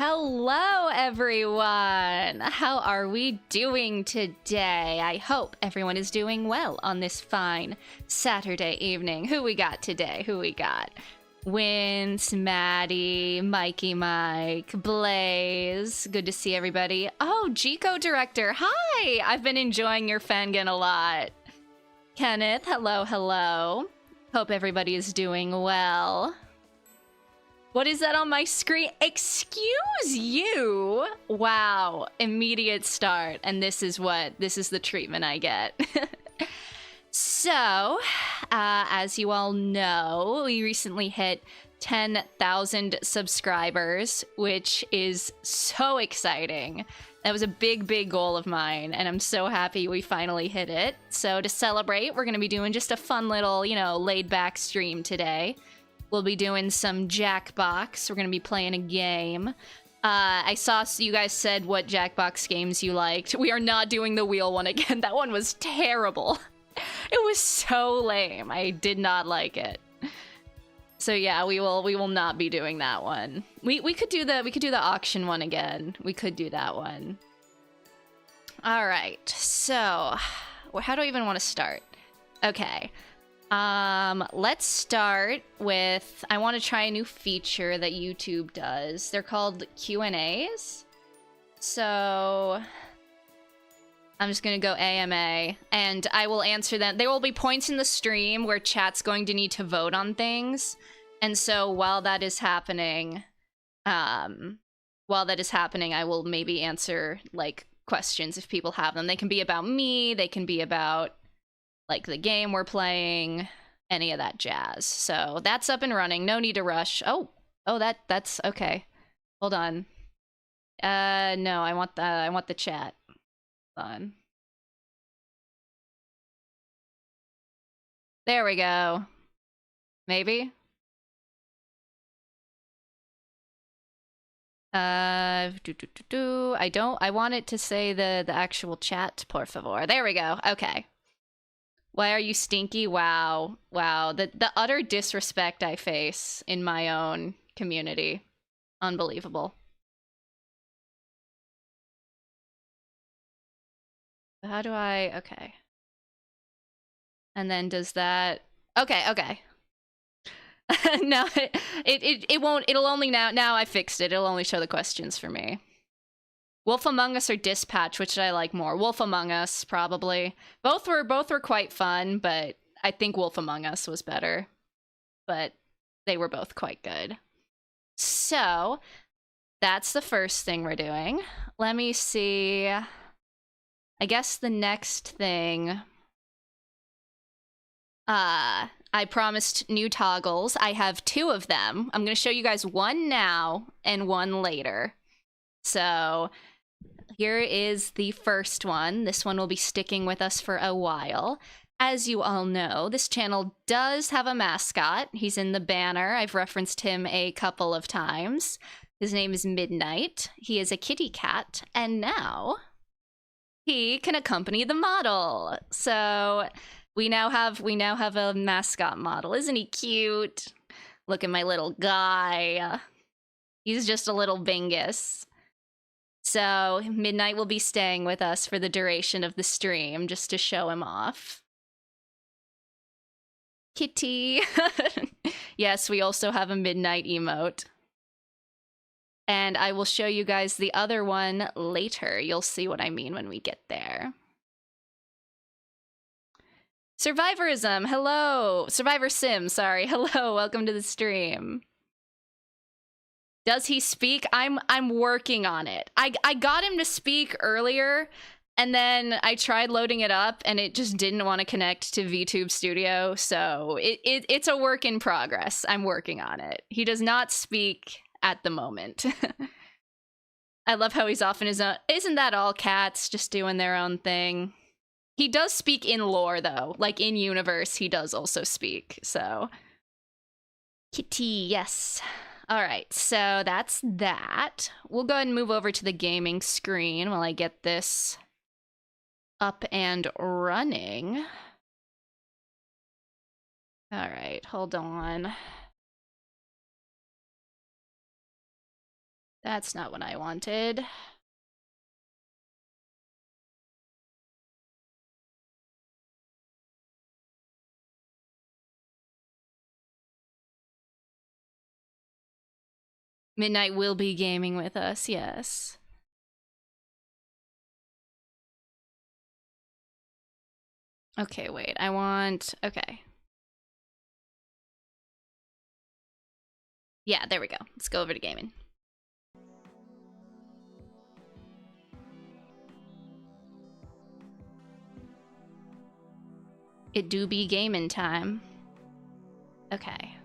Hello, everyone! How are we doing today? I hope everyone is doing well on this fine Saturday evening. Who we got today? Who we got? Wince, Maddie, Mikey Mike, Blaze. Good to see everybody. Oh, Gico Director. Hi! I've been enjoying your Fangin a lot. Kenneth, hello, hello. Hope everybody is doing well. What is that on my screen? Excuse you? Wow, immediate start. And this is the treatment I get. So, as you all know, we recently hit 10,000 subscribers, which is so exciting. That was a big, big goal of mine, and I'm so happy we finally hit it. So to celebrate, we're gonna be doing just a fun little, laid-back stream today. We'll be doing some Jackbox. We're going to be playing a game. I saw you guys said what Jackbox games you liked. We are not doing the wheel one again. That one was terrible. It was so lame. I did not like it. So yeah, we will not be doing that one. We could do the auction one again. We could do that one. All right. So, how do I even want to start? Okay. Let's start with, I want to try a new feature that YouTube does. They're called Q&As. So I'm just gonna go AMA, and I will answer them. There will be points in the stream where chat's going to need to vote on things. And so while that is happening, I will maybe answer, like, questions if people have them. They can be about me, they can be about like the game we're playing, any of that jazz. So that's up and running. No need to rush. Oh, that's okay. Hold on. No, I want the chat. Hold on. There we go. Maybe. I want it to say the actual chat, por favor. There we go. Okay. Why are you stinky? Wow. Wow. The utter disrespect I face in my own community. Unbelievable. How do I... Okay. And then does that... Okay. No, it won't... It'll only now I fixed it. It'll only show the questions for me. Wolf Among Us or Dispatch, which did I like more? Wolf Among Us, probably. Both were quite fun, but I think Wolf Among Us was better. But they were both quite good. So, that's the first thing we're doing. Let me see. I guess the next thing... I promised new toggles. I have 2 of them. I'm going to show you guys one now and one later. So... here is the first one. This one will be sticking with us for a while. As you all know, this channel does have a mascot. He's in the banner. I've referenced him a couple of times. His name is Midnight. He is a kitty cat, and now he can accompany the model. So we now have a mascot model. Isn't he cute? Look at my little guy. He's just a little bingus. So, Midnight will be staying with us for the duration of the stream, just to show him off. Kitty! Yes, we also have a Midnight emote. And I will show you guys the other one later. You'll see what I mean when we get there. Survivorism, hello! Survivor Sim, sorry. Hello, welcome to the stream. Does he speak? I'm working on it. I got him to speak earlier, and then I tried loading it up, and it just didn't want to connect to VTube Studio, so it's a work in progress. I'm working on it. He does not speak at the moment. I love how he's off in his own... Isn't that all cats just doing their own thing? He does speak in lore, though. Like, in universe, he does also speak, so... Kitty, yes. All right, so that's that. We'll go ahead and move over to the gaming screen while I get this up and running. All right, hold on. That's not what I wanted. Midnight will be gaming with us, yes. Okay, wait, I want... Okay. Yeah, there we go. Let's go over to gaming. It do be gaming time. Okay.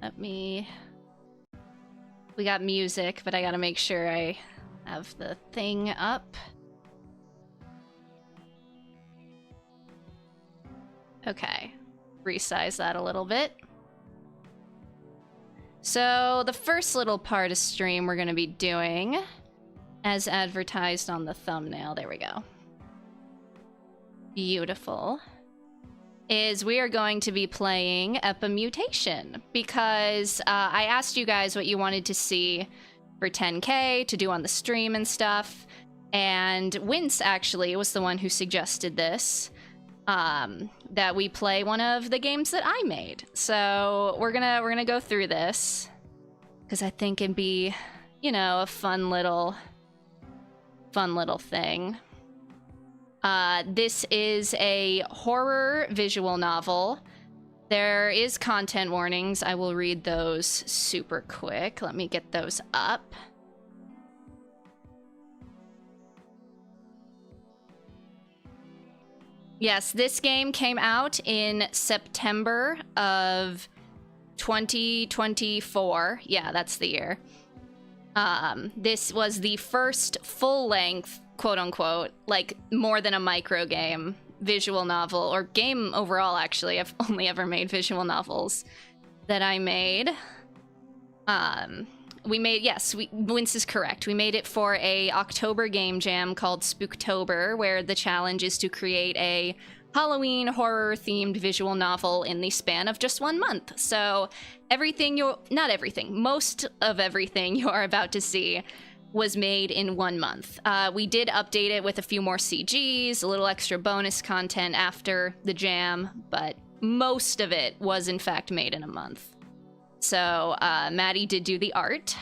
Let me... We got music, but I gotta make sure I have the thing up. Okay. Resize that a little bit. So the first little part of stream we're gonna be doing, as advertised on the thumbnail, there we go. Beautiful. Is we are going to be playing Epimutation because I asked you guys what you wanted to see for 10K to do on the stream and stuff, and Wince actually was the one who suggested this, that we play one of the games that I made. So we're gonna go through this because I think it'd be, you know, a fun little thing. This is a horror visual novel. There is content warnings. I will read those super quick. Let me get those up. Yes, this game came out in September of 2024. Yeah, that's the year. This was the first full-length, quote-unquote, like, more than a micro game visual novel, or game overall, actually. I've only ever made visual novels that I made. We made, yes, Wince is correct. We made it for a October game jam called Spooktober, where the challenge is to create a Halloween horror-themed visual novel in the span of just 1 month. So not everything, most of everything you are about to see was made in 1 month. We did update it with a few more CGs, a little extra bonus content after the jam, but most of it was in fact made in a month. So Maddie did do the art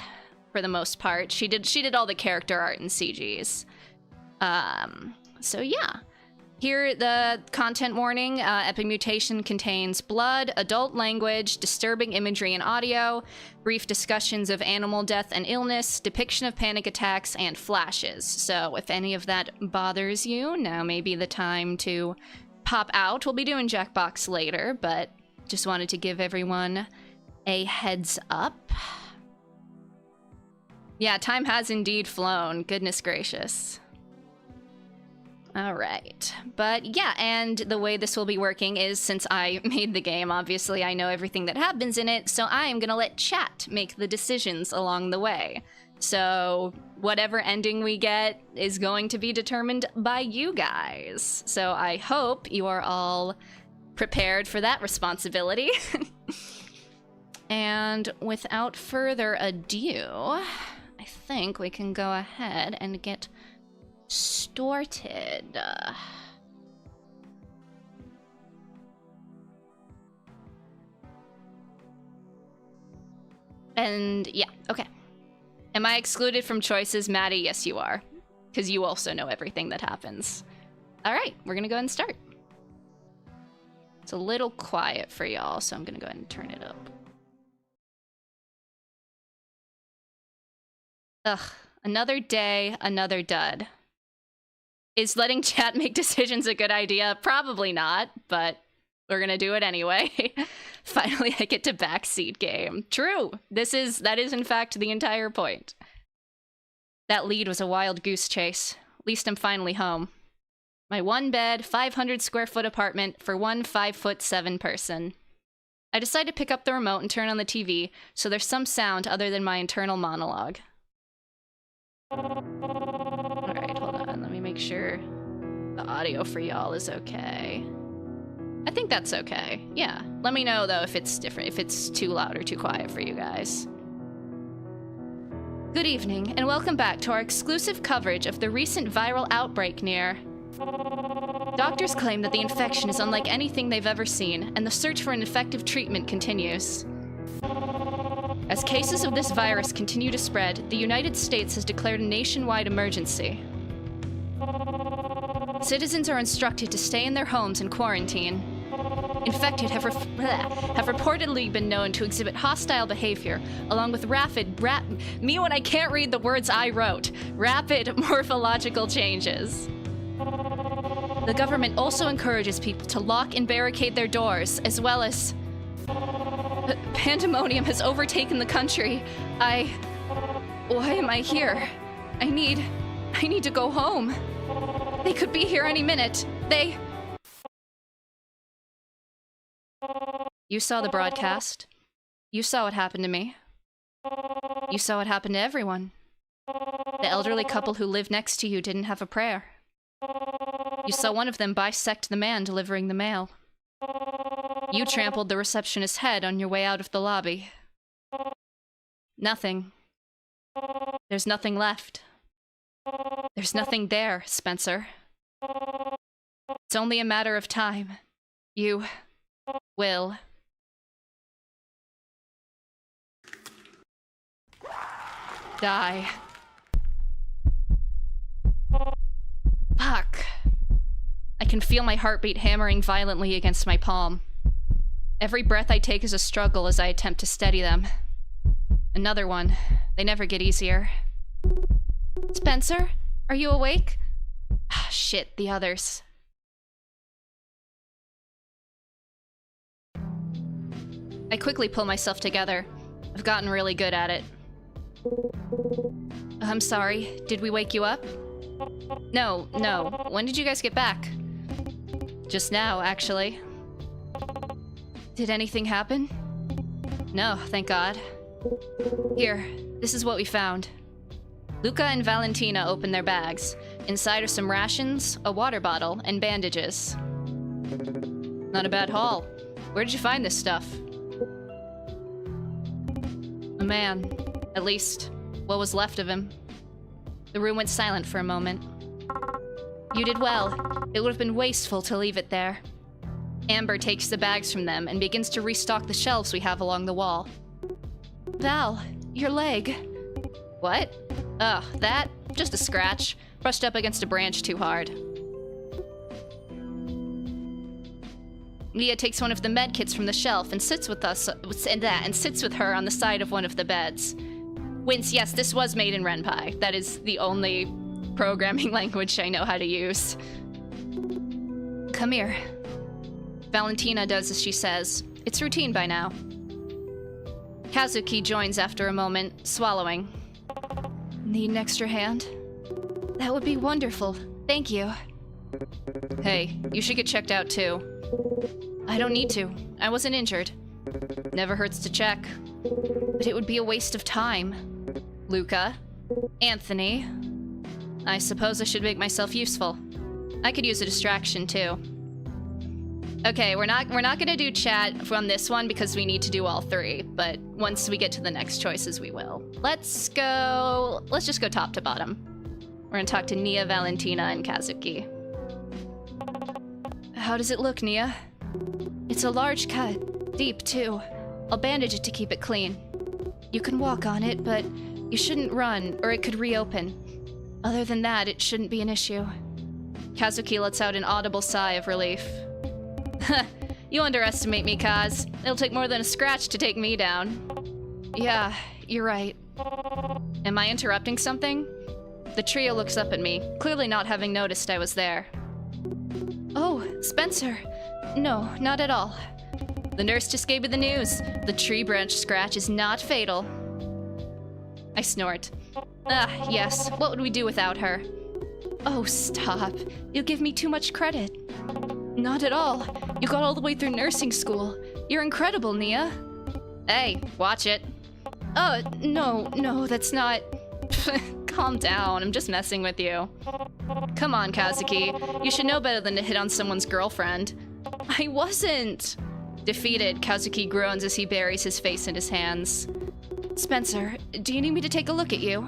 for the most part. She did all the character art and CGs. So yeah. Here, the content warning, Epimutation contains blood, adult language, disturbing imagery and audio, brief discussions of animal death and illness, depiction of panic attacks, and flashes. So if any of that bothers you, now may be the time to pop out. We'll be doing Jackbox later, but just wanted to give everyone a heads up. Yeah, time has indeed flown. Goodness gracious. All right, but yeah, and the way this will be working is, since I made the game, obviously I know everything that happens in it, so I am gonna let chat make the decisions along the way. So whatever ending we get is going to be determined by you guys. So I hope you are all prepared for that responsibility. And without further ado, I think we can go ahead and get started. And yeah, okay. Am I excluded from choices, Maddie? Yes, you are. Because you also know everything that happens. All right, we're gonna go ahead and start. It's a little quiet for y'all, so I'm gonna go ahead and turn it up. Ugh, another day, another dud. Is letting chat make decisions a good idea? Probably not, but we're gonna do it anyway. Finally, I get to backseat game. True. That is in fact the entire point. That lead was a wild goose chase. At least I'm finally home. My 1-bed, 500 square foot apartment for one 5'7" person. I decide to pick up the remote and turn on the TV, so there's some sound other than my internal monologue. Alright, hold on. Let me make sure the audio for y'all is okay. I think that's okay. Yeah. Let me know, though, if it's different, if it's too loud or too quiet for you guys. Good evening, and welcome back to our exclusive coverage of the recent viral outbreak near... Doctors claim that the infection is unlike anything they've ever seen, and the search for an effective treatment continues. As cases of this virus continue to spread, the United States has declared a nationwide emergency. Citizens are instructed to stay in their homes and quarantine. Infected have reportedly been known to exhibit hostile behavior, along with rapid morphological changes. The government also encourages people to lock and barricade their doors, as well as... Pandemonium has overtaken the country. Why am I here? I need to go home. They could be here any minute. You saw the broadcast. You saw what happened to me. You saw what happened to everyone. The elderly couple who lived next to you didn't have a prayer. You saw one of them bisect the man delivering the mail. You trampled the receptionist's head on your way out of the lobby. Nothing. There's nothing left. There's nothing there, Spencer. It's only a matter of time. You will die. Fuck. I can feel my heartbeat hammering violently against my palm. Every breath I take is a struggle as I attempt to steady them. Another one. They never get easier. Spencer? Are you awake? Ah, shit, the others. I quickly pull myself together. I've gotten really good at it. I'm sorry, did we wake you up? No. When did you guys get back? Just now, actually. Did anything happen? No, thank God. Here, this is what we found. Luca and Valentina opened their bags. Inside are some rations, a water bottle, and bandages. Not a bad haul. Where did you find this stuff? A man. At least, what was left of him. The room went silent for a moment. You did well. It would have been wasteful to leave it there. Amber takes the bags from them and begins to restock the shelves we have along the wall. Val, your leg. What? Oh, that? Just a scratch. Brushed up against a branch too hard. Nia takes one of the med kits from the shelf and sits with her on the side of one of the beds. Wince, yes, this was made in Ren'Py. That is the only programming language I know how to use. Come here. Valentina does as she says. It's routine by now. Kazuki joins after a moment, swallowing. Need an extra hand? That would be wonderful. Thank you. Hey, you should get checked out too. I don't need to. I wasn't injured. Never hurts to check. But it would be a waste of time. Luca? Anthony? I suppose I should make myself useful. I could use a distraction too. Okay, we're not gonna do chat from this one because we need to do all three, but once we get to the next choices, we will. Let's just go top to bottom. We're gonna talk to Nia, Valentina, and Kazuki. How does it look, Nia? It's a large cut, deep too. I'll bandage it to keep it clean. You can walk on it, but you shouldn't run, or it could reopen. Other than that, it shouldn't be an issue. Kazuki lets out an audible sigh of relief. You underestimate me, Kaz. It'll take more than a scratch to take me down. Yeah, you're right. Am I interrupting something? The trio looks up at me, clearly not having noticed I was there. Oh, Spencer. No, not at all. The nurse just gave me the news. The tree branch scratch is not fatal. I snort. Ah, yes. What would we do without her? Oh, stop. You'll give me too much credit. Not at all. You got all the way through nursing school. You're incredible, Nia. Hey, watch it. Oh, no, that's not... Calm down, I'm just messing with you. Come on, Kazuki. You should know better than to hit on someone's girlfriend. I wasn't. Defeated, Kazuki groans as he buries his face in his hands. Spencer, do you need me to take a look at you?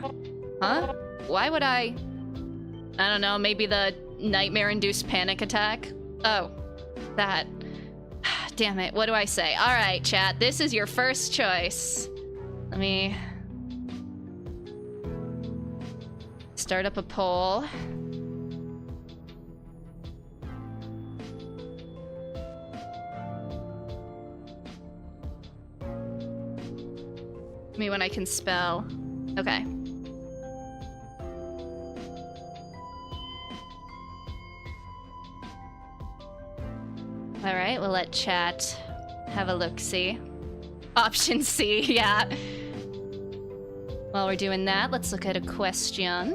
Huh? Why would I don't know, maybe the nightmare-induced panic attack? Oh, that. Damn it, what do I say? All right, chat, this is your first choice. Let me start up a poll. Me when I can spell. Okay. All right, we'll let chat have a look-see. Option C, yeah. While we're doing that, let's look at a question.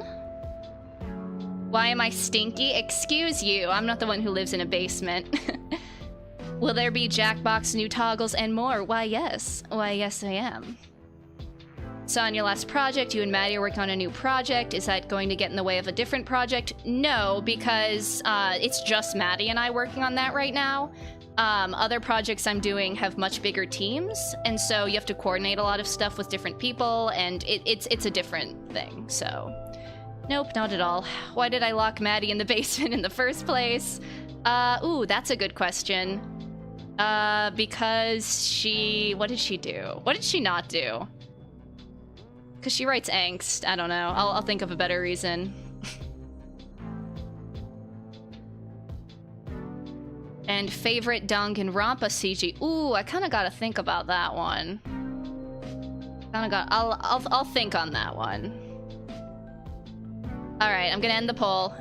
Why am I stinky? Excuse you, I'm not the one who lives in a basement. Will there be Jackbox, new toggles, and more? Why, yes. Why, yes, I am. So on your last project, you and Maddie are working on a new project. Is that going to get in the way of a different project? No, because it's just Maddie and I working on that right now. Other projects I'm doing have much bigger teams, and so you have to coordinate a lot of stuff with different people, and it's a different thing, so... Nope, not at all. Why did I lock Maddie in the basement in the first place? Ooh, that's a good question. Because she... What did she do? What did she not do? Because she writes angst. I don't know. I'll think of a better reason. And favorite Danganronpa CG. Ooh, I kind of got to think about that one. I'll think on that one. All right, I'm gonna end the poll.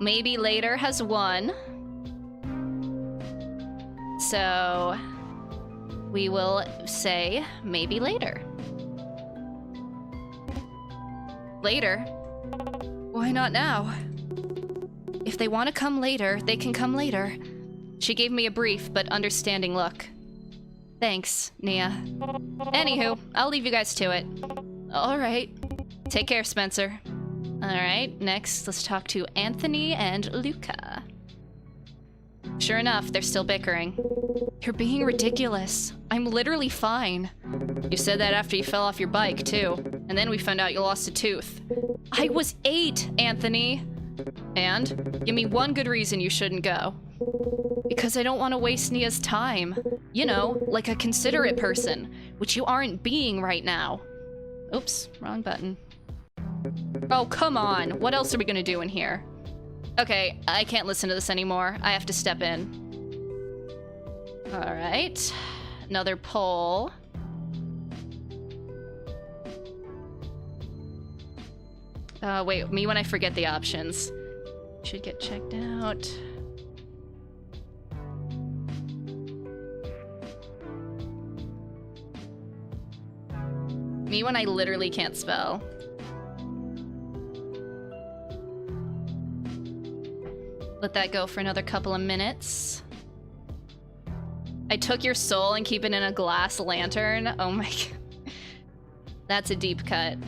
Maybe later has won. So we will say maybe later. Later? Why not now? If they want to come later, they can come later. She gave me a brief but understanding look. Thanks, Nia. Anywho, I'll leave you guys to it. Alright. Take care, Spencer. Alright, next let's talk to Anthony and Luca. Sure enough, they're still bickering. You're being ridiculous. I'm literally fine. You said that after you fell off your bike, too. And then we found out you lost a tooth. I was 8, Anthony! And? Give me one good reason you shouldn't go. Because I don't want to waste Nia's time. You know, like a considerate person, which you aren't being right now. Oops, wrong button. Oh, come on. What else are we gonna do in here? Okay, I can't listen to this anymore. I have to step in. Alright. Another poll. Wait, me when I forget the options. Should get checked out. Me when I literally can't spell. Let that go for another couple of minutes. I took your soul and keep it in a glass lantern. Oh my god. That's a deep cut.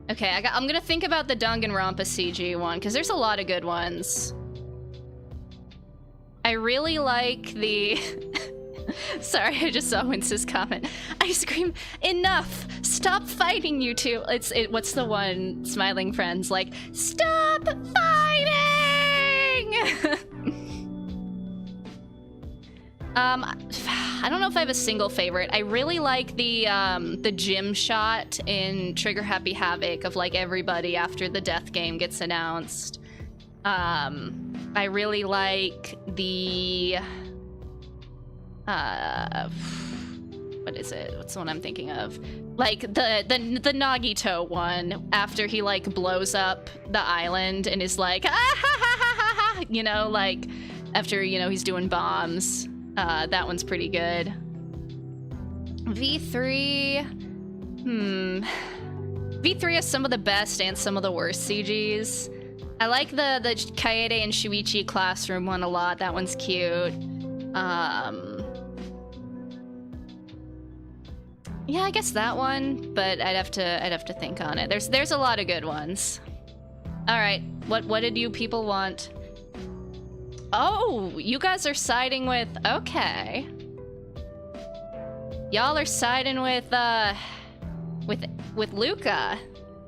Okay, I'm gonna think about the Danganronpa CG one, because there's a lot of good ones. I really like the... Sorry, I just saw Wince's comment. I scream, enough! Stop fighting, you two! What's the one, Smiling Friends, like, stop fighting! I don't know if I have a single favorite. I really like the gym shot in Trigger Happy Havoc of like everybody after the death game gets announced. I really like the what is it? What's the one I'm thinking of? Like the Nagito one after he like blows up the island and is like, ah, ha, ha, ha, ha, ha, you know, like after, you know, he's doing bombs. That one's pretty good. V3... V3 has some of the best and some of the worst CGs. I like the Kaede and Shuichi classroom one a lot. That one's cute. Yeah, I guess that one, but I'd have to think on it. There's a lot of good ones. All right, what did you people want? Oh, you guys are siding with... Okay. Y'all are siding with Luca.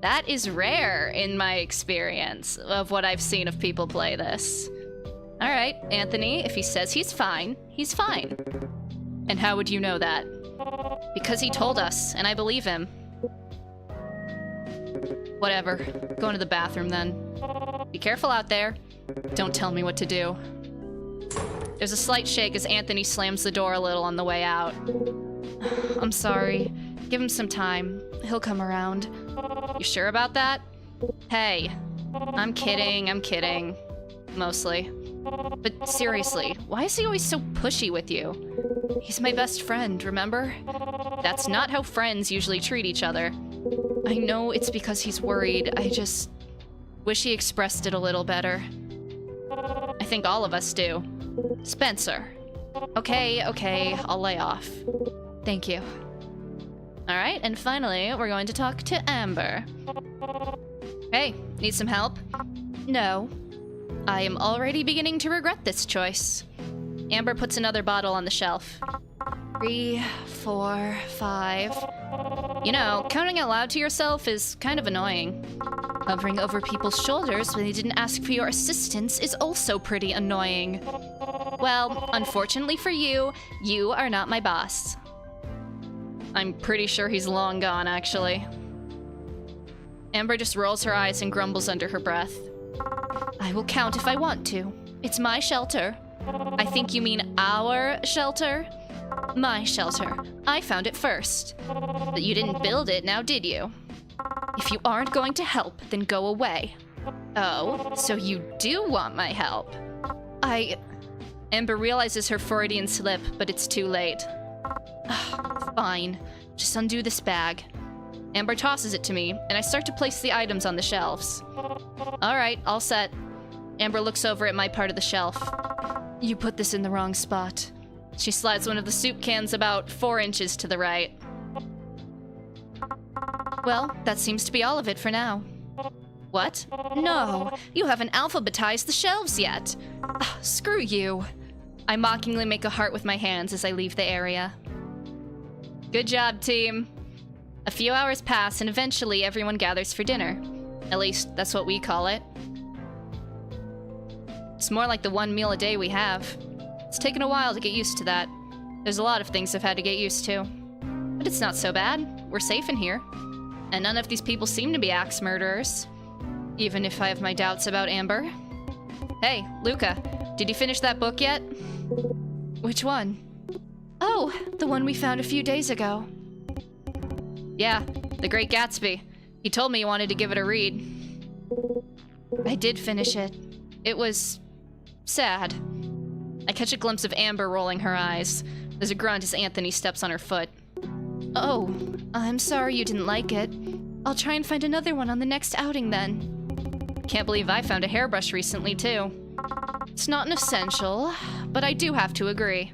That is rare in my experience of what I've seen of people play this. All right, Anthony, if he says he's fine, he's fine. And how would you know that? Because he told us, and I believe him. Whatever. Go into the bathroom then. Be careful out there. Don't tell me what to do. There's a slight shake as Anthony slams the door a little on the way out. I'm sorry. Give him some time. He'll come around. You sure about that? Hey. I'm kidding. Mostly. But seriously, why is he always so pushy with you? He's my best friend, remember? That's not how friends usually treat each other. I know it's because he's worried. I just wish he expressed it a little better. I think all of us do. Spencer. Okay, I'll lay off. Thank you. Alright, and finally, we're going to talk to Amber. Hey, need some help? No. I am already beginning to regret this choice. Amber puts another bottle on the shelf. 3, 4, 5. You know, counting out loud to yourself is kind of annoying. Hovering over people's shoulders when they didn't ask for your assistance is also pretty annoying. Well, unfortunately for you, you are not my boss. I'm pretty sure he's long gone, actually. Amber just rolls her eyes and grumbles under her breath. I will count if I want to. It's my shelter. I think you mean our shelter? My shelter. I found it first. But you didn't build it, now did you? If you aren't going to help, then go away. Oh, so you do want my help? Amber realizes her Freudian slip, but it's too late. Fine. Just undo this bag. Amber tosses it to me, and I start to place the items on the shelves. Alright, all set. Amber looks over at my part of the shelf. You put this in the wrong spot. She slides one of the soup cans about 4 inches to the right. Well, that seems to be all of it for now. What? No, you haven't alphabetized the shelves yet. Screw you. I mockingly make a heart with my hands as I leave the area. Good job, team. A few hours pass and eventually everyone gathers for dinner. At least, that's what we call it. It's more like the 1 meal a day we have. It's taken a while to get used to that. There's a lot of things I've had to get used to. But it's not so bad. We're safe in here. And none of these people seem to be axe murderers. Even if I have my doubts about Amber. Hey, Luca, did you finish that book yet? Which one? Oh, the one we found a few days ago. Yeah, The Great Gatsby. He told me he wanted to give it a read. I did finish it. It was sad. I catch a glimpse of Amber rolling her eyes. There's a grunt as Anthony steps on her foot. Oh, I'm sorry you didn't like it. I'll try and find another one on the next outing then. Can't believe I found a hairbrush recently too. It's not an essential, but I do have to agree.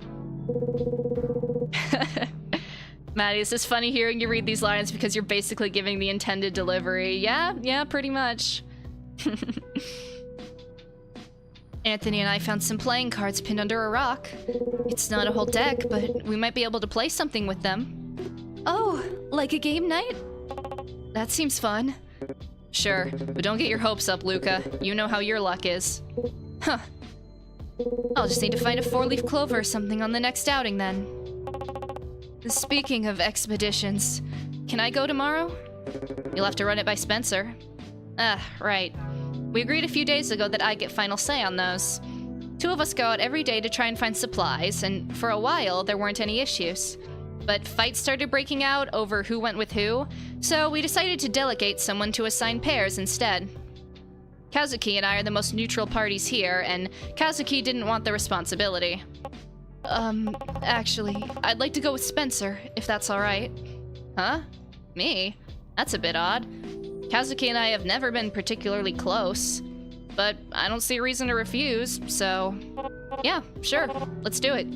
Maddie, it's just funny hearing you read these lines because you're basically giving the intended delivery. Yeah, pretty much. Anthony and I found some playing cards pinned under a rock. It's not a whole deck, but we might be able to play something with them. Oh, like a game night? That seems fun. Sure, but don't get your hopes up, Luca. You know how your luck is. Huh. I'll just need to find a 4-leaf clover or something on the next outing then. Speaking of expeditions, can I go tomorrow? You'll have to run it by Spencer. Right. We agreed a few days ago that I get final say on those. 2 of us go out every day to try and find supplies, and for a while there weren't any issues. But fights started breaking out over who went with who, so we decided to delegate someone to assign pairs instead. Kazuki and I are the most neutral parties here, and Kazuki didn't want the responsibility. Actually, I'd like to go with Spencer, if that's alright. Huh? Me? That's a bit odd. Kazuki and I have never been particularly close, but I don't see a reason to refuse, so... Yeah, sure, let's do it.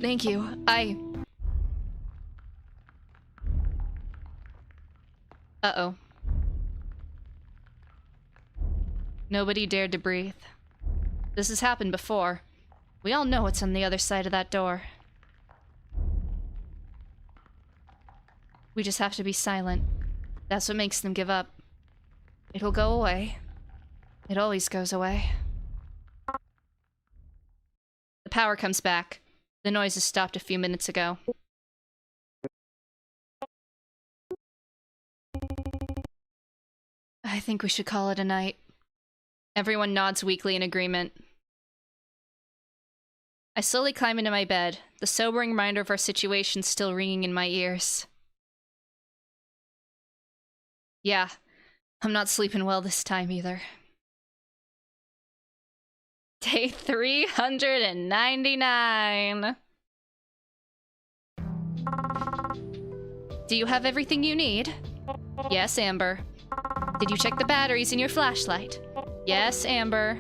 Thank you, Uh-oh. Nobody dared to breathe. This has happened before. We all know what's on the other side of that door. We just have to be silent. That's what makes them give up. It'll go away. It always goes away. The power comes back. The noise has stopped a few minutes ago. I think we should call it a night. Everyone nods weakly in agreement. I slowly climb into my bed, the sobering reminder of our situation still ringing in my ears. Yeah, I'm not sleeping well this time either. Day 399. Do you have everything you need? Yes, Amber. Did you check the batteries in your flashlight? Yes, Amber.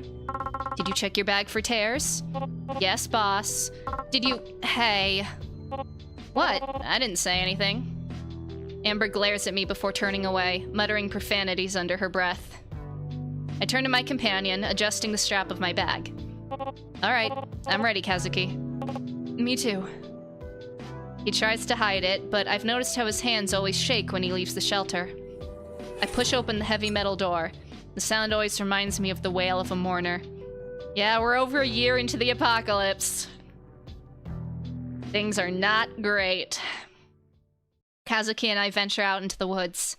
Did you check your bag for tears? Yes, boss. Did you... Hey. What? I didn't say anything. Amber glares at me before turning away, muttering profanities under her breath. I turn to my companion, adjusting the strap of my bag. Alright, I'm ready, Kazuki. Me too. He tries to hide it, but I've noticed how his hands always shake when he leaves the shelter. I push open the heavy metal door. The sound always reminds me of the wail of a mourner. Yeah, we're over a year into the apocalypse. Things are not great. Kazuki and I venture out into the woods.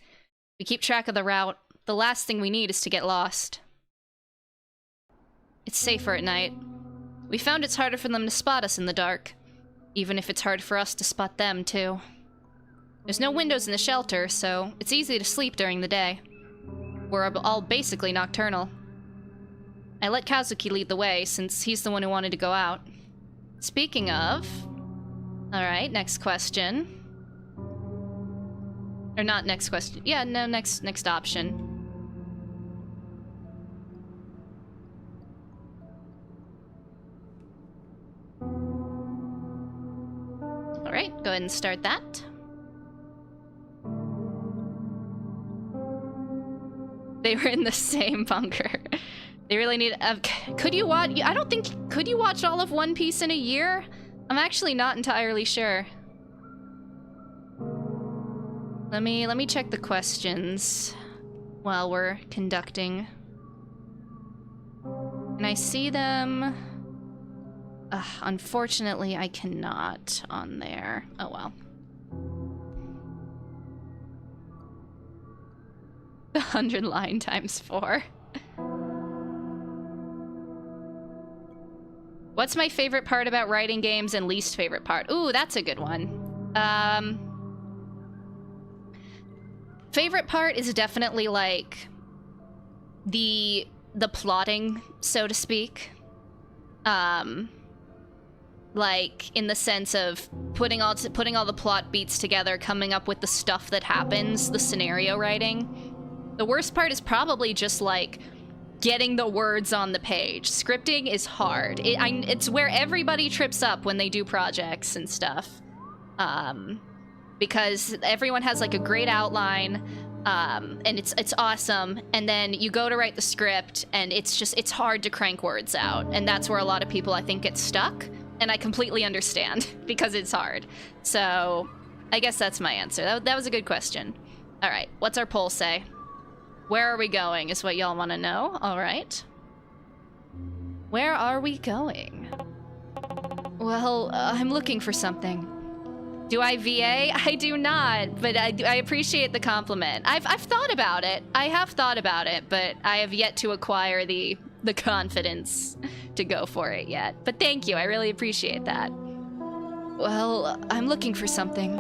We keep track of the route. The last thing we need is to get lost. It's safer at night. We found it's harder for them to spot us in the dark. Even if it's hard for us to spot them, too. There's no windows in the shelter, so it's easy to sleep during the day. We're all basically nocturnal. I let Kazuki lead the way, since he's the one who wanted to go out. Speaking of... Alright, next question. Or not next question. Yeah, no, next option. Alright, go ahead and start that. They were in the same bunker. They really need... could you watch... I don't think... Could you watch all of One Piece in a year? I'm actually not entirely sure. Let me check the questions while we're conducting. Can I see them? Unfortunately, I cannot on there. Oh well. 100 line times 4. What's my favorite part about writing games and least favorite part? Ooh, that's a good one. Favorite part is definitely like the plotting, so to speak. Like in the sense of putting all the plot beats together, coming up with the stuff that happens, the scenario writing. The worst part is probably just like getting the words on the page. Scripting is hard. It's where everybody trips up when they do projects and stuff. Because everyone has like a great outline, and it's awesome, and then you go to write the script and it's hard to crank words out, and that's where a lot of people I think get stuck, and I completely understand because it's hard. So I guess that's my answer. That was a good question. All right, what's our poll say? Where are we going is what y'all want to know. All right. Where are we going? Well, I'm looking for something. Do I VA? I do not, but I appreciate the compliment. I've thought about it. I have thought about it, but I have yet to acquire the confidence to go for it yet. But thank you. I really appreciate that. Well, I'm looking for something.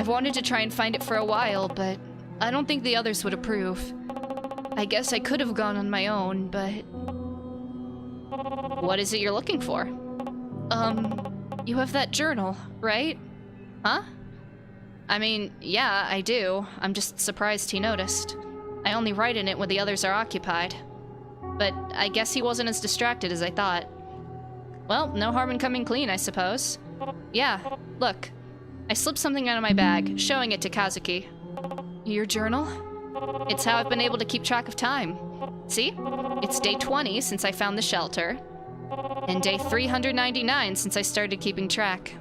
I've wanted to try and find it for a while, but I don't think the others would approve. I guess I could have gone on my own, but... What is it you're looking for? You have that journal, right? Huh? I mean, yeah, I do. I'm just surprised he noticed. I only write in it when the others are occupied. But I guess he wasn't as distracted as I thought. Well, no harm in coming clean, I suppose. Yeah, look. I slipped something out of my bag, showing it to Kazuki. Your journal? It's how I've been able to keep track of time. See? It's day 20 since I found the shelter, and day 399 since I started keeping track.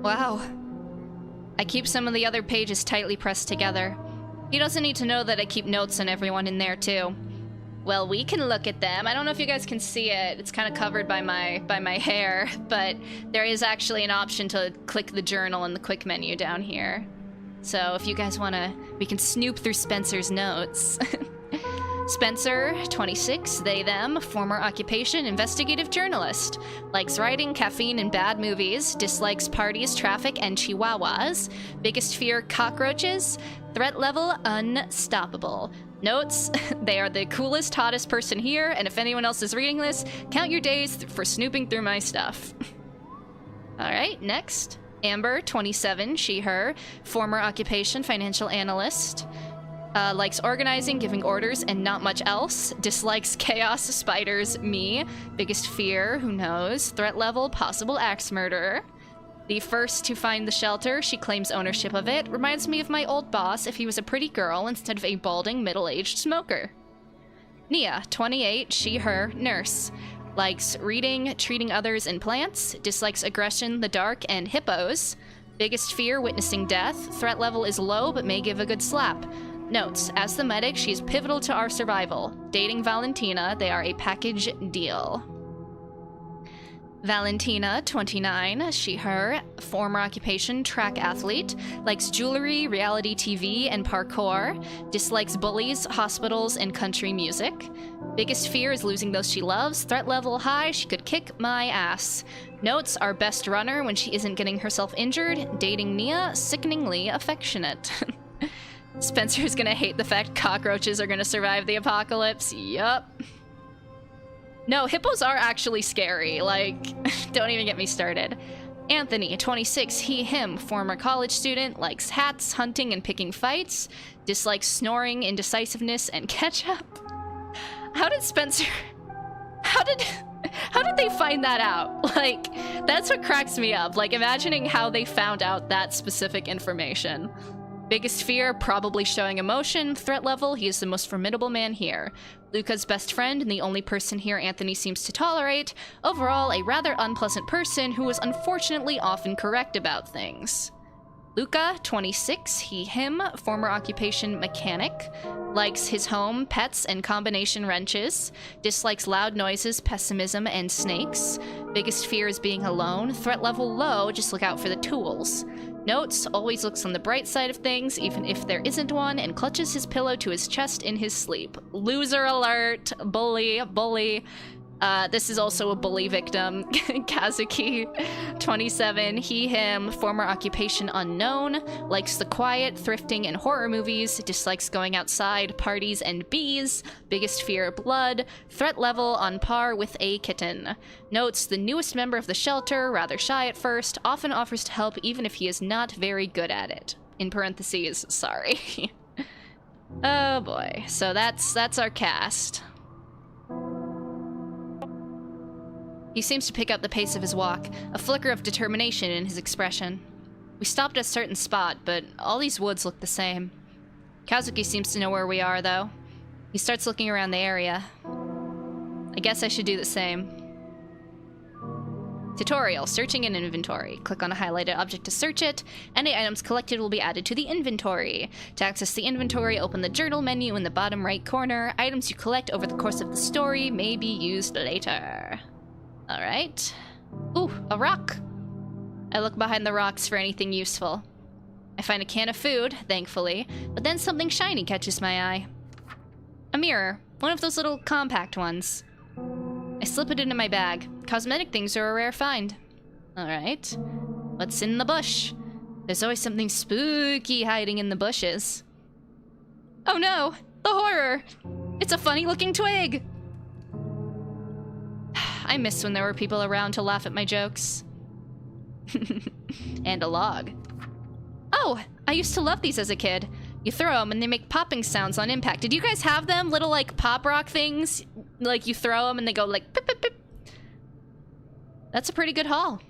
Wow. I keep some of the other pages tightly pressed together. He doesn't need to know that I keep notes on everyone in there too. Well, we can look at them. I don't know if you guys can see it. It's kind of covered by my hair, but there is actually an option to click the journal in the quick menu down here. So if you guys want to, we can snoop through Spencer's notes. Spencer, 26, they, them, former occupation, investigative journalist. Likes writing, caffeine, and bad movies. Dislikes parties, traffic, and chihuahuas. Biggest fear, cockroaches. Threat level, unstoppable. Notes, they are the coolest, hottest person here, and if anyone else is reading this, count your days for snooping through my stuff. Alright, next. Amber, 27, she, her. Former occupation, financial analyst. Likes organizing, giving orders, and not much else. Dislikes chaos, spiders, me. Biggest fear, who knows. Threat level, possible axe murderer. The first to find the shelter, she claims ownership of it. Reminds me of my old boss if he was a pretty girl instead of a balding, middle-aged smoker. Nia, 28, she, her, nurse. Likes reading, treating others, and plants. Dislikes aggression, the dark, and hippos. Biggest fear, witnessing death. Threat level is low, but may give a good slap. Notes, as the medic, she is pivotal to our survival. Dating Valentina, they are a package deal. Valentina, 29, she, her, former occupation, track athlete, likes jewelry, reality TV, and parkour, dislikes bullies, hospitals, and country music. Biggest fear is losing those she loves, threat level high, she could kick my ass. Notes, our best runner when she isn't getting herself injured, dating Nia, sickeningly affectionate. Spencer's gonna hate the fact cockroaches are gonna survive the apocalypse, yup. No, hippos are actually scary, like, don't even get me started. Anthony, 26, he, him, former college student, likes hats, hunting, and picking fights, dislikes snoring, indecisiveness, and ketchup. How did Spencer... How did they find that out? Like, that's what cracks me up, like, imagining how they found out that specific information. Biggest fear, probably showing emotion. Threat level, he is the most formidable man here. Luca's best friend and the only person here Anthony seems to tolerate. Overall, a rather unpleasant person who is unfortunately often correct about things. Luca, 26, he, him, former occupation mechanic. Likes his home, pets, and combination wrenches. Dislikes loud noises, pessimism, and snakes. Biggest fear is being alone. Threat level low, just look out for the tools. Notes, always looks on the bright side of things, even if there isn't one, and clutches his pillow to his chest in his sleep. Loser alert, bully. This is also a bully victim. Kazuki, 27, he, him, former occupation unknown, likes the quiet, thrifting, and horror movies, dislikes going outside, parties, and bees, biggest fear, blood, threat level on par with a kitten. Notes, the newest member of the shelter, rather shy at first, often offers to help even if he is not very good at it. In parentheses, sorry. Oh boy, so that's our cast. He seems to pick up the pace of his walk, a flicker of determination in his expression. We stopped at a certain spot, but all these woods look the same. Kazuki seems to know where we are, though. He starts looking around the area. I guess I should do the same. Tutorial, searching an inventory. Click on a highlighted object to search it. Any items collected will be added to the inventory. To access the inventory, open the journal menu in the bottom right corner. Items you collect over the course of the story may be used later. Alright. Ooh, a rock. I look behind the rocks for anything useful. I find a can of food, thankfully, but then something shiny catches my eye. A mirror, one of those little compact ones. I slip it into my bag. Cosmetic things are a rare find. Alright. What's in the bush? There's always something spooky hiding in the bushes. Oh no! The horror! It's a funny-looking twig! I miss when there were people around to laugh at my jokes. And a log. Oh, I used to love these as a kid. You throw them and they make popping sounds on impact. Did you guys have them? Little, like, pop rock things? Like, you throw them and they go, like, pip, pip, pip. That's a pretty good haul.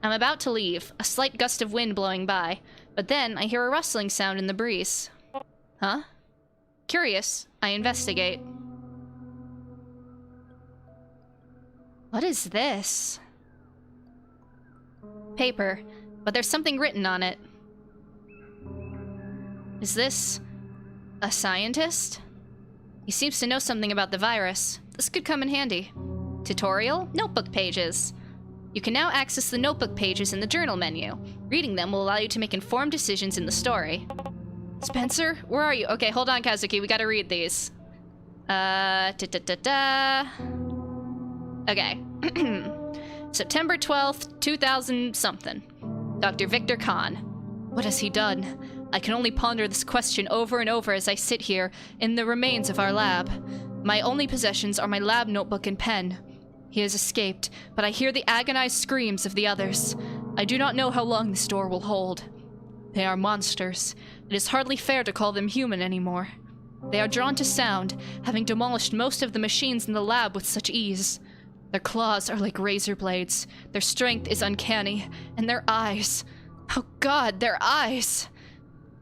I'm about to leave, a slight gust of wind blowing by. But then I hear a rustling sound in the breeze. Huh? Curious, I investigate. What is this? Paper, but there's something written on it. Is this a scientist? He seems to know something about the virus. This could come in handy. Tutorial? Notebook pages. You can now access the notebook pages in the journal menu. Reading them will allow you to make informed decisions in the story. Spencer, where are you? Okay, hold on, Kazuki. We gotta read these. Okay. September 12th, 2000 something. Dr. Victor Kahn. What has he done? I can only ponder this question over and over as I sit here in the remains of our lab. My only possessions are my lab notebook and pen. He has escaped, but I hear the agonized screams of the others. I do not know how long this door will hold. They are monsters. It is hardly fair to call them human anymore. They are drawn to sound, having demolished most of the machines in the lab with such ease. Their claws are like razor blades, their strength is uncanny, and their eyes... Oh God, their eyes!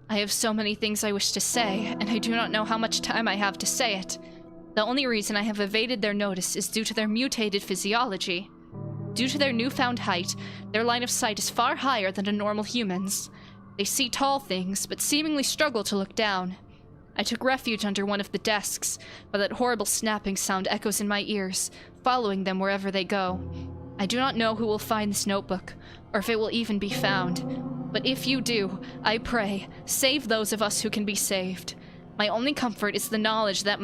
I have so many things I wish to say, and I do not know how much time I have to say it. The only reason I have evaded their notice is due to their mutated physiology. Due to their newfound height, their line of sight is far higher than a normal human's. They see tall things, but seemingly struggle to look down. I took refuge under one of the desks, but that horrible snapping sound echoes in my ears, following them wherever they go. I do not know who will find this notebook, or if it will even be found. But if you do, I pray, save those of us who can be saved. My only comfort is the knowledge that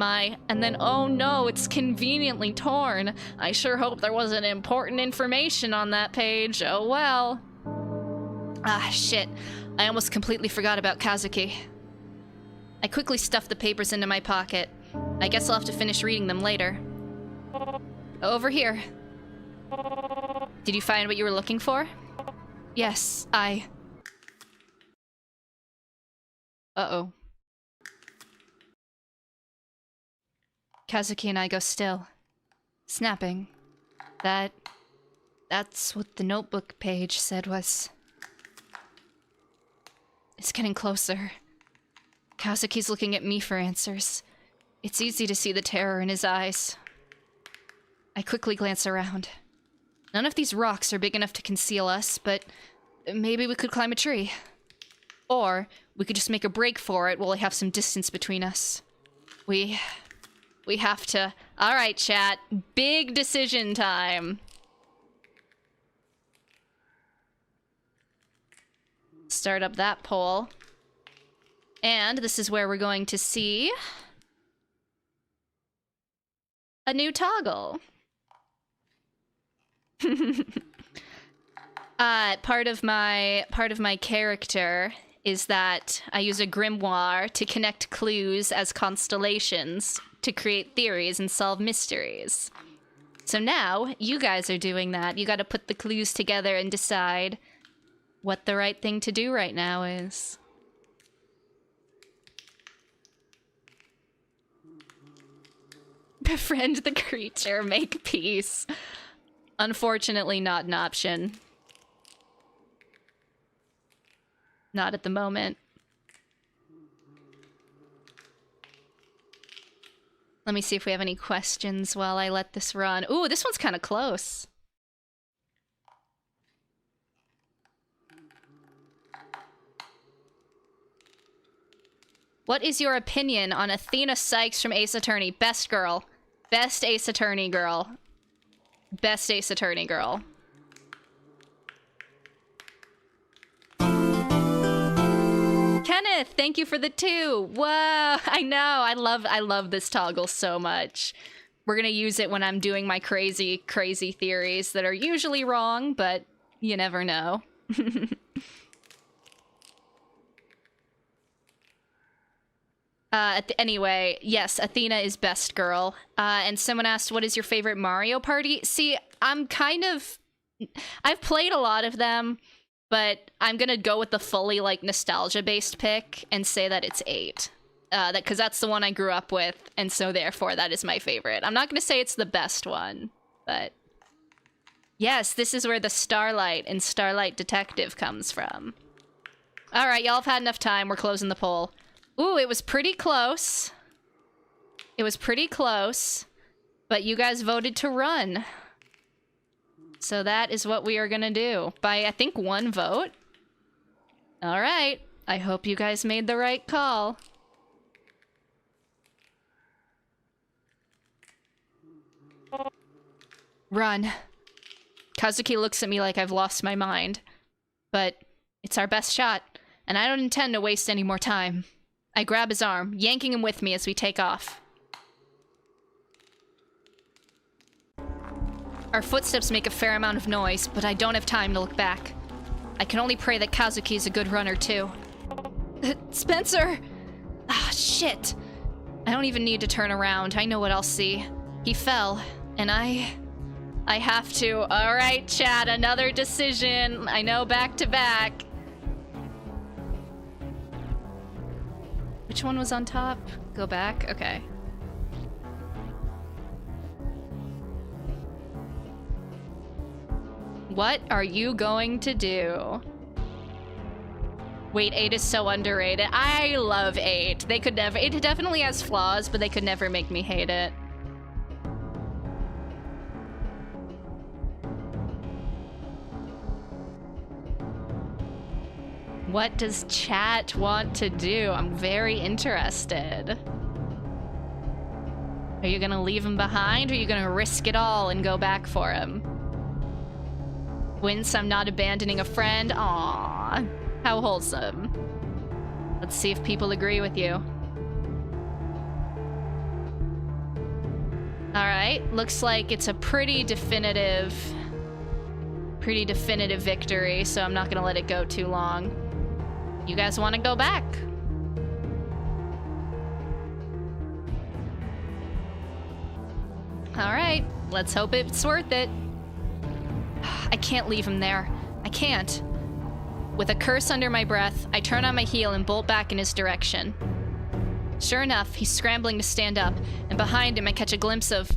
and then oh no, it's conveniently torn. I sure hope there wasn't important information on that page. Oh well. Ah, shit. I almost completely forgot about Kazuki. I quickly stuffed the papers into my pocket. I guess I'll have to finish reading them later. Over here. Did you find what you were looking for? Yes, Uh-oh. Kazuki and I go still. Snapping. That's what the notebook page said was... It's getting closer. Kazuki's looking at me for answers. It's easy to see the terror in his eyes. I quickly glance around. None of these rocks are big enough to conceal us, but maybe we could climb a tree. Or we could just make a break for it while we have some distance between us. We have to... Alright, chat. Big decision time. Start up that poll. And this is where we're going to see... a new toggle. Part of my character is that I use a grimoire to connect clues as constellations to create theories and solve mysteries. So now, you guys are doing that. You gotta put the clues together and decide what the right thing to do right now is. Befriend the creature, make peace. Unfortunately, not an option. Not at the moment. Let me see if we have any questions while I let this run. Ooh, this one's kind of close. What is your opinion on Athena Sykes from Ace Attorney? Best girl. Best Ace Attorney girl. Best Ace Attorney girl. Kenneth, thank you for the 2. Whoa, I know. I love this toggle so much. We're gonna use it when I'm doing my crazy theories that are usually wrong, but you never know. Anyway, yes, Athena is best girl. And someone asked, what is your favorite Mario Party? See, I've played a lot of them, but I'm gonna go with the fully, like, nostalgia-based pick and say that it's 8. Because that's the one I grew up with, and so therefore that is my favorite. I'm not gonna say it's the best one, but... Yes, this is where the Starlight and Starlight Detective comes from. Alright, y'all have had enough time. We're closing the poll. Ooh, it was pretty close. It was pretty close, but you guys voted to run. So that is what we are gonna do. By, I think, 1 vote. Alright. I hope you guys made the right call. Run. Kazuki looks at me like I've lost my mind. But it's our best shot, and I don't intend to waste any more time. I grab his arm, yanking him with me as we take off. Our footsteps make a fair amount of noise, but I don't have time to look back. I can only pray that Kazuki is a good runner, too. Spencer! Ah, shit. I don't even need to turn around. I know what I'll see. He fell, and I have to. All right, chat, another decision. I know, back to back. Which one was on top? Go back? Okay. What are you going to do? Wait, 8 is so underrated. I love 8. They could never... It definitely has flaws, but they could never make me hate it. What does chat want to do? I'm very interested. Are you gonna leave him behind, or are you gonna risk it all and go back for him? Wince, I'm not abandoning a friend. Aww. How wholesome. Let's see if people agree with you. Alright, looks like it's a pretty definitive victory, so I'm not gonna let it go too long. You guys want to go back? Alright, let's hope it's worth it. I can't leave him there. I can't. With a curse under my breath, I turn on my heel and bolt back in his direction. Sure enough, he's scrambling to stand up, and behind him I catch a glimpse of...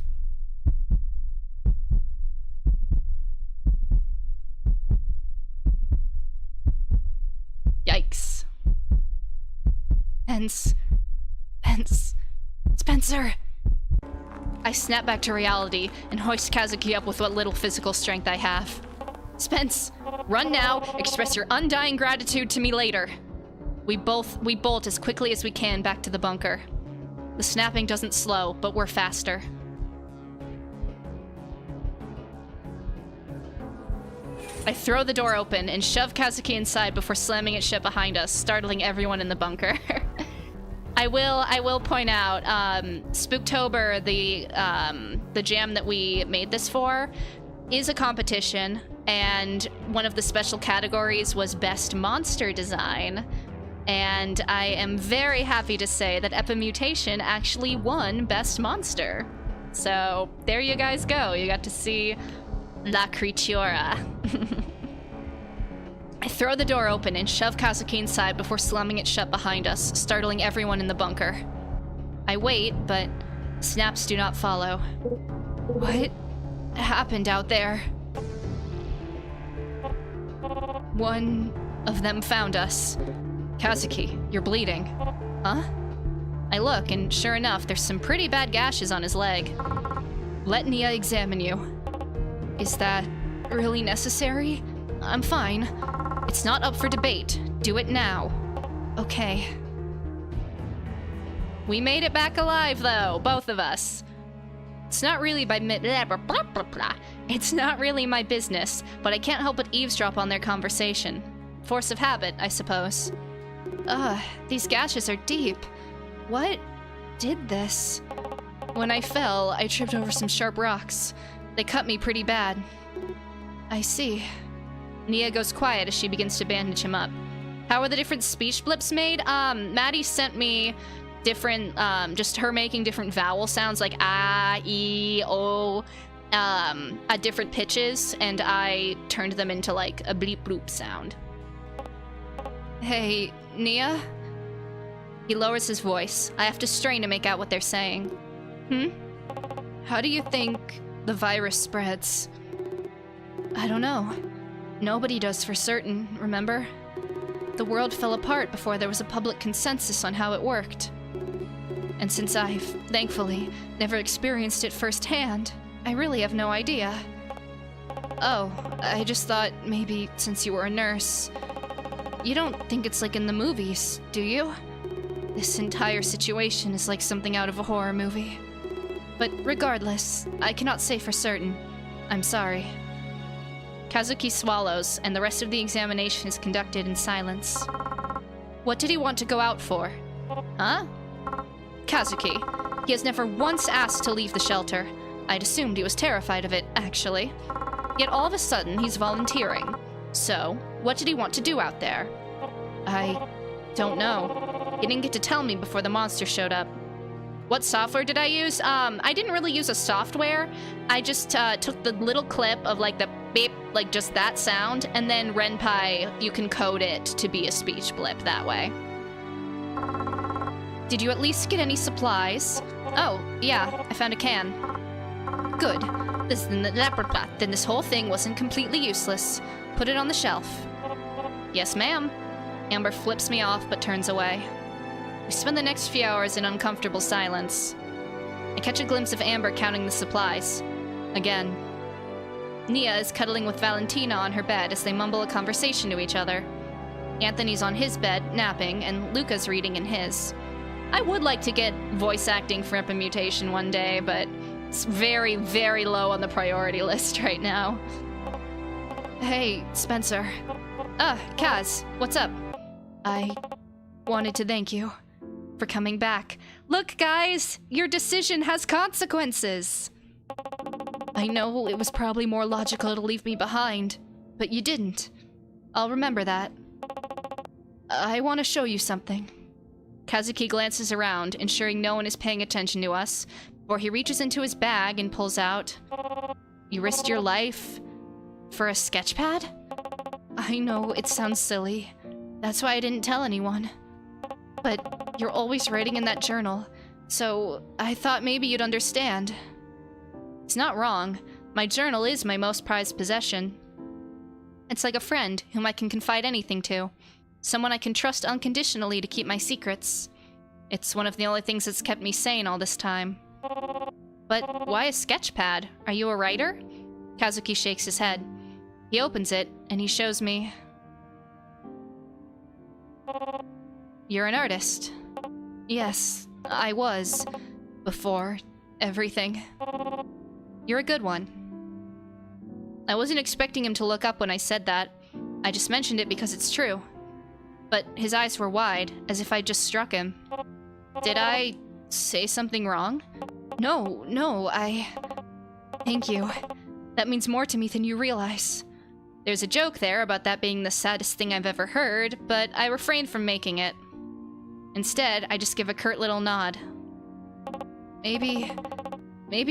Yikes. Spencer! I snap back to reality and hoist Kazuki up with what little physical strength I have. Spence, run now, express your undying gratitude to me later. We bolt as quickly as we can back to the bunker. The snapping doesn't slow, but we're faster. I throw the door open and shove Kazuki inside before slamming it shut behind us, startling everyone in the bunker. I will point out, Spooktober, the jam that we made this for, is a competition, and one of the special categories was Best Monster Design. And I am very happy to say that Epimutation actually won Best Monster. So there you guys go. You got to see La Creatura. I throw the door open and shove Kazuki inside before slamming it shut behind us, startling everyone in the bunker. I wait, but snaps do not follow. What happened out there? One of them found us. Kazuki, you're bleeding. Huh? I look, and sure enough, there's some pretty bad gashes on his leg. Let Nia examine you. Is that really necessary? I'm fine. It's not up for debate. Do it now. Okay. We made it back alive, though, both of us. It's not really It's not really my business, but I can't help but eavesdrop on their conversation. Force of habit, I suppose. These gashes are deep. What did this? When I fell, I tripped over some sharp rocks. They cut me pretty bad. I see. Nia goes quiet as she begins to bandage him up. How are the different speech blips made? Maddie sent me different, just her making different vowel sounds like ah, e, o, at different pitches, and I turned them into like a bleep bloop sound. Hey, Nia? He lowers his voice. I have to strain to make out what they're saying. How do you think the virus spreads? I don't know. Nobody does for certain, remember? The world fell apart before there was a public consensus on how it worked. And since I've, thankfully, never experienced it firsthand, I really have no idea. Oh, I just thought maybe since you were a nurse, You don't think it's like in the movies, do you? This entire situation is like something out of a horror movie. But regardless, I cannot say for certain. I'm sorry. Kazuki swallows, and the rest of the examination is conducted in silence. What did he want to go out for? Huh? Kazuki. He has never once asked to leave the shelter. I'd assumed he was terrified of it, actually. Yet all of a sudden, he's volunteering. So, what did he want to do out there? I don't know. He didn't get to tell me before the monster showed up. What software did I use? I didn't really use a software. I just took the little clip of like the beep, like just that sound, and then Renpai, you can code it to be a speech blip that way. Did you at least get any supplies? Oh, yeah, I found a can. Good. Then this whole thing wasn't completely useless. Put it on the shelf. Yes, ma'am. Amber flips me off but turns away. We spend the next few hours in uncomfortable silence. I catch a glimpse of Amber counting the supplies. Again. Nia is cuddling with Valentina on her bed as they mumble a conversation to each other. Anthony's on his bed, napping, and Luca's reading in his. I would like to get voice acting for Impermutation one day, but it's very, very low on the priority list right now. Hey, Spencer. Kaz, what's up? I wanted to thank you for coming back. Look, guys, your decision has consequences. I know it was probably more logical to leave me behind, but you didn't. I'll remember that. I want to show you something. Kazuki glances around, ensuring no one is paying attention to us, before he reaches into his bag and pulls out... You risked your life for a sketchpad? I know it sounds silly. That's why I didn't tell anyone. But you're always writing in that journal, so I thought maybe you'd understand. It's not wrong. My journal is my most prized possession. It's like a friend whom I can confide anything to. Someone I can trust unconditionally to keep my secrets. It's one of the only things that's kept me sane all this time. But why a sketchpad? Are you a writer? Kazuki shakes his head. He opens it, and he shows me... You're an artist. Yes, I was. Before everything. You're a good one. I wasn't expecting him to look up when I said that. I just mentioned it because it's true. But his eyes were wide, as if I'd just struck him. Did I say something wrong? No, Thank you. That means more to me than you realize. There's a joke there about that being the saddest thing I've ever heard, but I refrained from making it. Instead, I just give a curt little nod. Maybe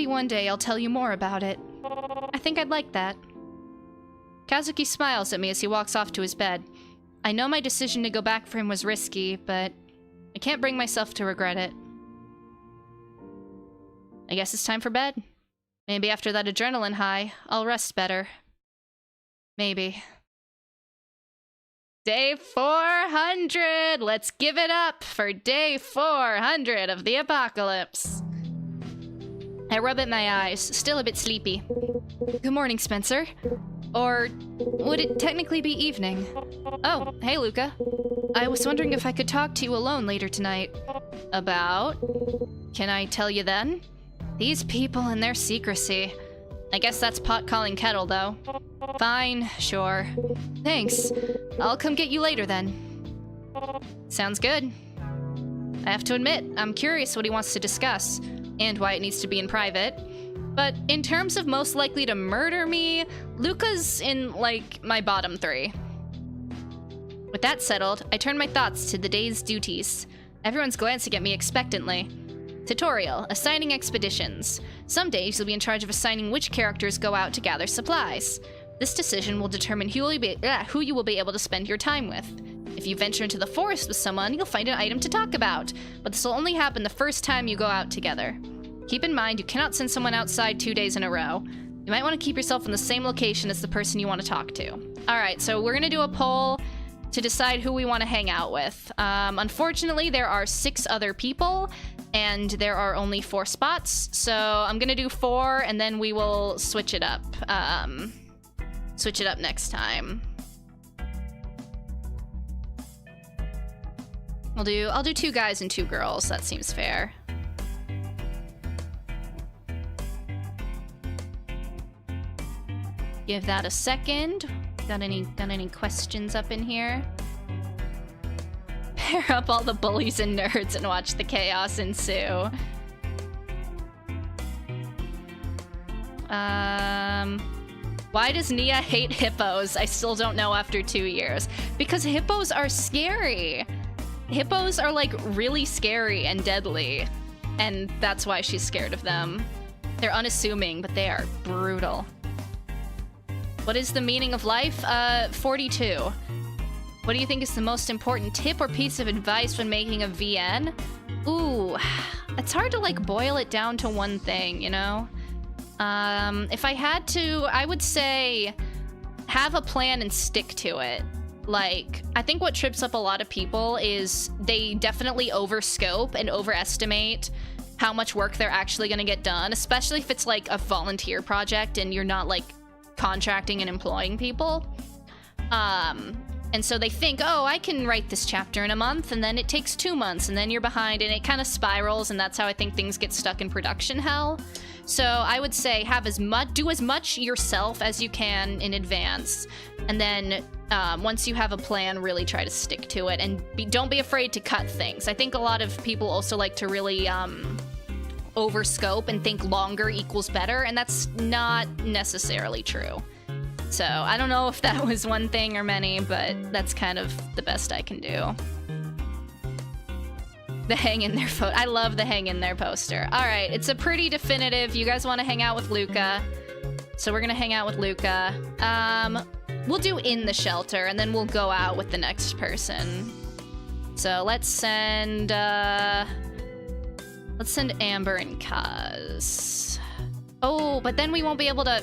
one day I'll tell you more about it. I think I'd like that. Kazuki smiles at me as he walks off to his bed. I know my decision to go back for him was risky, but I can't bring myself to regret it. I guess it's time for bed. Maybe after that adrenaline high, I'll rest better. Maybe. Day 400! Let's give it up for day 400 of the apocalypse. I rub at my eyes, still a bit sleepy. Good morning, Spencer. Or would it technically be evening? Oh, hey, Luca. I was wondering if I could talk to you alone later tonight. About? Can I tell you then? These people and their secrecy. I guess that's pot calling kettle, though. Fine, sure. Thanks. I'll come get you later, then. Sounds good. I have to admit, I'm curious what he wants to discuss, and why it needs to be in private. But in terms of most likely to murder me, Luca's in, like, my bottom 3. With that settled, I turn my thoughts to the day's duties. Everyone's glancing at me expectantly. Tutorial, assigning expeditions. Some days you'll be in charge of assigning which characters go out to gather supplies. This decision will determine who you will be able to spend your time with. If you venture into the forest with someone, you'll find an item to talk about, but this will only happen the first time you go out together. Keep in mind, you cannot send someone outside 2 days in a row. You might want to keep yourself in the same location as the person you want to talk to. Alright, so we're gonna do a poll to decide who we want to hang out with. Unfortunately, there are 6 other people, and there are only 4 spots, so I'm gonna do 4, and then we will switch it up. Switch it up next time. I'll do 2 guys and 2 girls. That seems fair. Give that a second. Got any questions up in here? Pair up all the bullies and nerds and watch the chaos ensue. Why does Nia hate hippos? I still don't know after 2 years. Because hippos are scary. Hippos are like really scary and deadly. And that's why she's scared of them. They're unassuming, but they are brutal. What is the meaning of life? 42. What do you think is the most important tip or piece of advice when making a VN? Ooh, it's hard to like boil it down to one thing, you know? If I had to, I would say have a plan and stick to it. Like, I think what trips up a lot of people is they definitely overscope and overestimate how much work they're actually gonna get done, especially if it's like a volunteer project and you're not like contracting and employing people. And so they think, oh, I can write this chapter in a month, and then it takes 2 months, and then you're behind, and it kind of spirals, and that's how I think things get stuck in production hell. So I would say do as much yourself as you can in advance, and then once you have a plan, really try to stick to it, and don't be afraid to cut things. I think a lot of people also like to really overscope and think longer equals better, and that's not necessarily true. So I don't know if that was one thing or many, but that's kind of the best I can do. The hang in there photo. I love the hang in there poster. All right, it's a pretty definitive. You guys want to hang out with Luca, so we're gonna hang out with Luca. We'll do in the shelter, and then we'll go out with the next person. So let's send Amber and Kaz. Oh, but then we won't be able to.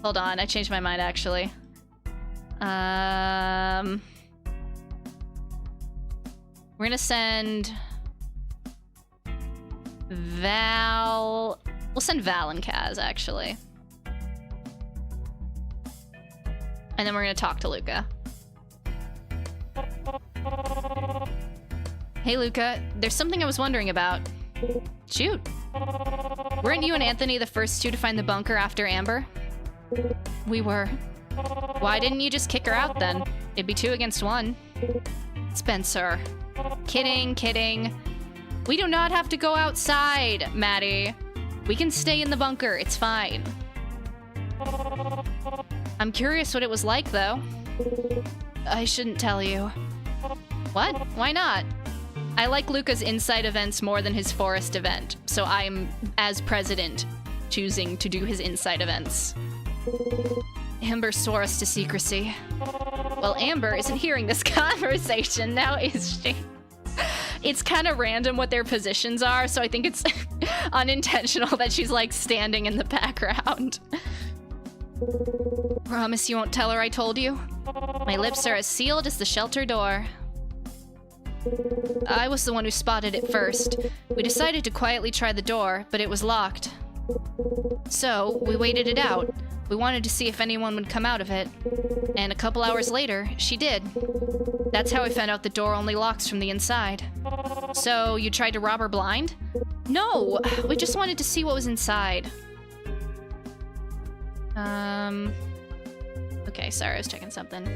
Hold on, I changed my mind actually. We're gonna send Val. We'll send Val and Kaz actually. And then we're gonna talk to Luca. Hey Luca, there's something I was wondering about. Shoot. Weren't you and Anthony the first 2 to find the bunker after Amber? We were. Why didn't you just kick her out then? It'd be 2 against 1. Spencer. Kidding. We do not have to go outside, Maddie. We can stay in the bunker, it's fine. I'm curious what it was like, though. I shouldn't tell you. What? Why not? I like Luca's inside events more than his forest event, so I'm, as president, choosing to do his inside events. Amber swore us to secrecy. Well, Amber isn't hearing this conversation now, is she? It's kind of random what their positions are, so I think it's unintentional that she's like standing in the background. Promise you won't tell her I told you? My lips are as sealed as the shelter door. I was the one who spotted it first. We decided to quietly try the door, but it was locked. So, we waited it out. We wanted to see if anyone would come out of it. And a couple hours later, she did. That's how I found out the door only locks from the inside. So, you tried to rob her blind? No! We just wanted to see what was inside. Okay, sorry, I was checking something.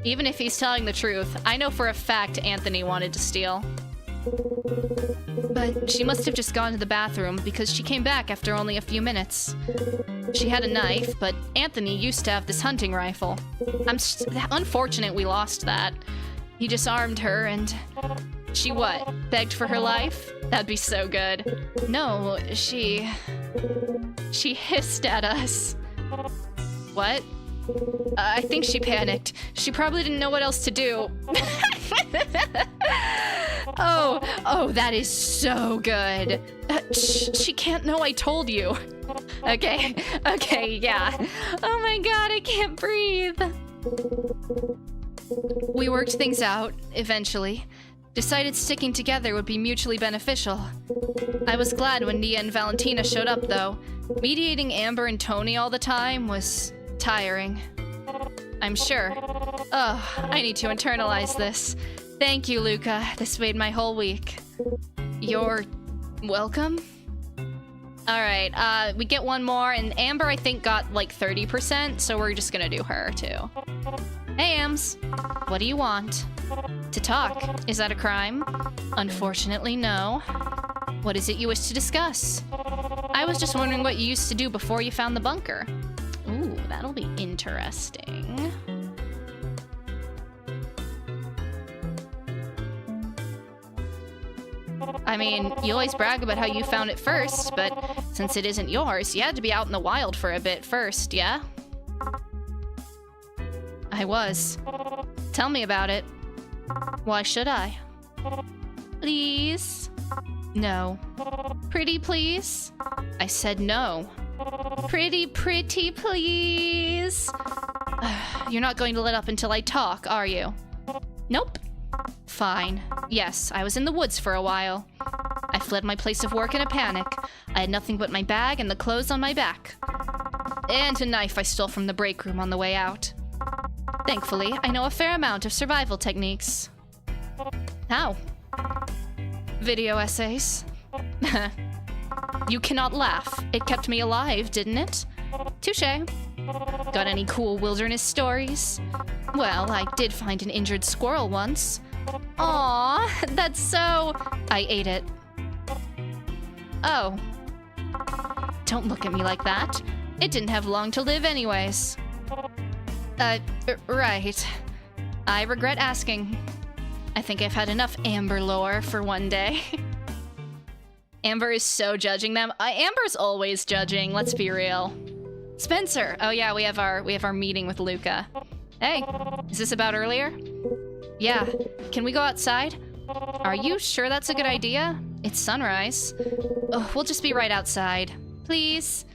Even if he's telling the truth, I know for a fact Anthony wanted to steal. But she must have just gone to the bathroom because she came back after only a few minutes. She had a knife, but Anthony used to have this hunting rifle. I'm unfortunate we lost that. He disarmed her and she what? Begged for her life? That'd be so good. No, she hissed at us. What? I think she panicked. She probably didn't know what else to do. Oh, that is so good. She can't know I told you. Okay, yeah. Oh my god, I can't breathe. We worked things out, eventually. Decided sticking together would be mutually beneficial. I was glad when Nia and Valentina showed up, though. Mediating Amber and Tony all the time was tiring. I'm sure. Ugh, I need to internalize this. Thank you, Luca. This made my whole week. You're welcome? Alright, we get one more, and Amber, I think, got like 30%, so we're just gonna do her, too. Hey, Ams. What do you want? To talk. Is that a crime? Unfortunately, no. What is it you wish to discuss? I was just wondering what you used to do before you found the bunker. Ooh, that'll be interesting. I mean, you always brag about how you found it first, but since it isn't yours, you had to be out in the wild for a bit first, yeah? I was. Tell me about it. Why should I? Please? No. Pretty please? I said no. Pretty please? You're not going to let up until I talk, are you? Nope. Fine. Yes, I was in the woods for a while. I fled my place of work in a panic. I had nothing but my bag and the clothes on my back. And a knife I stole from the break room on the way out. Thankfully, I know a fair amount of survival techniques. How? Video essays. You cannot laugh. It kept me alive, didn't it? Touché. Got any cool wilderness stories? Well, I did find an injured squirrel once. Aw, that's so... I ate it. Oh. Don't look at me like that. It didn't have long to live anyways. Right. I regret asking. I think I've had enough Amber lore for one day. Amber is so judging them. Amber's always judging, let's be real. Spencer! Oh yeah, we have our meeting with Luca. Hey, is this about earlier? Yeah. Can we go outside? Are you sure that's a good idea? It's sunrise. Oh, we'll just be right outside. Please?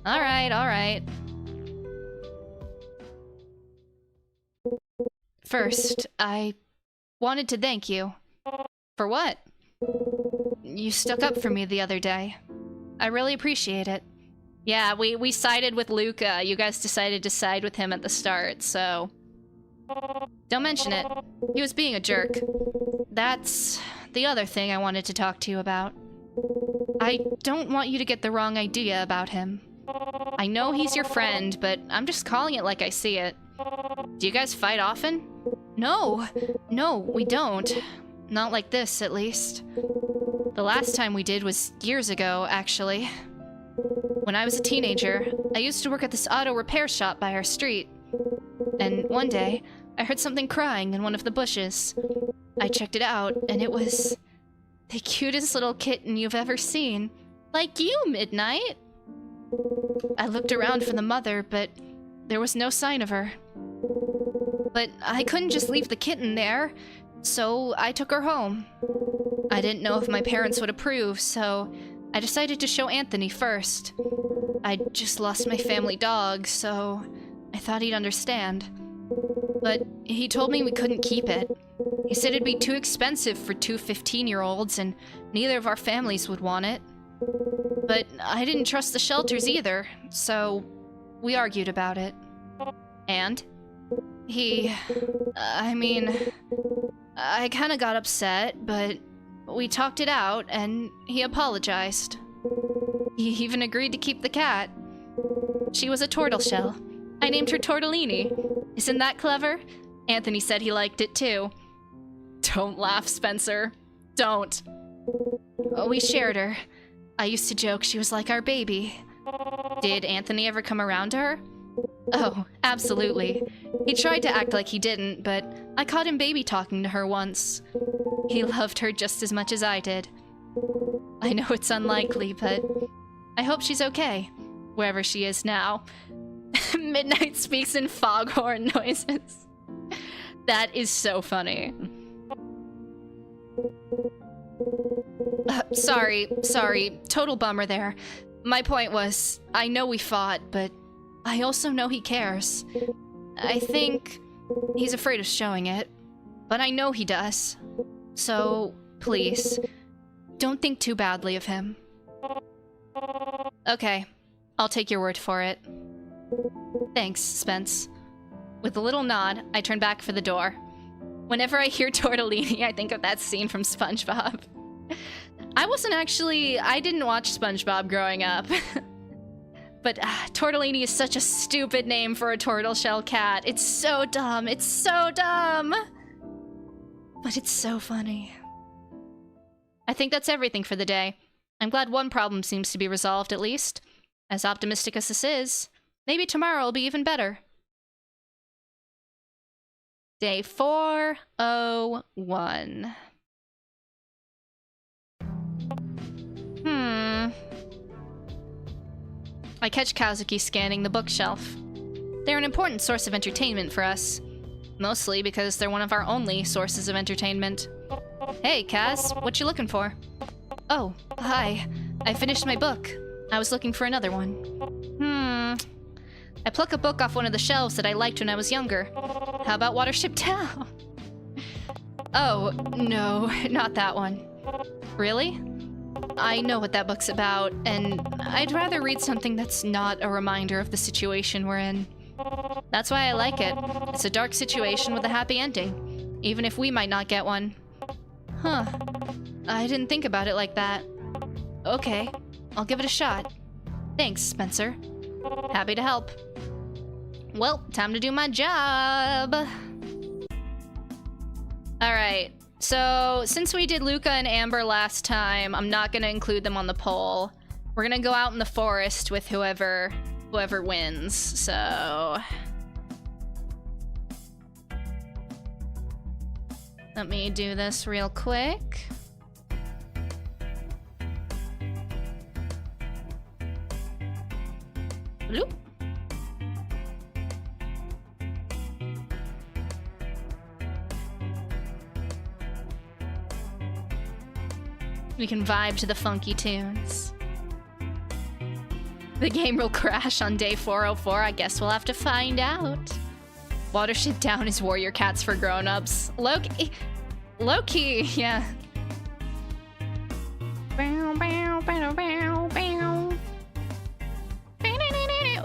Alright. First, I wanted to thank you. For what? You stuck up for me the other day. I really appreciate it. Yeah, we sided with Luca. You guys decided to side with him at the start, so... Don't mention it. He was being a jerk. That's the other thing I wanted to talk to you about. I don't want you to get the wrong idea about him. I know he's your friend, but I'm just calling it like I see it. Do you guys fight often? No, we don't. Not like this, at least. The last time we did was years ago, actually. When I was a teenager, I used to work at this auto repair shop by our street. And one day, I heard something crying in one of the bushes. I checked it out, and it was the cutest little kitten you've ever seen. Like you, Midnight! I looked around for the mother, but there was no sign of her. But I couldn't just leave the kitten there, so I took her home. I didn't know if my parents would approve, so I decided to show Anthony first. I'd just lost my family dog, so I thought he'd understand. But he told me we couldn't keep it. He said it'd be too expensive for two 15-year-olds, and neither of our families would want it. But I didn't trust the shelters either, so we argued about it. And? I kinda got upset, but we talked it out, and he apologized. He even agreed to keep the cat. She was a tortoiseshell. I named her Tortellini. Isn't that clever? Anthony said he liked it too. Don't laugh, Spencer. Don't. We shared her. I used to joke she was like our baby. Did Anthony ever come around to her? Oh, absolutely. He tried to act like he didn't, but I caught him baby talking to her once. He loved her just as much as I did. I know it's unlikely, but I hope she's okay, wherever she is now. Midnight speaks in foghorn noises. That is so funny. Sorry, total bummer there. My point was, I know we fought, but I also know he cares. I think he's afraid of showing it, but I know he does. So, please, don't think too badly of him. Okay, I'll take your word for it. Thanks, Spence. With a little nod, I turn back for the door. Whenever I hear tortellini, I think of that scene from SpongeBob. I didn't watch SpongeBob growing up. But tortellini is such a stupid name for a tortoiseshell cat. It's so dumb. It's so dumb. But it's so funny. I think that's everything for the day. I'm glad one problem seems to be resolved, at least. As optimistic as this is, maybe tomorrow will be even better. Day 401. I catch Kazuki scanning the bookshelf. They're an important source of entertainment for us. Mostly because they're one of our only sources of entertainment. Hey, Kaz, what you looking for? Oh, hi. I finished my book. I was looking for another one. I pluck a book off one of the shelves that I liked when I was younger. How about Watership Down? Oh, no, not that one. Really? I know what that book's about, and I'd rather read something that's not a reminder of the situation we're in. That's why I like it. It's a dark situation with a happy ending, even if we might not get one. Huh. I didn't think about it like that. Okay, I'll give it a shot. Thanks, Spencer. Happy to help. Well, time to do my job. Alright, so since we did Luca and Amber last time, I'm not gonna include them on the poll. We're gonna go out in the forest with whoever wins, so... Let me do this real quick. Bloop. We can vibe to the funky tunes. The game will crash on day 404. I guess we'll have to find out. Watership Down is Warrior Cats for grown-ups. Low-key, yeah.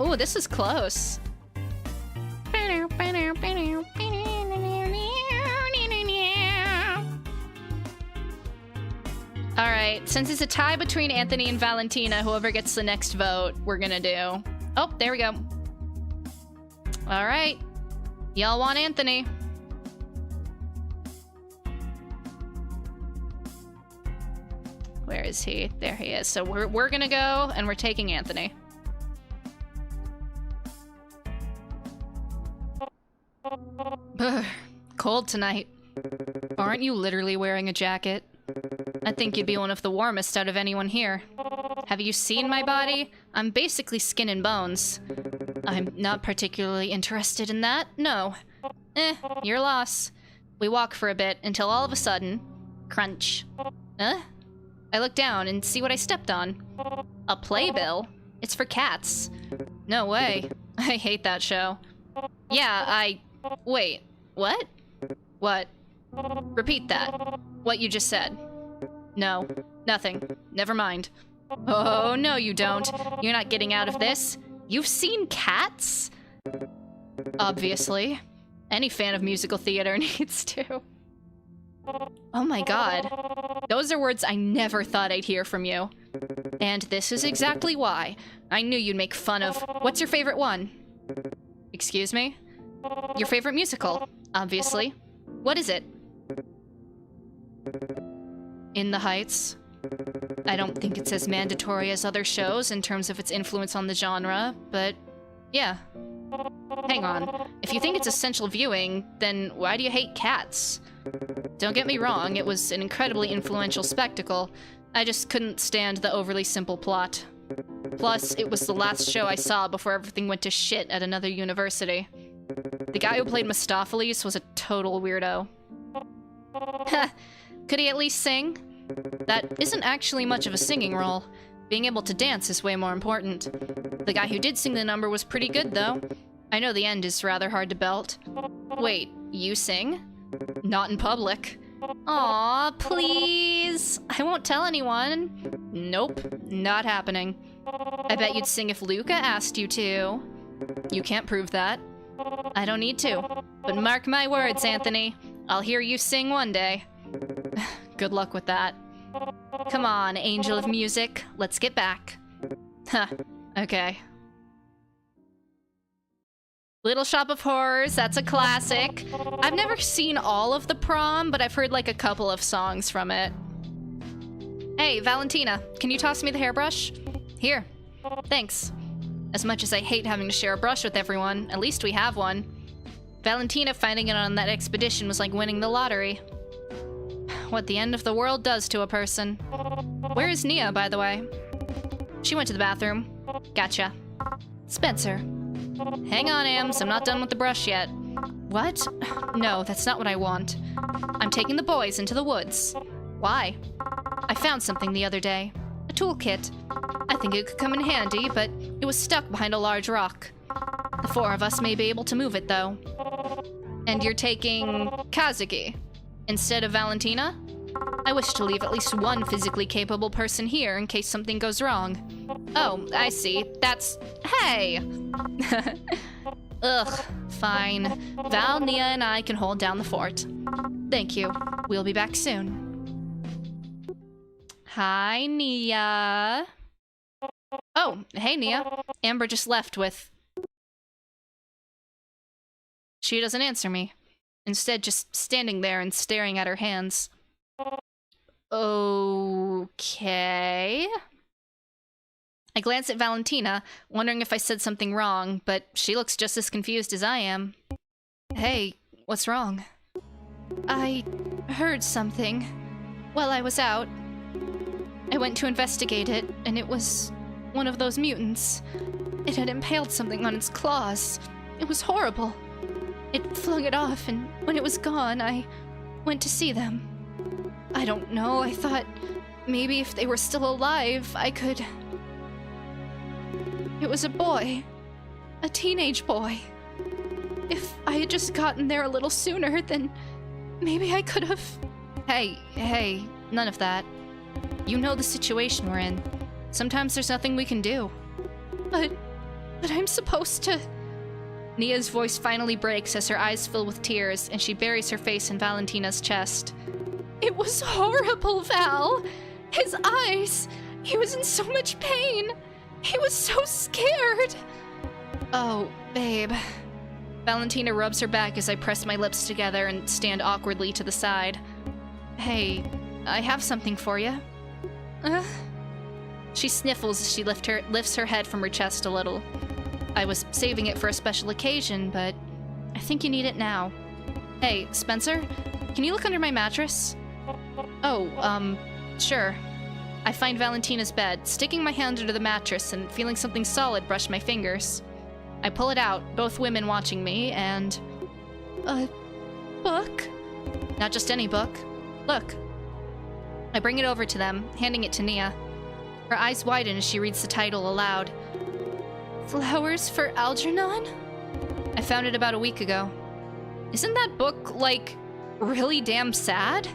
Ooh, this is close. Alright, since it's a tie between Anthony and Valentina, whoever gets the next vote, we're gonna do. Oh, there we go. Alright. Y'all want Anthony. Where is he? There he is. So we're gonna go, and we're taking Anthony. Ugh, cold tonight. Aren't you literally wearing a jacket? I think you'd be one of the warmest out of anyone here. Have you seen my body? I'm basically skin and bones. I'm not particularly interested in that, no. Your loss. We walk for a bit until all of a sudden, crunch. I look down and see what I stepped on. A playbill? It's for cats. No way. I hate that show. Yeah, wait, what? What? Repeat that. What you just said. No, nothing. Never mind. Oh, no you don't. You're not getting out of this. You've seen Cats? Obviously. Any fan of musical theater needs to. Oh my god. Those are words I never thought I'd hear from you. And this is exactly why. I knew you'd make fun of... What's your favorite one? Excuse me? Your favorite musical, obviously. What is it? In the Heights. I don't think it's as mandatory as other shows in terms of its influence on the genre, but yeah. Hang on. If you think it's essential viewing, then why do you hate Cats? Don't get me wrong, it was an incredibly influential spectacle. I just couldn't stand the overly simple plot. Plus, it was the last show I saw before everything went to shit at another university. The guy who played Mistopheles was a total weirdo. Heh. Could he at least sing? That isn't actually much of a singing role. Being able to dance is way more important. The guy who did sing the number was pretty good, though. I know the end is rather hard to belt. Wait, you sing? Not in public. Aw, please! I won't tell anyone. Nope, not happening. I bet you'd sing if Luca asked you to. You can't prove that. I don't need to. But mark my words, Anthony. I'll hear you sing one day. Good luck with that. Come on, angel of music. Let's get back. Huh. Okay. Little Shop of Horrors, that's a classic. I've never seen all of The Prom, but I've heard like a couple of songs from it. Hey, Valentina, can you toss me the hairbrush? Here. Thanks. As much as I hate having to share a brush with everyone, at least we have one. Valentina finding it on that expedition was like winning the lottery. What the end of the world does to a person. Where is Nia, by the way? She went to the bathroom. Gotcha. Spencer. Hang on, Ams. I'm not done with the brush yet. What? No, that's not what I want. I'm taking the boys into the woods. Why? I found something the other day. A toolkit. I think it could come in handy, but it was stuck behind a large rock. The four of us may be able to move it, though. And you're taking Kazuki instead of Valentina? I wish to leave at least one physically capable person here in case something goes wrong. Oh, I see. That's... Hey! Ugh, fine. Val, Nia, and I can hold down the fort. Thank you. We'll be back soon. Hi, Nia. Oh, hey, Nia. Amber just left with... She doesn't answer me. Instead, just standing there and staring at her hands. Okay. I glance at Valentina, wondering if I said something wrong, but she looks just as confused as I am. Hey, what's wrong? I heard something while I was out. I went to investigate it, and it was one of those mutants. It had impaled something on its claws. It was horrible. It flung it off, and when it was gone, I went to see them. I don't know, I thought maybe if they were still alive, I could... It was a boy. A teenage boy. If I had just gotten there a little sooner, then maybe I could have... Hey, none of that. You know the situation we're in. Sometimes there's nothing we can do. But I'm supposed to... Nia's voice finally breaks as her eyes fill with tears and she buries her face in Valentina's chest. It was horrible, Val! His eyes! He was in so much pain! He was so scared! Oh, babe. Valentina rubs her back as I press my lips together and stand awkwardly to the side. Hey, I have something for you. She sniffles as she lifts her head from her chest a little. I was saving it for a special occasion, but I think you need it now. Hey, Spencer, can you look under my mattress? Oh, sure. I find Valentina's bed, sticking my hand under the mattress and feeling something solid brush my fingers. I pull it out, both women watching me, and... A book? Not just any book. Look. I bring it over to them, handing it to Nia. Her eyes widen as she reads the title aloud. Flowers for Algernon? I found it about a week ago. Isn't that book, like, really damn sad?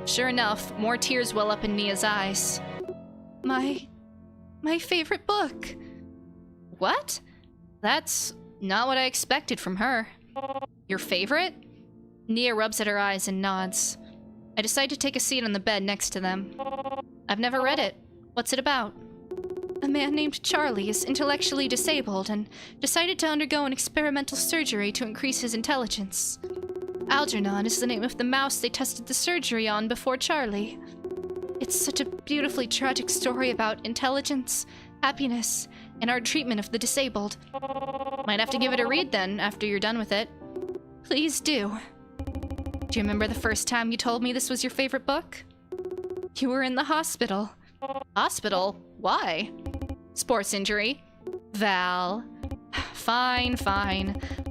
Sure enough, more tears well up in Nia's eyes. My favorite book. What? That's not what I expected from her. Your favorite? Nia rubs at her eyes and nods. I decide to take a seat on the bed next to them. I've never read it. What's it about? A man named Charlie is intellectually disabled and decided to undergo an experimental surgery to increase his intelligence. Algernon is the name of the mouse they tested the surgery on before Charlie. It's such a beautifully tragic story about intelligence, happiness, and our treatment of the disabled. Might have to give it a read then, after you're done with it. Please do. Do you remember the first time you told me this was your favorite book? You were in the hospital. Hospital? Why? Sports injury. Val. Fine.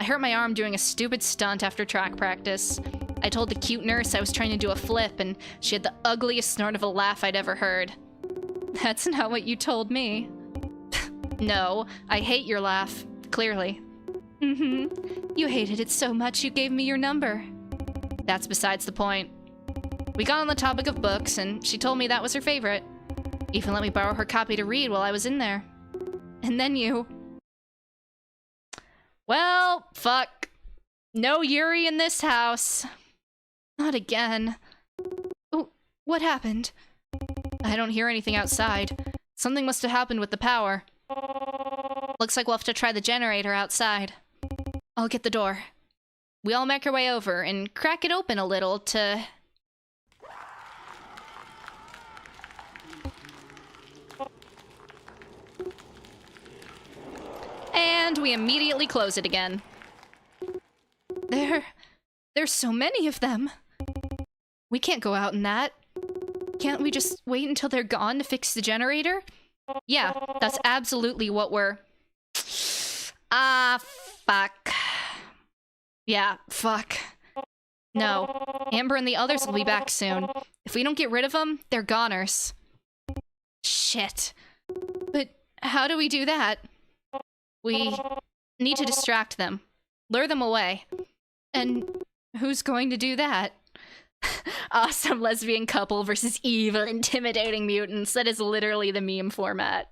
I hurt my arm doing a stupid stunt after track practice. I told the cute nurse I was trying to do a flip, and she had the ugliest snort of a laugh I'd ever heard. That's not what you told me. No, I hate your laugh. Clearly. You hated it so much you gave me your number. That's besides the point. We got on the topic of books, and she told me that was her favorite. Even let me borrow her copy to read while I was in there. And then you... Well, fuck. No Yuri in this house. Not again. Oh, what happened? I don't hear anything outside. Something must have happened with the power. Looks like we'll have to try the generator outside. I'll get the door. We all make our way over and crack it open a little to... And we immediately close it again. There's so many of them. We can't go out in that. Can't we just wait until they're gone to fix the generator? Yeah, that's absolutely what we're... Ah, fuck. Yeah, fuck. No, Amber and the others will be back soon. If we don't get rid of them, they're goners. Shit. But how do we do that? We need to distract them. Lure them away. And who's going to do that? Awesome lesbian couple versus evil, intimidating mutants. That is literally the meme format.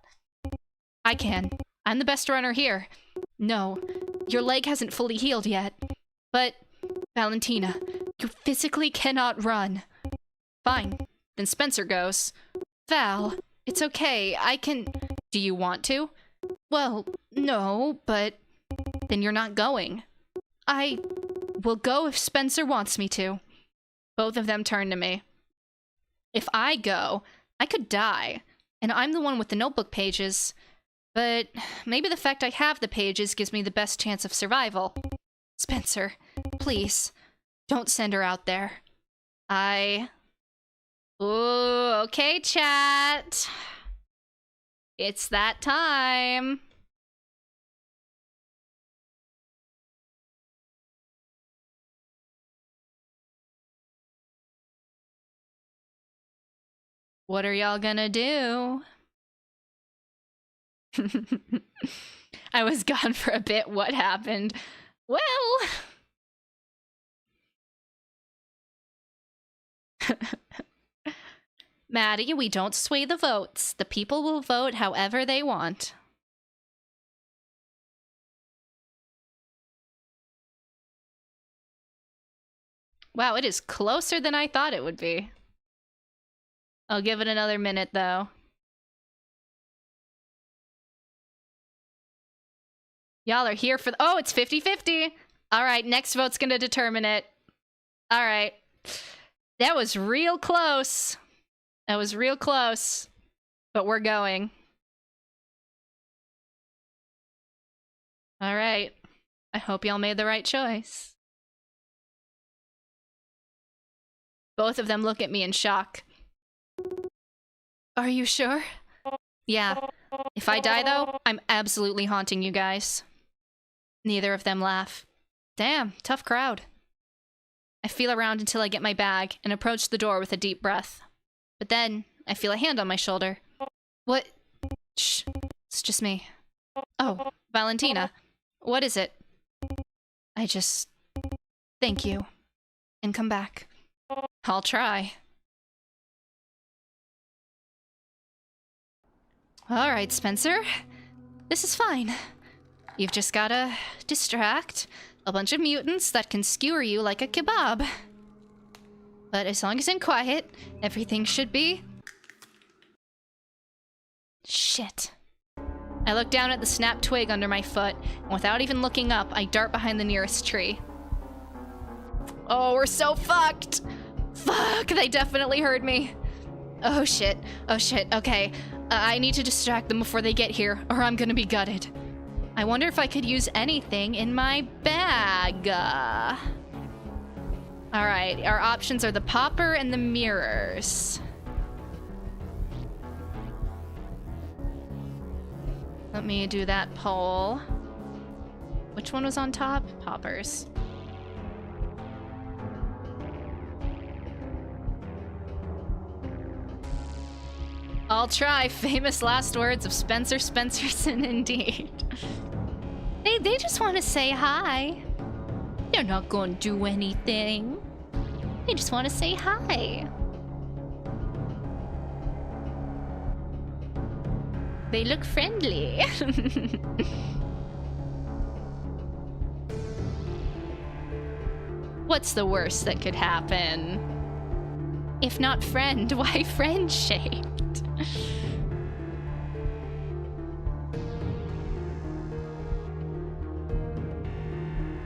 I can. I'm the best runner here. No, your leg hasn't fully healed yet. But, Valentina, you physically cannot run. Fine, then Spencer goes. Val, it's okay, I can... Do you want to? Well, no, but... Then you're not going. I will go if Spencer wants me to. Both of them turn to me. If I go, I could die, and I'm the one with the notebook pages. But maybe the fact I have the pages gives me the best chance of survival. Spencer, please, don't send her out there. Ooh, okay, chat. It's that time. What are y'all gonna do? I was gone for a bit. What happened? Well... Maddie, we don't sway the votes. The people will vote however they want. Wow, it is closer than I thought it would be. I'll give it another minute, though. Y'all are here for the— oh, it's 50-50! Alright, next vote's gonna determine it. Alright. That was real close. That was real close. But we're going. Alright. I hope y'all made the right choice. Both of them look at me in shock. Are you sure? Yeah. If I die, though, I'm absolutely haunting you guys. Neither of them laugh. Damn, tough crowd. I feel around until I get my bag and approach the door with a deep breath. But then, I feel a hand on my shoulder. What? Shh. It's just me. Oh, Valentina. What is it? I just... Thank you. And come back. I'll try. Alright, Spencer. This is fine. You've just gotta distract a bunch of mutants that can skewer you like a kebab. But as long as I'm quiet, everything should be... Shit. I look down at the snapped twig under my foot, and without even looking up, I dart behind the nearest tree. Oh, we're so fucked! Fuck, they definitely heard me. Oh shit, okay. I need to distract them before they get here, or I'm gonna be gutted. I wonder if I could use anything in my bag. Alright, our options are the popper and the mirrors. Let me do that poll. Which one was on top? Poppers. I'll try. Famous last words of Spencer Spencerson, indeed. They just want to say hi. They're not going to do anything. They just want to say hi. They look friendly. What's the worst that could happen? If not friend, why friend-shaped?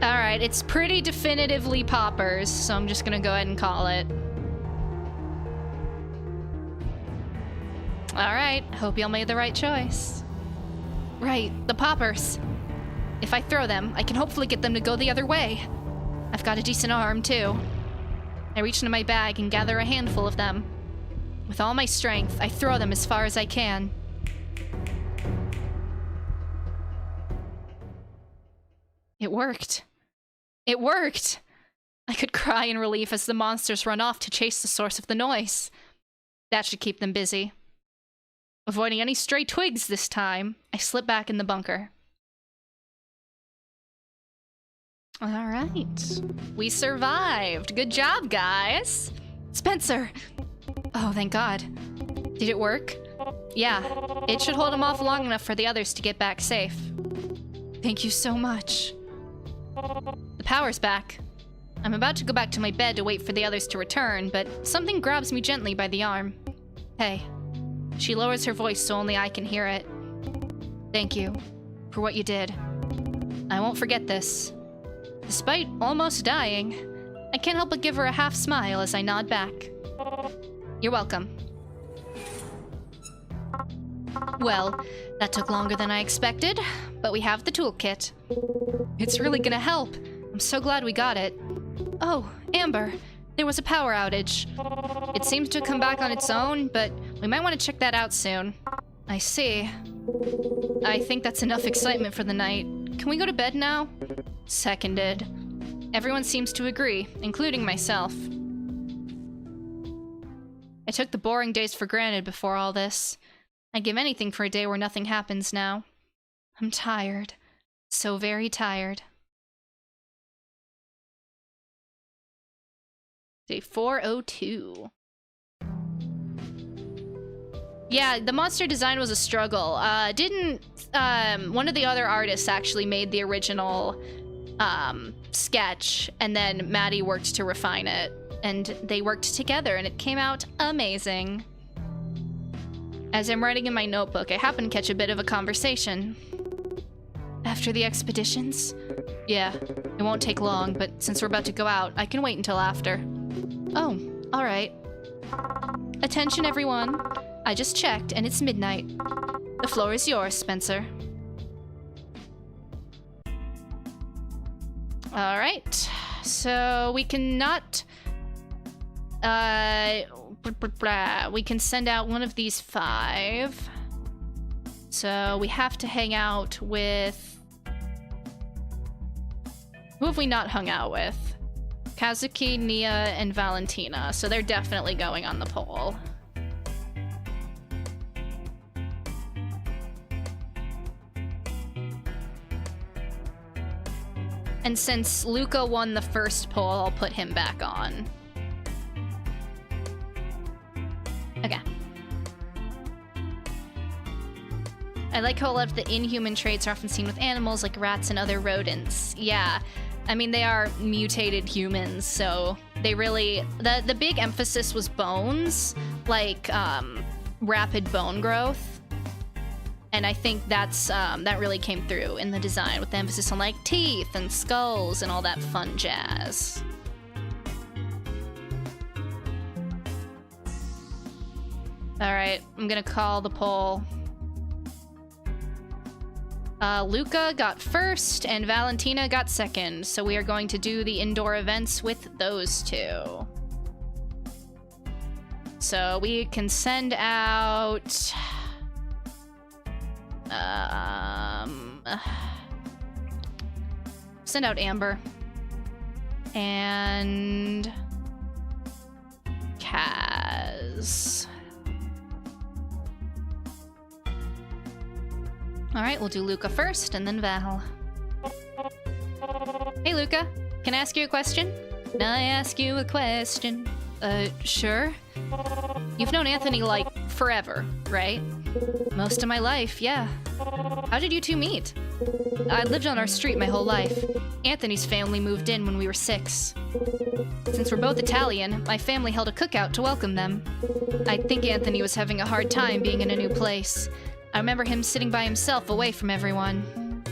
Alright, it's pretty definitively poppers, so I'm just gonna go ahead and call it. Alright, hope y'all made the right choice. Right, the poppers. If I throw them, I can hopefully get them to go the other way. I've got a decent arm, too. I reach into my bag and gather a handful of them. With all my strength, I throw them as far as I can. It worked. It worked! I could cry in relief as the monsters run off to chase the source of the noise. That should keep them busy. Avoiding any stray twigs this time, I slip back in the bunker. Alright. We survived. Good job, guys. Spencer! Oh, thank God. Did it work? Yeah. It should hold them off long enough for the others to get back safe. Thank you so much. The power's back. I'm about to go back to my bed to wait for the others to return, but something grabs me gently by the arm. Hey. She lowers her voice so only I can hear it. Thank you for what you did. I won't forget this. Despite almost dying, I can't help but give her a half smile as I nod back. You're welcome. Well, that took longer than I expected, but we have the toolkit. It's really gonna help. I'm so glad we got it. Oh, Amber, there was a power outage. It seems to come back on its own, but we might want to check that out soon. I see. I think that's enough excitement for the night. Can we go to bed now? Seconded. Everyone seems to agree, including myself. I took the boring days for granted before all this. I'd give anything for a day where nothing happens now. I'm tired. So very tired. Day 402. Yeah, the monster design was a struggle. One of the other artists actually made the original sketch, and then Maddie worked to refine it, and they worked together, and it came out amazing. As I'm writing in my notebook, I happen to catch a bit of a conversation. After the expeditions? Yeah, it won't take long, but since we're about to go out, I can wait until after. Oh, alright. Attention, everyone. I just checked, and it's midnight. The floor is yours, Spencer. Alright. So, we cannot... we can send out one of these 5. So, we have to hang out with... Who have we not hung out with? Kazuki, Nia, and Valentina. So they're definitely going on the poll. And since Luca won the first poll, I'll put him back on. Okay. I like how a lot of the inhuman traits are often seen with animals like rats and other rodents. Yeah. I mean, they are mutated humans, so they really... The big emphasis was bones, like, rapid bone growth. And I think that's, that really came through in the design, with the emphasis on, like, teeth and skulls and all that fun jazz. Alright, I'm gonna call the poll. Luca got first, and Valentina got second, so we are going to do the indoor events with those two. So we can send out... send out Amber. And... Kaz. Alright, we'll do Luca first, and then Val. Hey, Luca. Can I ask you a question? Can I ask you a question? Sure. You've known Anthony, like, forever, right? Most of my life, yeah. How did you two meet? I lived on our street my whole life. Anthony's family moved in when we were 6. Since we're both Italian, my family held a cookout to welcome them. I think Anthony was having a hard time being in a new place. I remember him sitting by himself away from everyone.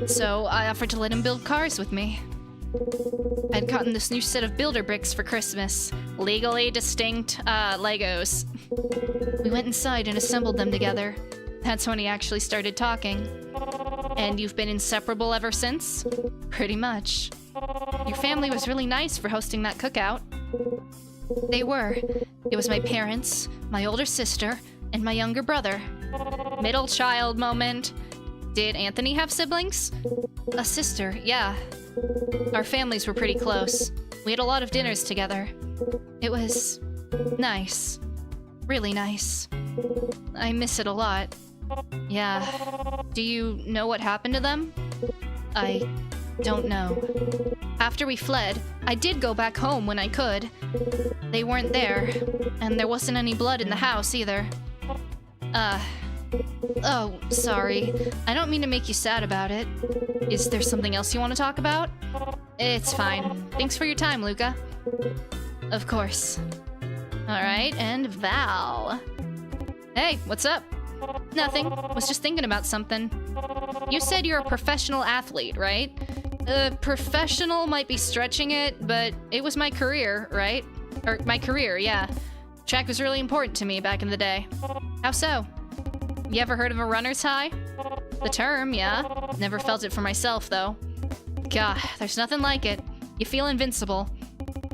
So I offered to let him build cars with me. I'd gotten this new set of builder bricks for Christmas. Legally distinct, Legos. We went inside and assembled them together. That's when he actually started talking. And you've been inseparable ever since? Pretty much. Your family was really nice for hosting that cookout. They were. It was my parents, my older sister, and my younger brother. Middle child moment. Did Anthony have siblings? A sister, yeah. Our families were pretty close. We had a lot of dinners together. It was nice. Really nice. I miss it a lot. Yeah. Do you know what happened to them? I don't know. After we fled, I did go back home when I could. They weren't there, and there wasn't any blood in the house either. Oh, sorry. I don't mean to make you sad about it. Is there something else you want to talk about? It's fine. Thanks for your time, Luca. Of course. Alright, and Val. Hey, what's up? Nothing. Was just thinking about something. You said you're a professional athlete, right? Professional might be stretching it, but it was my career, right? Or my career, yeah. Track was really important to me back in the day. How so? You ever heard of a runner's high? The term, yeah. Never felt it for myself, though. God, there's nothing like it. You feel invincible.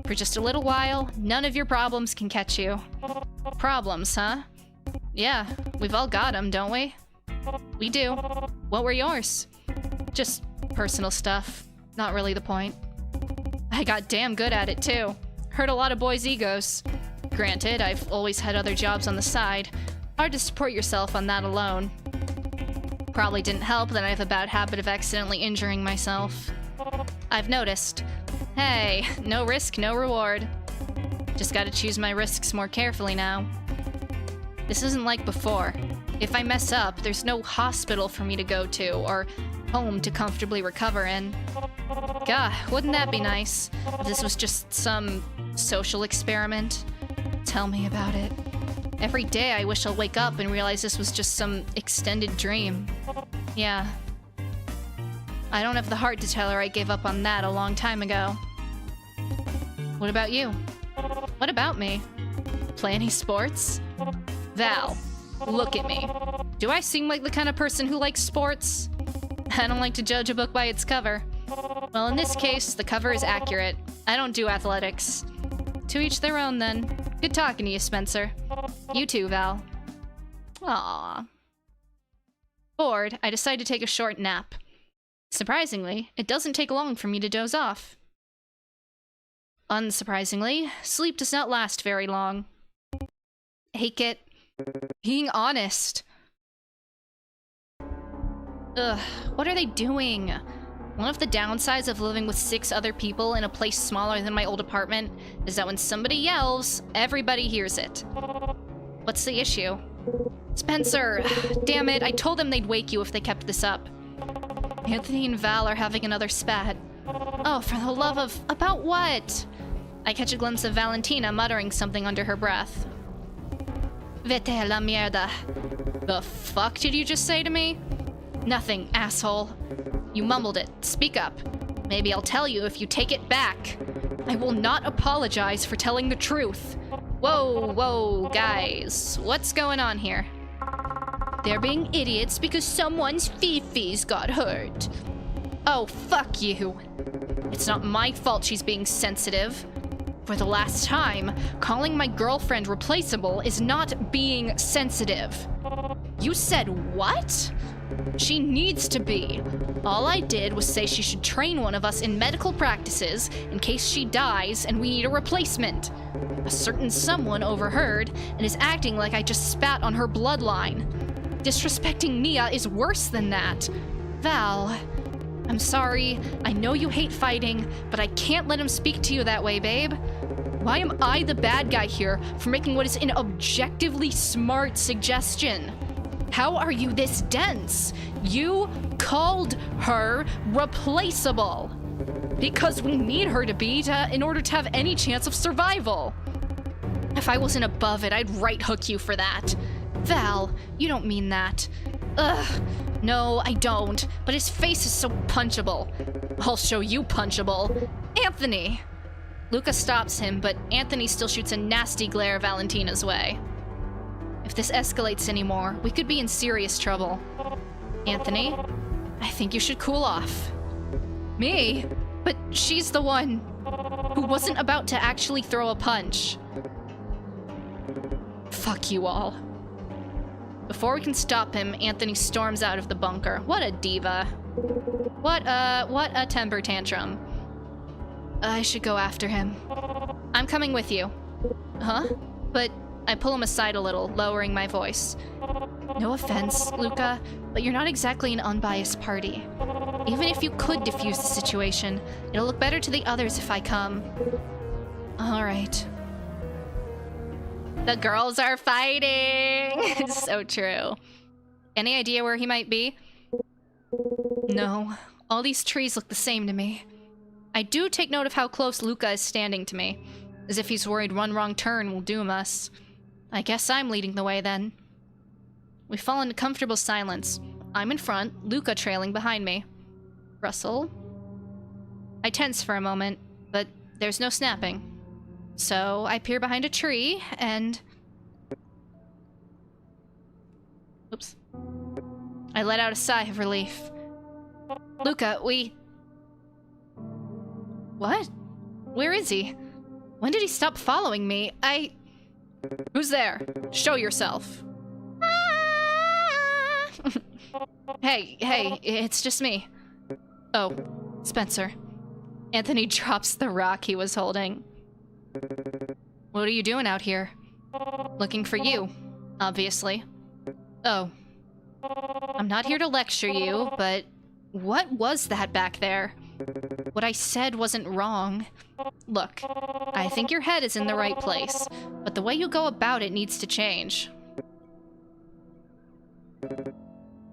For just a little while, none of your problems can catch you. Problems, huh? Yeah, we've all got them, don't we? We do. What were yours? Just personal stuff. Not really the point. I got damn good at it, too. Hurt a lot of boys' egos. Granted, I've always had other jobs on the side. Hard to support yourself on that alone. Probably didn't help that I have a bad habit of accidentally injuring myself. I've noticed. Hey, no risk, no reward. Just gotta choose my risks more carefully now. This isn't like before. If I mess up, there's no hospital for me to go to, or home to comfortably recover in. God, wouldn't that be nice? If this was just some social experiment. Tell me about it. Every day I wish I'll wake up and realize this was just some extended dream. Yeah. I don't have the heart to tell her I gave up on that a long time ago. What about you? What about me? Play any sports? Val, look at me. Do I seem like the kind of person who likes sports? I don't like to judge a book by its cover. Well, in this case, the cover is accurate. I don't do athletics. To each their own, then. Good talking to you, Spencer. You too, Val. Aww. Bored, I decide to take a short nap. Surprisingly, it doesn't take long for me to doze off. Unsurprisingly, sleep does not last very long. Hate it. Being honest. Ugh, what are they doing? One of the downsides of living with 6 other people in a place smaller than my old apartment is that when somebody yells, everybody hears it. What's the issue? Spencer! Damn it, I told them they'd wake you if they kept this up. Anthony and Val are having another spat. Oh, for the love of... About what? I catch a glimpse of Valentina muttering something under her breath. Vete a la mierda. The fuck did you just say to me? Nothing, asshole. You mumbled it. Speak up. Maybe I'll tell you if you take it back. I will not apologize for telling the truth. Whoa, whoa, guys. What's going on here? They're being idiots because someone's fifis got hurt. Oh, fuck you. It's not my fault she's being sensitive. For the last time, calling my girlfriend replaceable is not being sensitive. You said what? She needs to be. All I did was say she should train one of us in medical practices in case she dies and we need a replacement. A certain someone overheard and is acting like I just spat on her bloodline. Disrespecting Mia is worse than that. Val, I'm sorry. I know you hate fighting, but I can't let him speak to you that way, babe. Why am I the bad guy here for making what is an objectively smart suggestion? How are you this dense? You called her replaceable. Because we need her to be in order to have any chance of survival. If I wasn't above it, I'd right hook you for that. Val, you don't mean that. Ugh. No, I don't. But his face is so punchable. I'll show you punchable. Anthony! Luca stops him, but Anthony still shoots a nasty glare Valentina's way. If this escalates anymore, we could be in serious trouble. Anthony, I think you should cool off. Me? But she's the one who wasn't about to actually throw a punch. Fuck you all. Before we can stop him, Anthony storms out of the bunker. What a diva. What a temper tantrum. I should go after him. I'm coming with you. Huh? But I pull him aside a little, lowering my voice. No offense, Luca, but you're not exactly an unbiased party. Even if you could defuse the situation, it'll look better to the others if I come. All right. The girls are fighting! It's so true. Any idea where he might be? No. All these trees look the same to me. I do take note of how close Luca is standing to me, as if he's worried one wrong turn will doom us. I guess I'm leading the way then. We fall into comfortable silence. I'm in front, Luca trailing behind me. Russell? I tense for a moment, but there's no snapping. So I peer behind a tree and... Oops. I let out a sigh of relief. Luca, What? Where is he? When did he stop following me? Who's there? Show yourself. Hey, it's just me. Oh, Spencer. Anthony drops the rock he was holding. What are you doing out here? Looking for you, obviously. Oh. I'm not here to lecture you, but what was that back there? What I said wasn't wrong. Look, I think your head is in the right place, but the way you go about it needs to change.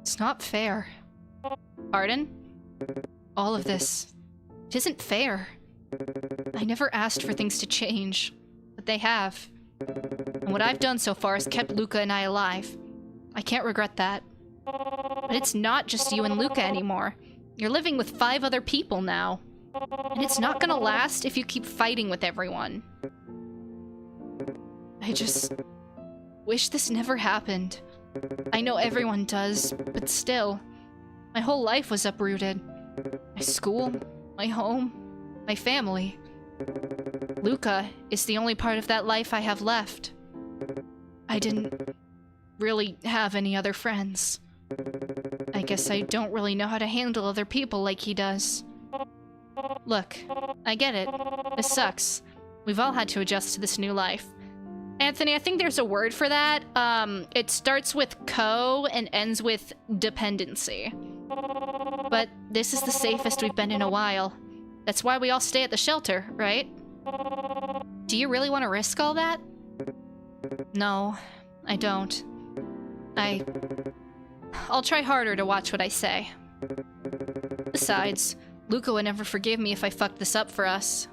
It's not fair. Pardon? All of this. It isn't fair. I never asked for things to change, but they have. And what I've done so far has kept Luca and I alive. I can't regret that. But it's not just you and Luca anymore. You're living with 5 other people now. And it's not gonna last if you keep fighting with everyone. I just wish this never happened. I know everyone does, but still. My whole life was uprooted. My school, my home, my family. Luca is the only part of that life I have left. I didn't really have any other friends. I guess I don't really know how to handle other people like he does. Look, I get it. This sucks. We've all had to adjust to this new life. Anthony, I think there's a word for that. It starts with co and ends with dependency. But this is the safest we've been in a while. That's why we all stay at the shelter, right? Do you really want to risk all that? No, I don't. I'll try harder to watch what I say. Besides, Luca would never forgive me if I fucked this up for us.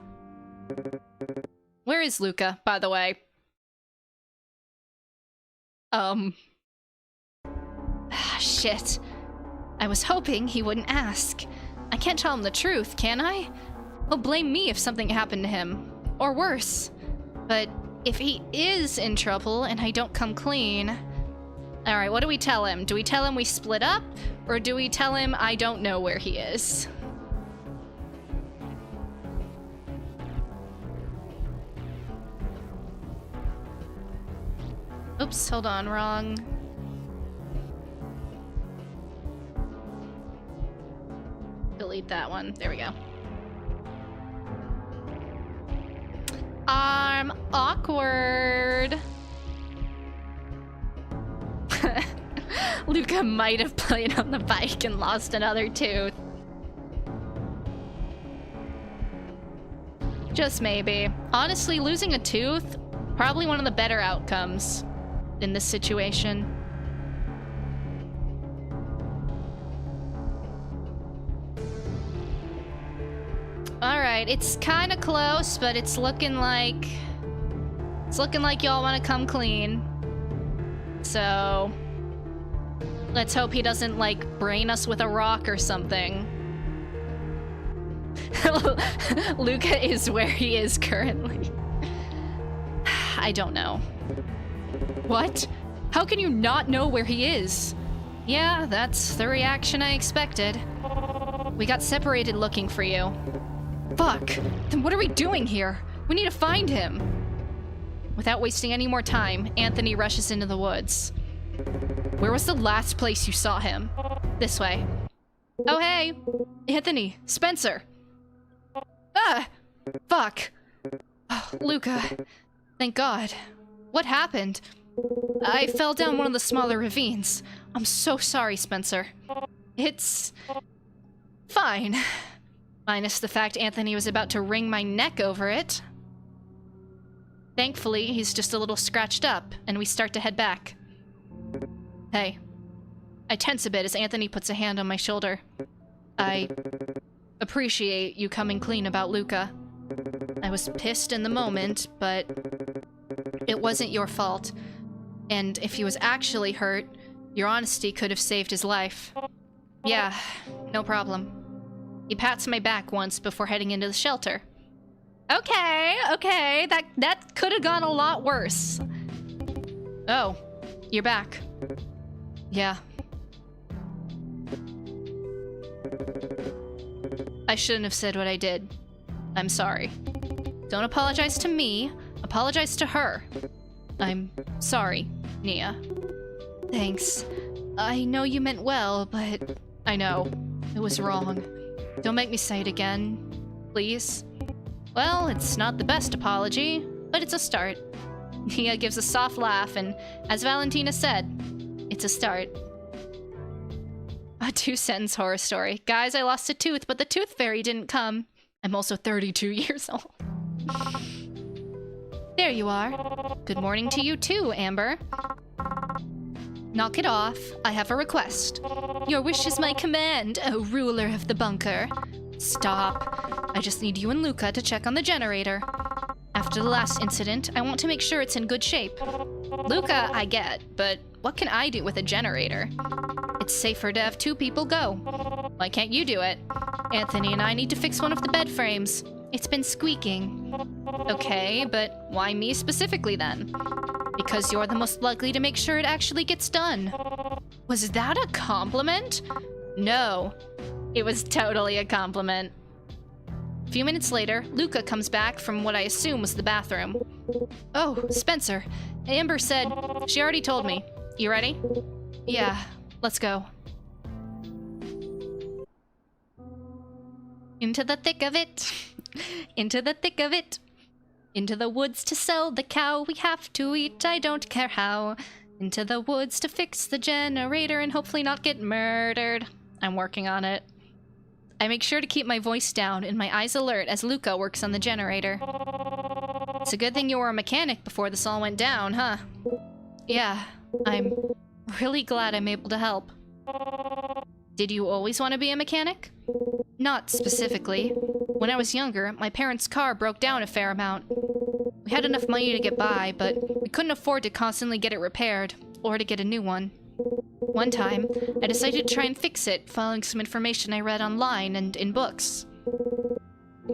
Where is Luca, by the way? Shit. I was hoping he wouldn't ask. I can't tell him the truth, can I? He'll blame me if something happened to him. Or worse. But if he is in trouble and I don't come clean... Alright, what do we tell him? Do we tell him we split up? Or do we tell him I don't know where he is? Oops, hold on, wrong. Delete that one. There we go. Awkward. Luca might have played on the bike and lost another tooth. Just maybe. Honestly, losing a tooth, probably one of the better outcomes in this situation. Alright, it's kind of close, but it's looking like... It's looking like y'all want to come clean. So... let's hope he doesn't, like, brain us with a rock or something. Luca is where he is currently. I don't know. What? How can you not know where he is? Yeah, that's the reaction I expected. We got separated looking for you. Fuck! Then what are we doing here? We need to find him! Without wasting any more time, Anthony rushes into the woods. Where was the last place you saw him? This way. Oh hey! Anthony! Spencer! Ah! Fuck! Oh, Luca. Thank God. What happened? I fell down one of the smaller ravines. I'm so sorry, Spencer. It's... fine. Minus the fact Anthony was about to wring my neck over it. Thankfully, he's just a little scratched up, and we start to head back. Hey. I tense a bit as Anthony puts a hand on my shoulder. I appreciate you coming clean about Luca. I was pissed in the moment, but it wasn't your fault. And if he was actually hurt, your honesty could have saved his life. Yeah, no problem. He pats my back once before heading into the shelter. Okay, that could have gone a lot worse. Oh, you're back. Yeah. I shouldn't have said what I did. I'm sorry. Don't apologize to me. Apologize to her. I'm sorry, Nia. Thanks. I know you meant well, but I know. It was wrong. Don't make me say it again. Please? Well, it's not the best apology, but it's a start. Nia gives a soft laugh, and as Valentina said, it's a start. A 2-sentence horror story. Guys, I lost a tooth, but the tooth fairy didn't come. I'm also 32 years old. There you are. Good morning to you too, Amber. Knock it off. I have a request. Your wish is my command, O ruler of the bunker. Stop. I just need you and Luca to check on the generator. After the last incident, I want to make sure it's in good shape. Luca, I get, but what can I do with a generator? It's safer to have 2 people go. Why can't you do it? Anthony and I need to fix one of the bed frames. It's been squeaking. Okay, but why me specifically then? Because you're the most likely to make sure it actually gets done. Was that a compliment? No. It was totally a compliment. A few minutes later, Luca comes back from what I assume was the bathroom. Oh, Spencer. Amber said... She already told me. You ready? Yeah, let's go. Into the thick of it. Into the thick of it. Into the woods to sell the cow we have to eat, I don't care how. Into the woods to fix the generator and hopefully not get murdered. I'm working on it. I make sure to keep my voice down and my eyes alert as Luca works on the generator. It's a good thing you were a mechanic before this all went down, huh? Yeah, I'm really glad I'm able to help. Did you always want to be a mechanic? Not specifically. When I was younger, my parents' car broke down a fair amount. We had enough money to get by, but we couldn't afford to constantly get it repaired, or to get a new one. One time, I decided to try and fix it, following some information I read online and in books.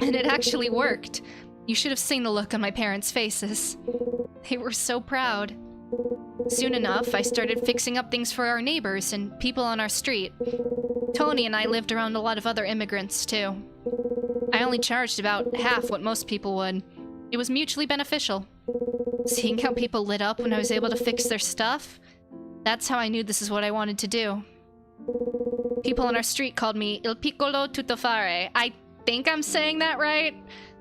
And it actually worked. You should have seen the look on my parents' faces. They were so proud. Soon enough, I started fixing up things for our neighbors and people on our street. Tony and I lived around a lot of other immigrants, too. I only charged about half what most people would. It was mutually beneficial. Seeing how people lit up when I was able to fix their stuff, that's how I knew this is what I wanted to do. People on our street called me Il Piccolo Tuttofare. I think I'm saying that right.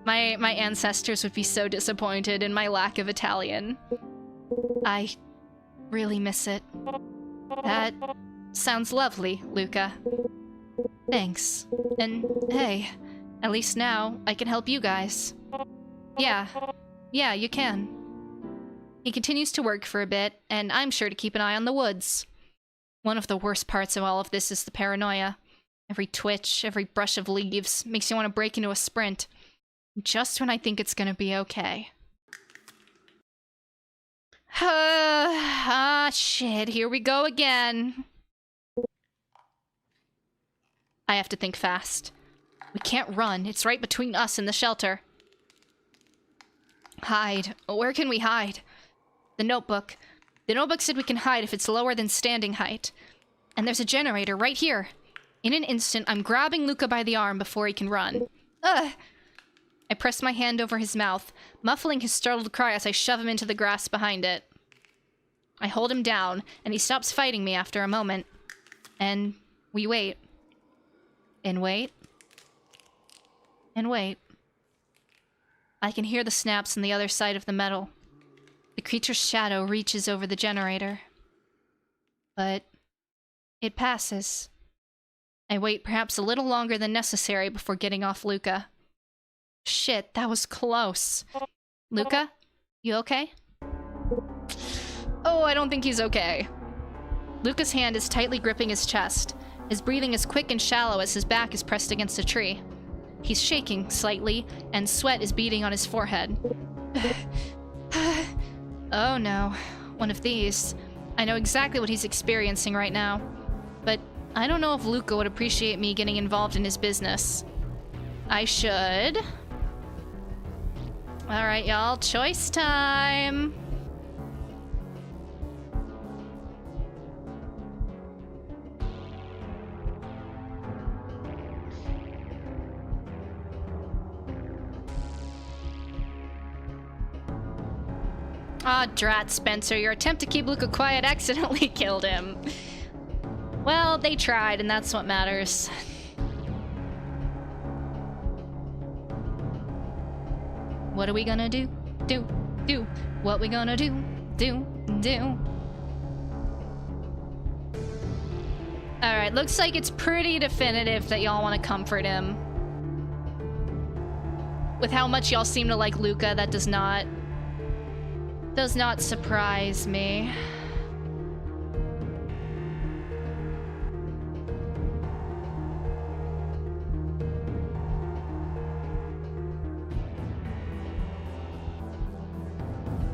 My ancestors would be so disappointed in my lack of Italian. I really miss it. That sounds lovely, Luca. Thanks. And hey, at least now I can help you guys. Yeah. Yeah, you can. He continues to work for a bit, and I'm sure to keep an eye on the woods. One of the worst parts of all of this is the paranoia. Every twitch, every brush of leaves makes you want to break into a sprint. Just when I think it's gonna be okay. Shit, here we go again. I have to think fast. We can't run. It's right between us and the shelter. Hide. Where can we hide? The notebook. The notebook said we can hide if it's lower than standing height. And there's a generator right here. In an instant, I'm grabbing Luca by the arm before he can run. Ugh! I press my hand over his mouth, muffling his startled cry as I shove him into the grass behind it. I hold him down, and he stops fighting me after a moment. And we wait. And wait. And wait. I can hear the snaps on the other side of the metal. The creature's shadow reaches over the generator. But it passes. I wait perhaps a little longer than necessary before getting off Luca. Shit, that was close. Luca? You okay? Oh, I don't think he's okay. Luca's hand is tightly gripping his chest. His breathing is quick and shallow as his back is pressed against a tree. He's shaking slightly, and sweat is beading on his forehead. Oh no, one of these. I know exactly what he's experiencing right now. But I don't know if Luca would appreciate me getting involved in his business. I should... Alright, y'all, choice time! Aw, drat, Spencer. Your attempt to keep Luca quiet accidentally killed him. Well, they tried, and that's what matters. What are we gonna do? Do. What we gonna do? Do. Alright, looks like it's pretty definitive that y'all want to comfort him. With how much y'all seem to like Luca, that does not surprise me.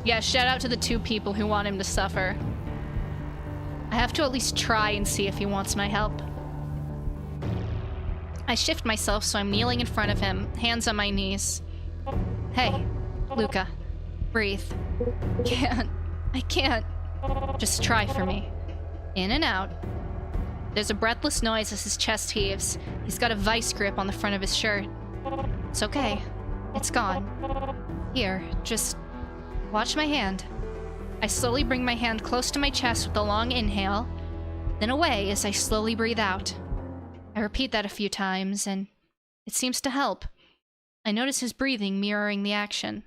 Yeah, shout out to the 2 people who want him to suffer. I have to at least try and see if he wants my help. I shift myself so I'm kneeling in front of him, hands on my knees. Hey, Luca, breathe. I can't. Just try for me. In and out. There's a breathless noise as his chest heaves. He's got a vice grip on the front of his shirt. It's okay. It's gone. Here, just watch my hand. I slowly bring my hand close to my chest with a long inhale, then away as I slowly breathe out. I repeat that a few times, and it seems to help. I notice his breathing mirroring the action.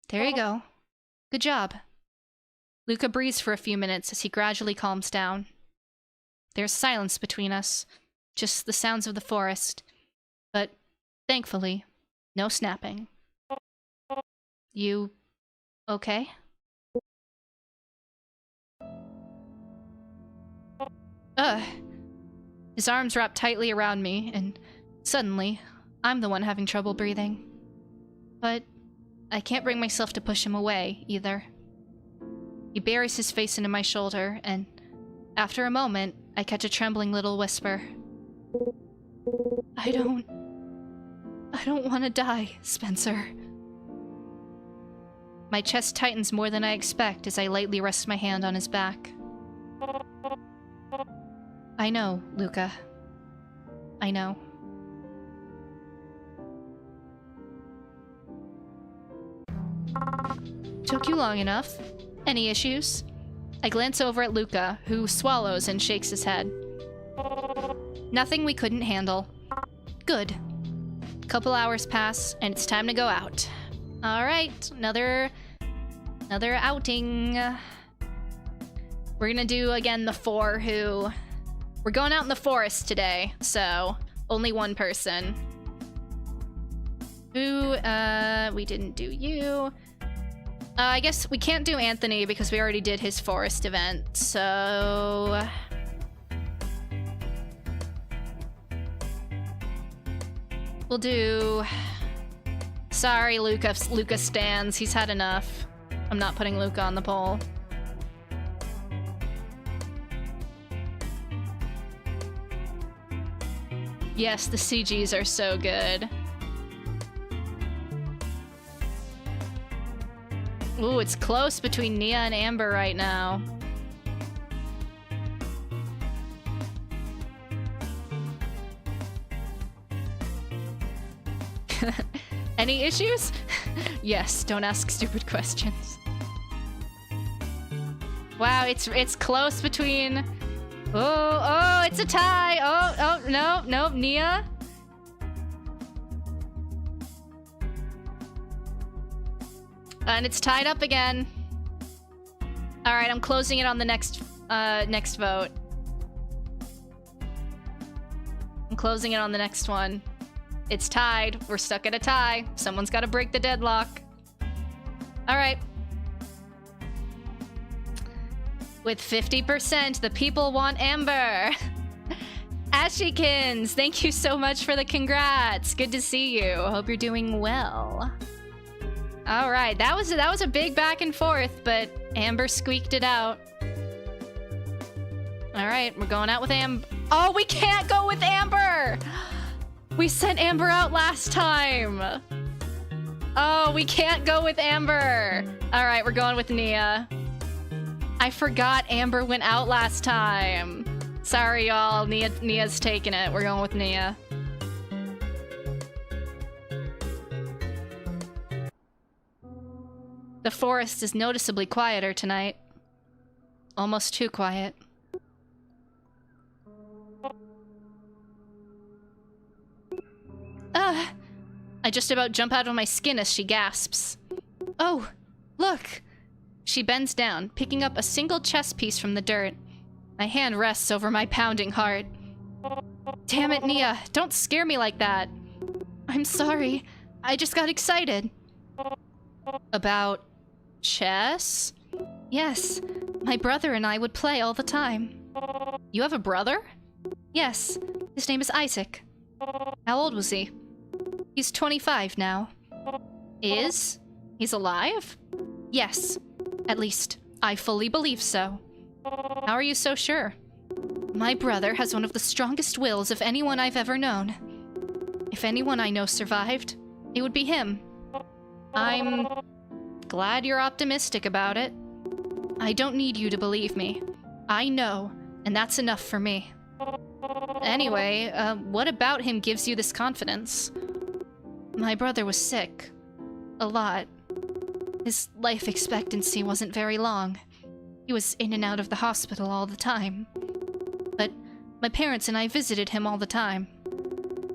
There you go. Good job. Luca breathes for a few minutes as he gradually calms down. There's silence between us, just the sounds of the forest. But, thankfully, no snapping. You okay? His arms wrap tightly around me, and suddenly, I'm the one having trouble breathing. But I can't bring myself to push him away, either. He buries his face into my shoulder, and after a moment, I catch a trembling little whisper. I don't want to die, Spencer. My chest tightens more than I expect as I lightly rest my hand on his back. I know, Luca. I know. Took you long enough. Any issues? I glance over at Luca, who swallows and shakes his head. Nothing we couldn't handle. Good. Couple hours pass, and it's time to go out. Alright, another outing. We're gonna do, again, the 4 who... We're going out in the forest today, so only one person. Who, we didn't do you. I guess we can't do Anthony because we already did his forest event, so... We'll do... Sorry, Luca stands. He's had enough. I'm not putting Luca on the poll. Yes, the CGs are so good. Ooh, it's close between Nia and Amber right now. Any issues? Yes, don't ask stupid questions. Wow, it's close between... Oh, it's a tie! Oh, no, Nia? And it's tied up again. Alright, I'm closing it on the next vote. I'm closing it on the next one. It's tied. We're stuck at a tie. Someone's gotta break the deadlock. Alright. With 50%, the people want Amber. Ashikins, thank you so much for the congrats. Good to see you. Hope you're doing well. All right, that was a big back and forth, but Amber squeaked it out. All right, we're going out with Amber. Oh, we can't go with Amber. We sent Amber out last time. Oh, we can't go with Amber. All right, we're going with Nia. I forgot Amber went out last time. Sorry, y'all. Nia's taking it. We're going with Nia. The forest is noticeably quieter tonight. Almost too quiet. I just about jump out of my skin as she gasps. Oh, look! She bends down, picking up a single chess piece from the dirt. My hand rests over my pounding heart. Damn it, Nia, don't scare me like that. I'm sorry. I just got excited. About chess? Yes, my brother and I would play all the time. You have a brother? Yes, his name is Isaac. How old was he? He's 25 now. Is? He's alive? Yes. At least, I fully believe so. How are you so sure? My brother has one of the strongest wills of anyone I've ever known. If anyone I know survived, it would be him. I'm glad you're optimistic about it. I don't need you to believe me. I know, and that's enough for me. Anyway, what about him gives you this confidence? My brother was sick. A lot. His life expectancy wasn't very long. He was in and out of the hospital all the time. But my parents and I visited him all the time.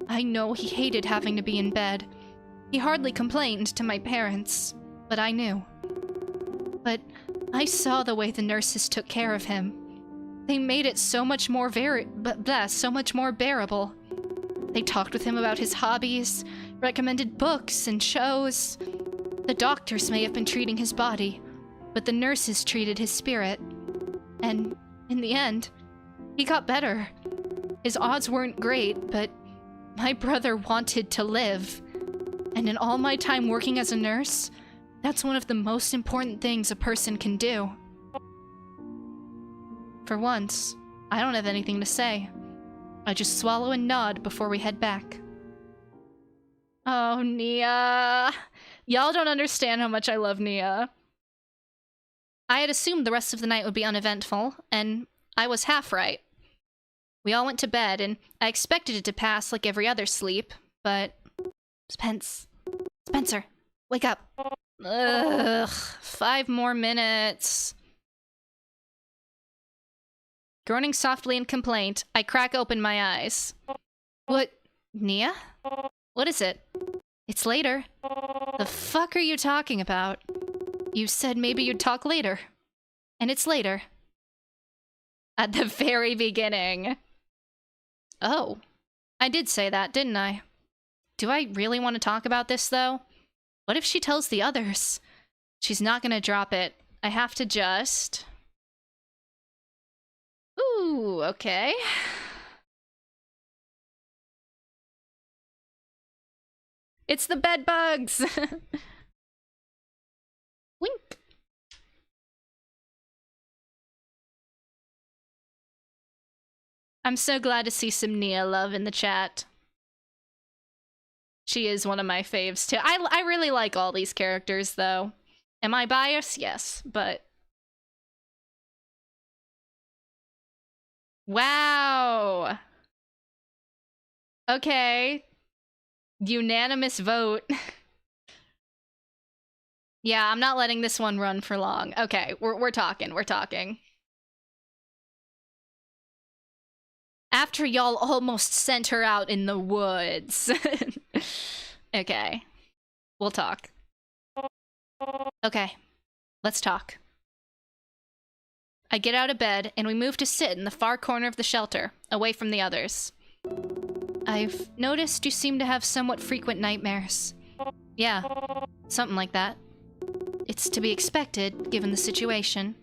I know he hated having to be in bed. He hardly complained to my parents, but I knew. But I saw the way the nurses took care of him. They made it so much more so much more bearable. They talked with him about his hobbies, recommended books and shows. The doctors may have been treating his body, but the nurses treated his spirit. And in the end, he got better. His odds weren't great, but my brother wanted to live. And in all my time working as a nurse, that's one of the most important things a person can do. For once, I don't have anything to say. I just swallow and nod before we head back. Oh, Nia. Y'all don't understand how much I love Nia. I had assumed the rest of the night would be uneventful, and I was half right. We all went to bed, and I expected it to pass like every other sleep, but... Spencer, wake up. Ugh, 5 more minutes. Groaning softly in complaint, I crack open my eyes. What? Nia? What is it? It's later. The fuck are you talking about? You said maybe you'd talk later. And it's later. At the very beginning. Oh. I did say that, didn't I? Do I really want to talk about this, though? What if she tells the others? She's not gonna drop it. I have to just... Ooh, okay. It's the bed bugs! Wink. I'm so glad to see some Nia love in the chat. She is one of my faves too. I really like all these characters though. Am I biased? Yes, but... Wow! Okay. Unanimous vote. Yeah, I'm not letting this one run for long. Okay, we're talking. After y'all almost sent her out in the woods. Okay. We'll talk. Okay. Let's talk. I get out of bed, and we move to sit in the far corner of the shelter, away from the others. I've noticed you seem to have somewhat frequent nightmares. Yeah, something like that. It's to be expected, given the situation.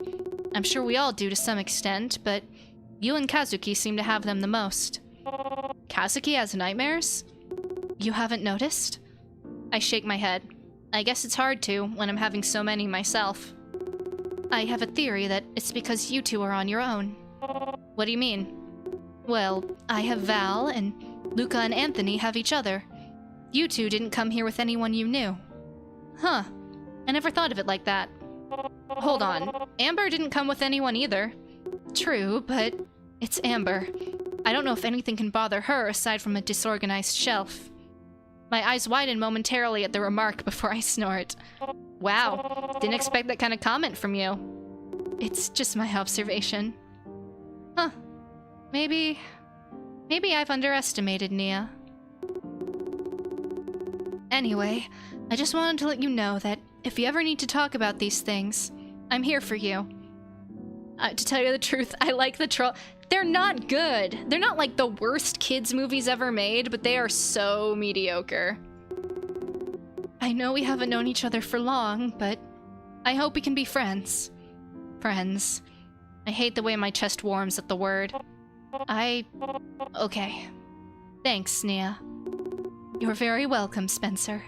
I'm sure we all do to some extent, but you and Kazuki seem to have them the most. Kazuki has nightmares? You haven't noticed? I shake my head. I guess it's hard to, when I'm having so many myself. I have a theory that it's because you two are on your own. What do you mean? Well, I have Val, and Luca and Anthony have each other. You two didn't come here with anyone you knew. Huh. I never thought of it like that. Hold on. Amber didn't come with anyone either. True, but it's Amber. I don't know if anything can bother her aside from a disorganized shelf. My eyes widen momentarily at the remark before I snort. Wow, didn't expect that kind of comment from you. It's just my observation. Huh. Maybe I've underestimated Nia. Anyway, I just wanted to let you know that if you ever need to talk about these things, I'm here for you. To tell you the truth, I like the troll. They're not good. They're not like the worst kids movies ever made, but they are so mediocre. I know we haven't known each other for long, but I hope we can be friends. Friends. I hate the way my chest warms at the word. Okay. Thanks, Nia. You're very welcome, Spencer.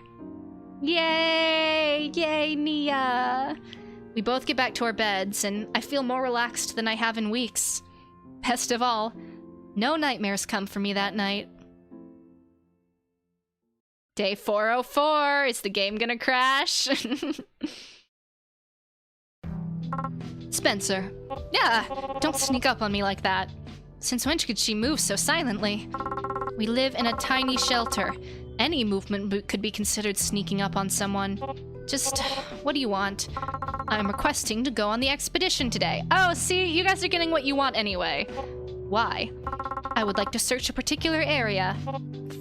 Yay! Yay, Nia! We both get back to our beds, and I feel more relaxed than I have in weeks. Best of all, no nightmares come for me that night. Day 404, is the game gonna crash? Spencer. Yeah, don't sneak up on me like that. Since when could she move so silently? We live in a tiny shelter. Any movement could be considered sneaking up on someone. Just, what do you want? I'm requesting to go on the expedition today. Oh, see, you guys are getting what you want anyway. Why? I would like to search a particular area.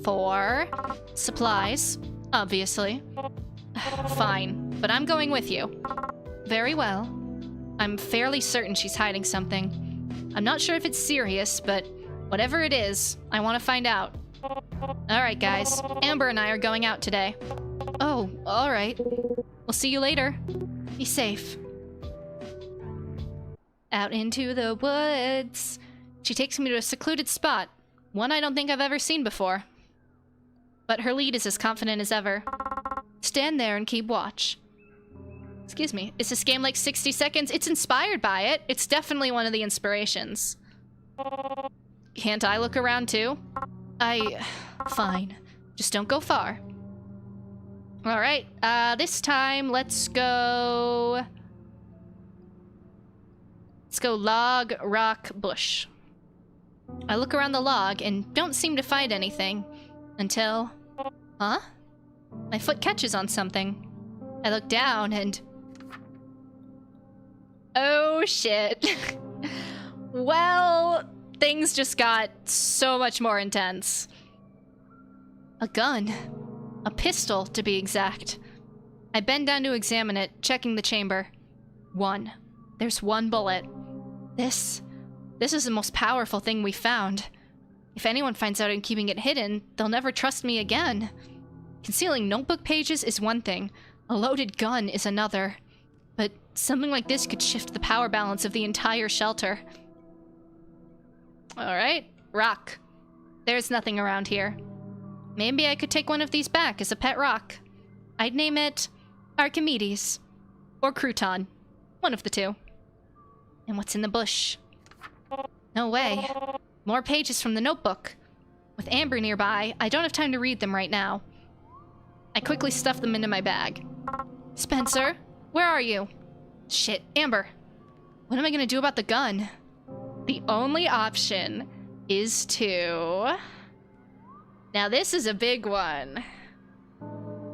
For supplies, obviously. Fine, but I'm going with you. Very well. I'm fairly certain she's hiding something. I'm not sure if it's serious, but whatever it is, I want to find out. Alright, guys. Amber and I are going out today. Oh, alright. We'll see you later. Be safe. Out into the woods. She takes me to a secluded spot. One I don't think I've ever seen before. But her lead is as confident as ever. Stand there and keep watch. Excuse me, is this game like 60 seconds? It's inspired by it. It's definitely one of the inspirations. Can't I look around too? Fine. Just don't go far. Alright, this time let's go... Let's go log, rock, bush. I look around the log and don't seem to find anything. Until... Huh? My foot catches on something. I look down and... Oh shit. Well, things just got so much more intense. A gun. A pistol, to be exact. I bend down to examine it, checking the chamber. One. There's one bullet. This is the most powerful thing we found. If anyone finds out I'm keeping it hidden, they'll never trust me again. Concealing notebook pages is one thing. A loaded gun is another. But something like this could shift the power balance of the entire shelter. Alright, rock. There's nothing around here. Maybe I could take one of these back as a pet rock. I'd name it Archimedes. Or Crouton. One of the two. And what's in the bush? No way. More pages from the notebook. With Amber nearby, I don't have time to read them right now. I quickly stuff them into my bag. Spencer, where are you? Shit, Amber. What am I gonna do about the gun? The only option is to... Now this is a big one.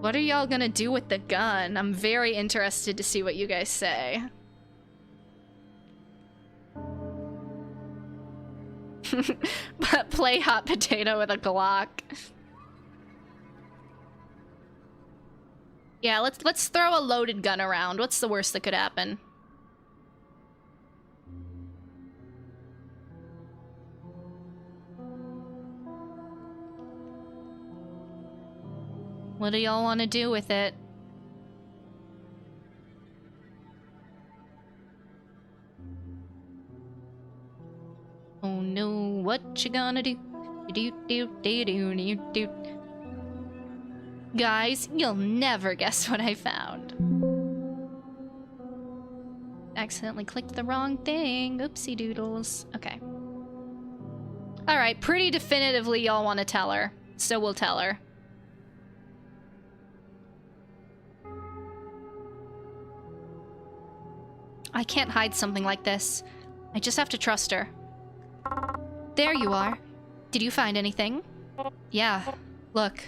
What are y'all gonna do with the gun? I'm very interested to see what you guys say. Play hot potato with a Glock. Yeah, let's throw a loaded gun around. What's the worst that could happen? What do y'all want to do with it? Oh no, what you gonna do? Guys, you'll never guess what I found. Accidentally clicked the wrong thing. Oopsie doodles. Okay. Alright, pretty definitively y'all want to tell her. So we'll tell her. I can't hide something like this. I just have to trust her. There you are. Did you find anything? Yeah. Look.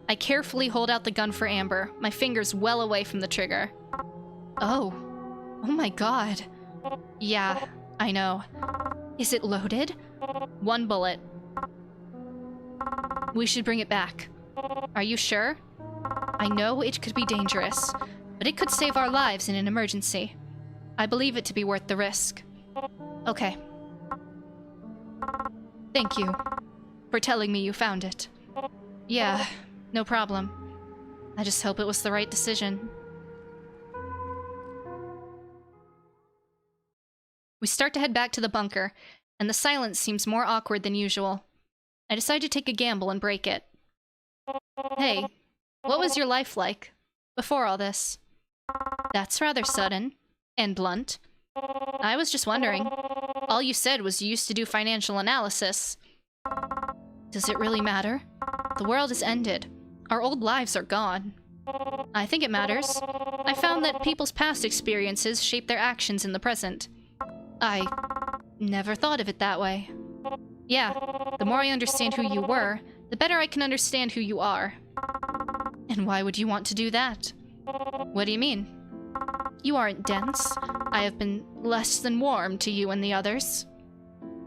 I carefully hold out the gun for Amber, my fingers well away from the trigger. Oh. Oh my god. Yeah, I know. Is it loaded? One bullet. We should bring it back. Are you sure? I know it could be dangerous, but it could save our lives in an emergency. I believe it to be worth the risk. Okay. Thank you for telling me you found it. Yeah, no problem. I just hope it was the right decision. We start to head back to the bunker, and the silence seems more awkward than usual. I decide to take a gamble and break it. Hey, what was your life like before all this? That's rather sudden and blunt. I was just wondering. All you said was you used to do financial analysis. Does it really matter? The world has ended. Our old lives are gone. I think it matters. I found that people's past experiences shape their actions in the present. I never thought of it that way. Yeah, the more I understand who you were, the better I can understand who you are. And why would you want to do that? What do you mean? You aren't dense. I have been less than warm to you and the others.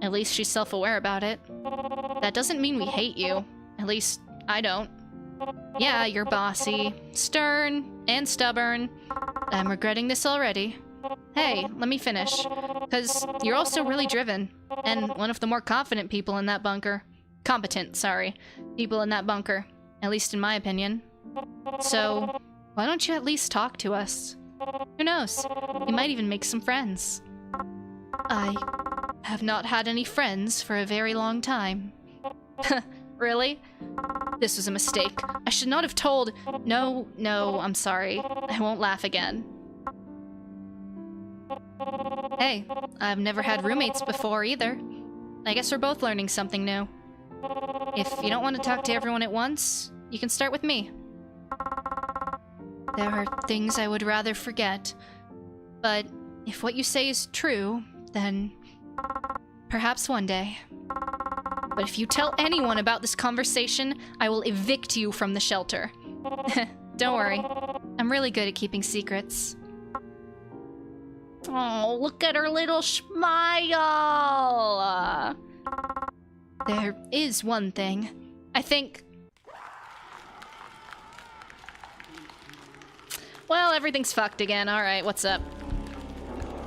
At least she's self-aware about it. That doesn't mean we hate you. At least, I don't. Yeah, you're bossy, stern, and stubborn. I'm regretting this already. Hey, let me finish. Because you're also really driven, and one of the more confident people in that bunker. Competent, sorry. People in that bunker. At least in my opinion. So, why don't you at least talk to us? Who knows? You might even make some friends. I have not had any friends for a very long time. Really? This was a mistake. I should not have told... No, I'm sorry. I won't laugh again. Hey, I've never had roommates before either. I guess we're both learning something new. If you don't want to talk to everyone at once, you can start with me. There are things I would rather forget. But if what you say is true, then perhaps one day. But if you tell anyone about this conversation, I will evict you from the shelter. Don't worry. I'm really good at keeping secrets. Oh, look at her little smile! There is one thing. I think... Well, everything's fucked again. Alright, what's up?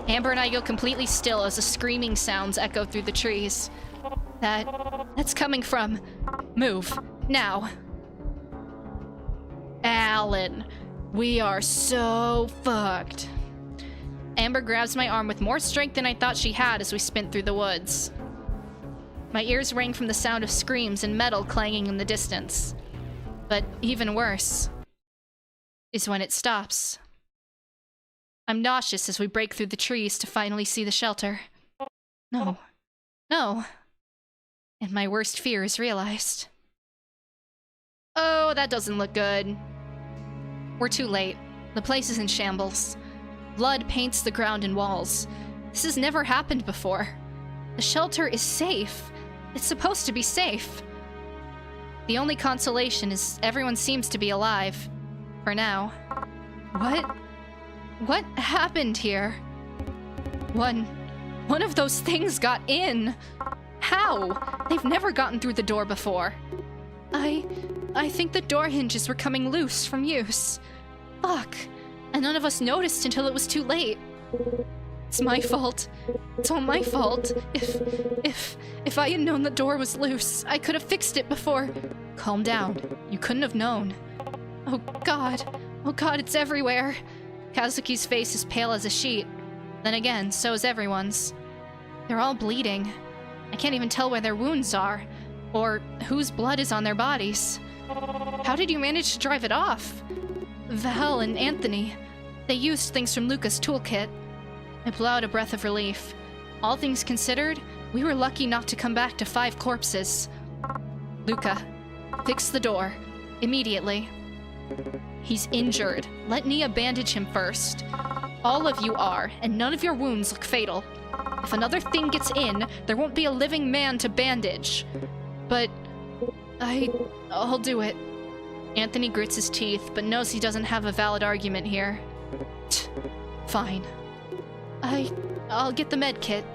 Amber and I go completely still as the screaming sounds echo through the trees. That's coming from... Move. Now. Alan. We are so fucked. Amber grabs my arm with more strength than I thought she had as we spint through the woods. My ears rang from the sound of screams and metal clanging in the distance. But even worse is when it stops. I'm nauseous as we break through the trees to finally see the shelter. No. No. And my worst fear is realized. Oh, that doesn't look good. We're too late. The place is in shambles. Blood paints the ground and walls. This has never happened before. The shelter is safe. It's supposed to be safe. The only consolation is everyone seems to be alive. For now. What happened here? One of those things got in. How? They've never gotten through the door before. I think the door hinges were coming loose from use. Fuck. And none of us noticed until it was too late. It's my fault. It's all my fault. If I had known the door was loose, I could have fixed it before. Calm down. You couldn't have known. Oh god. Oh god, it's everywhere. Kazuki's face is pale as a sheet. Then again, so is everyone's. They're all bleeding. I can't even tell where their wounds are, or whose blood is on their bodies. How did you manage to drive it off? Val and Anthony. They used things from Luca's toolkit. I blew out a breath of relief. All things considered, we were lucky not to come back to 5 corpses. Luca, fix the door. Immediately. He's injured. Let Nia bandage him first. All of you are, and none of your wounds look fatal. If another thing gets in, there won't be a living man to bandage. But I'll do it. Anthony grits his teeth, but knows he doesn't have a valid argument here. Fine. I'll get the med kit.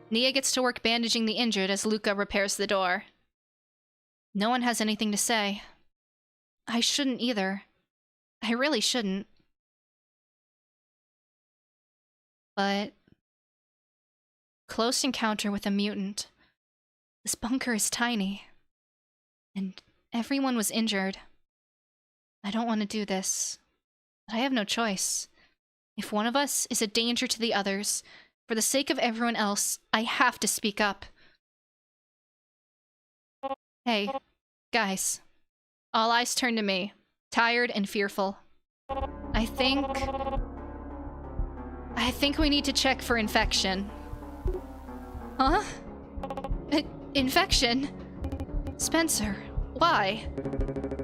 Nia gets to work bandaging the injured as Luca repairs the door. No one has anything to say. I shouldn't either. I really shouldn't. But... close encounter with a mutant. This bunker is tiny. And everyone was injured. I don't want to do this. But I have no choice. If one of us is a danger to the others, for the sake of everyone else, I have to speak up. Hey, guys. All eyes turn to me, tired and fearful. I think we need to check for infection. Huh? Infection? Spencer, why?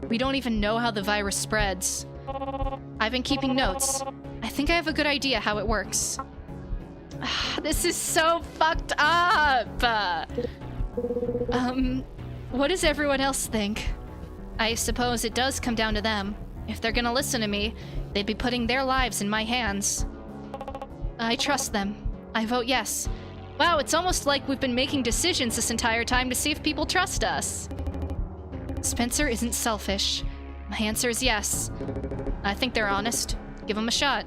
We don't even know how the virus spreads. I've been keeping notes. I think I have a good idea how it works. This is so fucked up! What does everyone else think? I suppose it does come down to them. If they're gonna listen to me, they'd be putting their lives in my hands. I trust them. I vote yes. Wow, it's almost like we've been making decisions this entire time to see if people trust us. Spencer isn't selfish. My answer is yes. I think they're honest. Give them a shot.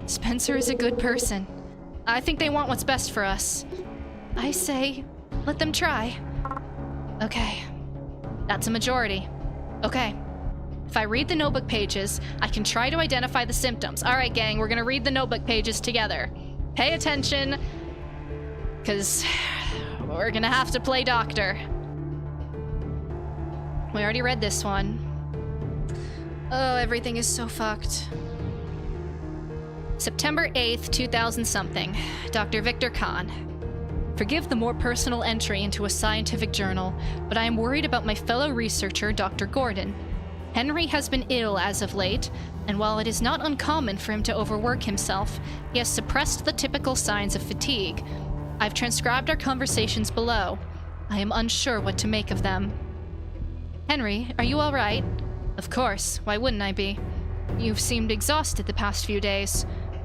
Spencer is a good person. I think they want what's best for us. I say, let them try. Okay. That's a majority. Okay. If I read the notebook pages, I can try to identify the symptoms. Alright, gang, we're gonna read the notebook pages together. Pay attention, because we're gonna have to play doctor. We already read this one. Oh, everything is so fucked. September 8th, 2000-something. Dr. Victor Kahn. Forgive the more personal entry into a scientific journal, but I am worried about my fellow researcher, Dr. Gordon. Henry has been ill as of late, and while it is not uncommon for him to overwork himself, he has suppressed the typical signs of fatigue. I've transcribed our conversations below. I am unsure what to make of them. Henry, are you all right? Of course, why wouldn't I be? You've seemed exhausted the past few days.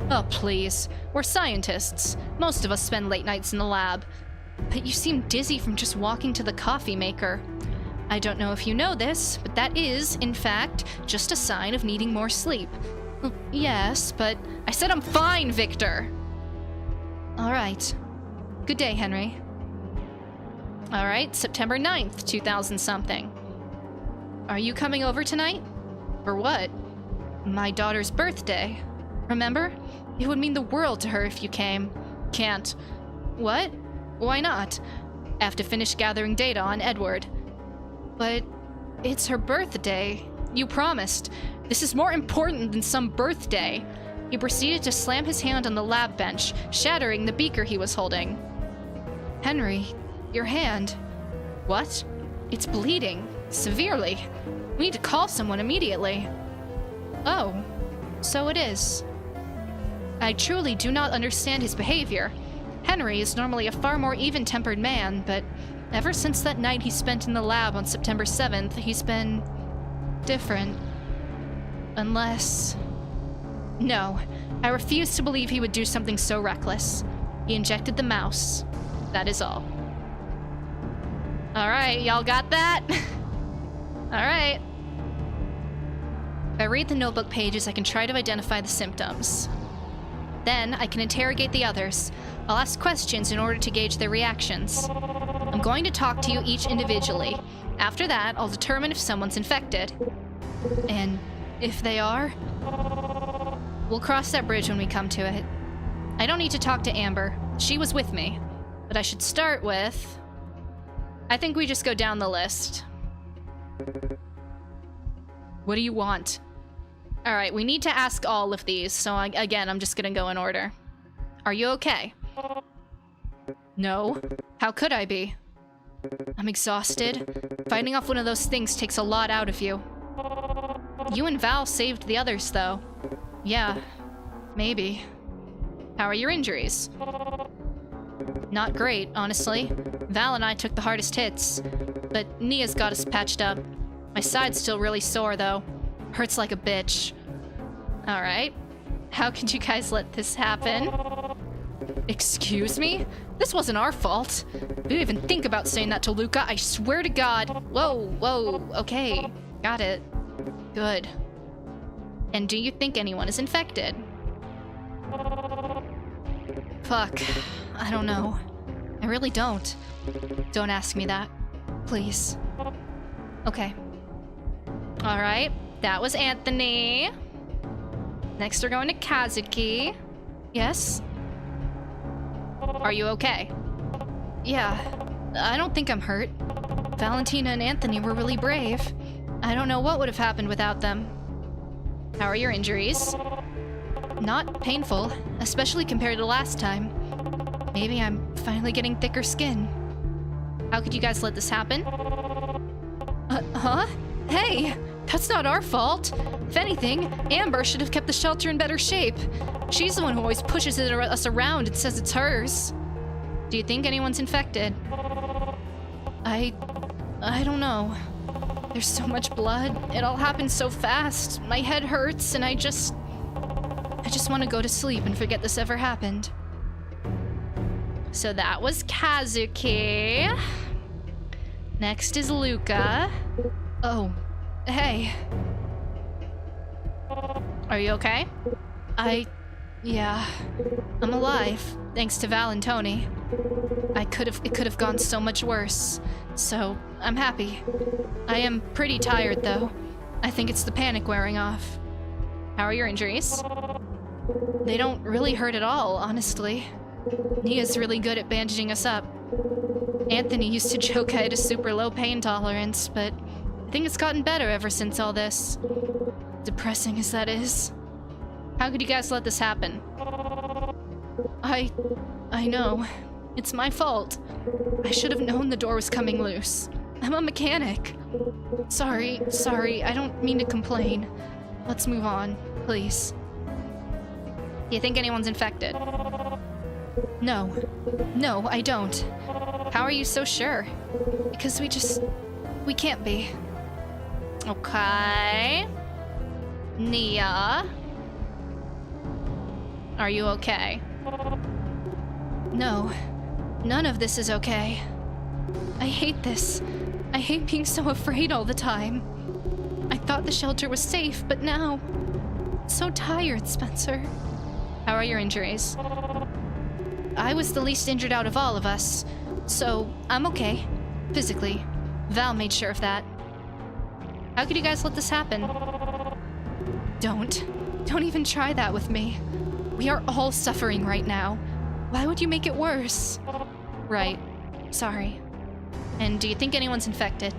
Oh, please. We're scientists. Most of us spend late nights in the lab. But you seem dizzy from just walking to the coffee maker. I don't know if you know this, but that is, in fact, just a sign of needing more sleep. Yes, but I said I'm fine, Victor! Alright. Good day, Henry. Alright, September 9th, 2000-something. Are you coming over tonight? For what? My daughter's birthday. Remember? It would mean the world to her if you came. Can't. What? Why not? I have to finish gathering data on Edward. But it's her birthday. You promised. This is more important than some birthday. He proceeded to slam his hand on the lab bench, shattering the beaker he was holding. Henry, your hand. What? It's bleeding. Severely. We need to call someone immediately. Oh, so it is. I truly do not understand his behavior. Henry is normally a far more even-tempered man, but ever since that night he spent in the lab on September 7th, he's been different. Unless... No, I refuse to believe he would do something so reckless. He injected the mouse. That is all. Alright, y'all got that? Alright. If I read the notebook pages, I can try to identify the symptoms. Then, I can interrogate the others. I'll ask questions in order to gauge their reactions. I'm going to talk to you each individually. After that, I'll determine if someone's infected. And if they are, we'll cross that bridge when we come to it. I don't need to talk to Amber. She was with me. But I should start with... I think we just go down the list. What do you want? Alright, we need to ask all of these, so again, I'm just gonna go in order. Are you okay? No. How could I be? I'm exhausted. Fighting off one of those things takes a lot out of you. You and Val saved the others, though. Yeah, maybe. How are your injuries? Not great, honestly. Val and I took the hardest hits, but Nia's got us patched up. My side's still really sore, though. Hurts like a bitch. Alright. How could you guys let this happen? Excuse me? This wasn't our fault. We didn't even think about saying that to Luca, I swear to God. Whoa, okay. Got it. Good. And do you think anyone is infected? Fuck. I don't know. I really don't. Don't ask me that. Please. Okay. Alright. That was Anthony. Next we're going to Kazuki. Yes? Are you okay? Yeah. I don't think I'm hurt. Valentina and Anthony were really brave. I don't know what would have happened without them. How are your injuries? Not painful, especially compared to last time. Maybe I'm finally getting thicker skin. How could you guys let this happen? Huh? Hey! That's not our fault! If anything, Amber should have kept the shelter in better shape. She's the one who always pushes us around and says it's hers. Do you think anyone's infected? I don't know. There's so much blood. It all happened so fast. My head hurts and I just want to go to sleep and forget this ever happened. So that was Kazuki. Next is Luca. Oh, hey. Are you okay? Yeah. I'm alive, thanks to Val and Tony. It could have gone so much worse. So, I'm happy. I am pretty tired, though. I think it's the panic wearing off. How are your injuries? They don't really hurt at all, honestly. Nia's really good at bandaging us up. Anthony used to joke I had a super low pain tolerance, but I think it's gotten better ever since all this. Depressing as that is. How could you guys let this happen? I know. It's my fault. I should have known the door was coming loose. I'm a mechanic. Sorry, I don't mean to complain. Let's move on, please. Do you think anyone's infected? No, I don't. How are you so sure? Because we can't be. Okay. Nia. Are you okay? No, none of this is okay. I hate this. I hate being so afraid all the time. I thought the shelter was safe, but now... I'm so tired, Spencer. How are your injuries? I was the least injured out of all of us, so I'm okay. Physically. Val made sure of that. How could you guys let this happen? Don't even try that with me. We are all suffering right now. Why would you make it worse? Right. Sorry. And do you think anyone's infected?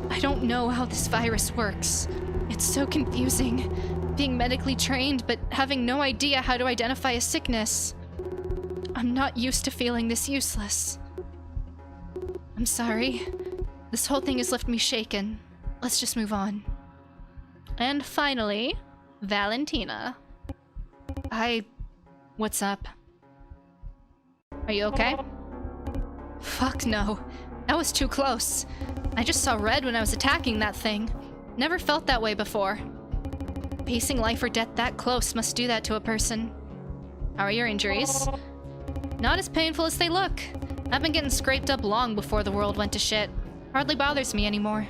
I don't know how this virus works. It's so confusing. Being medically trained, but having no idea how to identify a sickness. I'm not used to feeling this useless. I'm sorry. This whole thing has left me shaken. Let's just move on. And finally, Valentina. What's up? Are you okay? Fuck no. That was too close. I just saw red when I was attacking that thing. Never felt that way before. Facing life or death that close must do that to a person. How are your injuries? Not as painful as they look. I've been getting scraped up long before the world went to shit. Hardly bothers me anymore.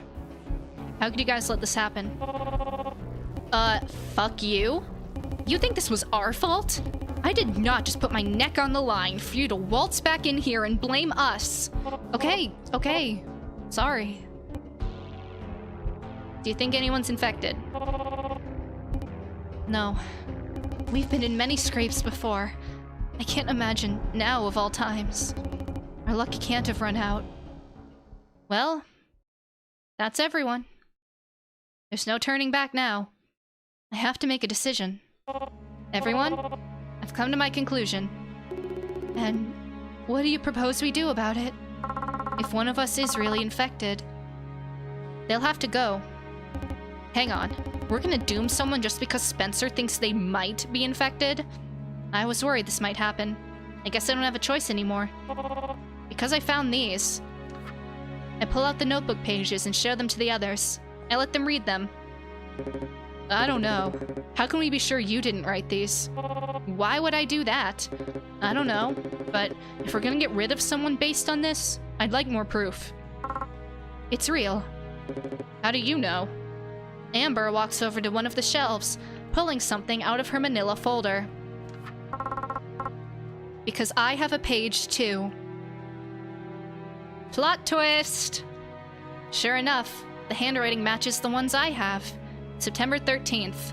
How could you guys let this happen? Fuck you? You think this was our fault? I did not just put my neck on the line for you to waltz back in here and blame us. Okay. Sorry. Do you think anyone's infected? No. We've been in many scrapes before. I can't imagine now of all times. Our luck can't have run out. Well, that's everyone. There's no turning back now. I have to make a decision. Everyone, I've come to my conclusion. And what do you propose we do about it? If one of us is really infected, they'll have to go. Hang on, we're gonna doom someone just because Spencer thinks they might be infected? I was worried this might happen. I guess I don't have a choice anymore. Because I found these, I pull out the notebook pages and show them to the others. I let them read them. I don't know. How can we be sure you didn't write these? Why would I do that? I don't know. But if we're gonna get rid of someone based on this, I'd like more proof. It's real. How do you know? Amber walks over to one of the shelves, pulling something out of her manila folder. Because I have a page too. Plot twist! Sure enough, the handwriting matches the ones I have. September 13th.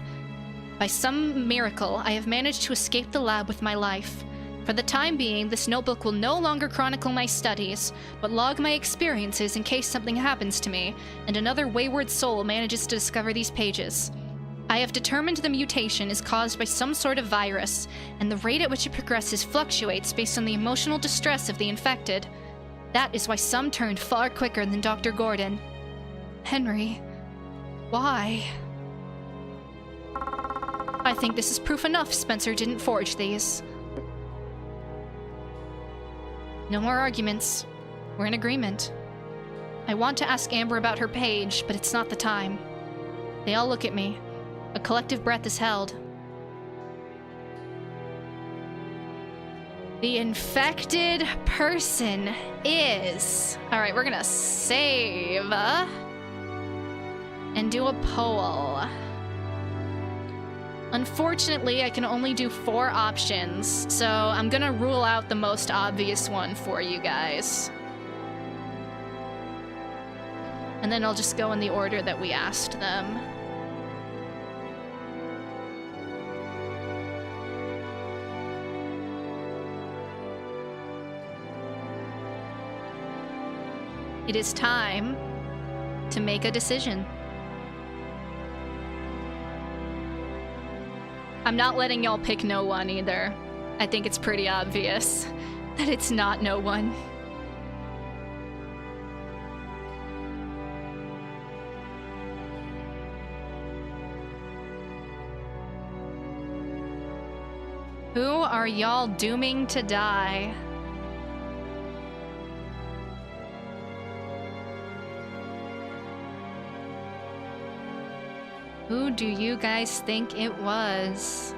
By some miracle, I have managed to escape the lab with my life. For the time being, this notebook will no longer chronicle my studies, but log my experiences in case something happens to me, and another wayward soul manages to discover these pages. I have determined the mutation is caused by some sort of virus, and the rate at which it progresses fluctuates based on the emotional distress of the infected. That is why some turned far quicker than Dr. Gordon. Henry, why? I think this is proof enough Spencer didn't forge these. No more arguments. We're in agreement. I want to ask Amber about her page, but it's not the time. They all look at me. A collective breath is held. The infected person is... Alright, we're gonna save... and do a poll. Unfortunately, I can only do 4 options, so I'm gonna rule out the most obvious one for you guys. And then I'll just go in the order that we asked them. It is time to make a decision. I'm not letting y'all pick no one either. I think it's pretty obvious that it's not no one. Who are y'all dooming to die? Who do you guys think it was?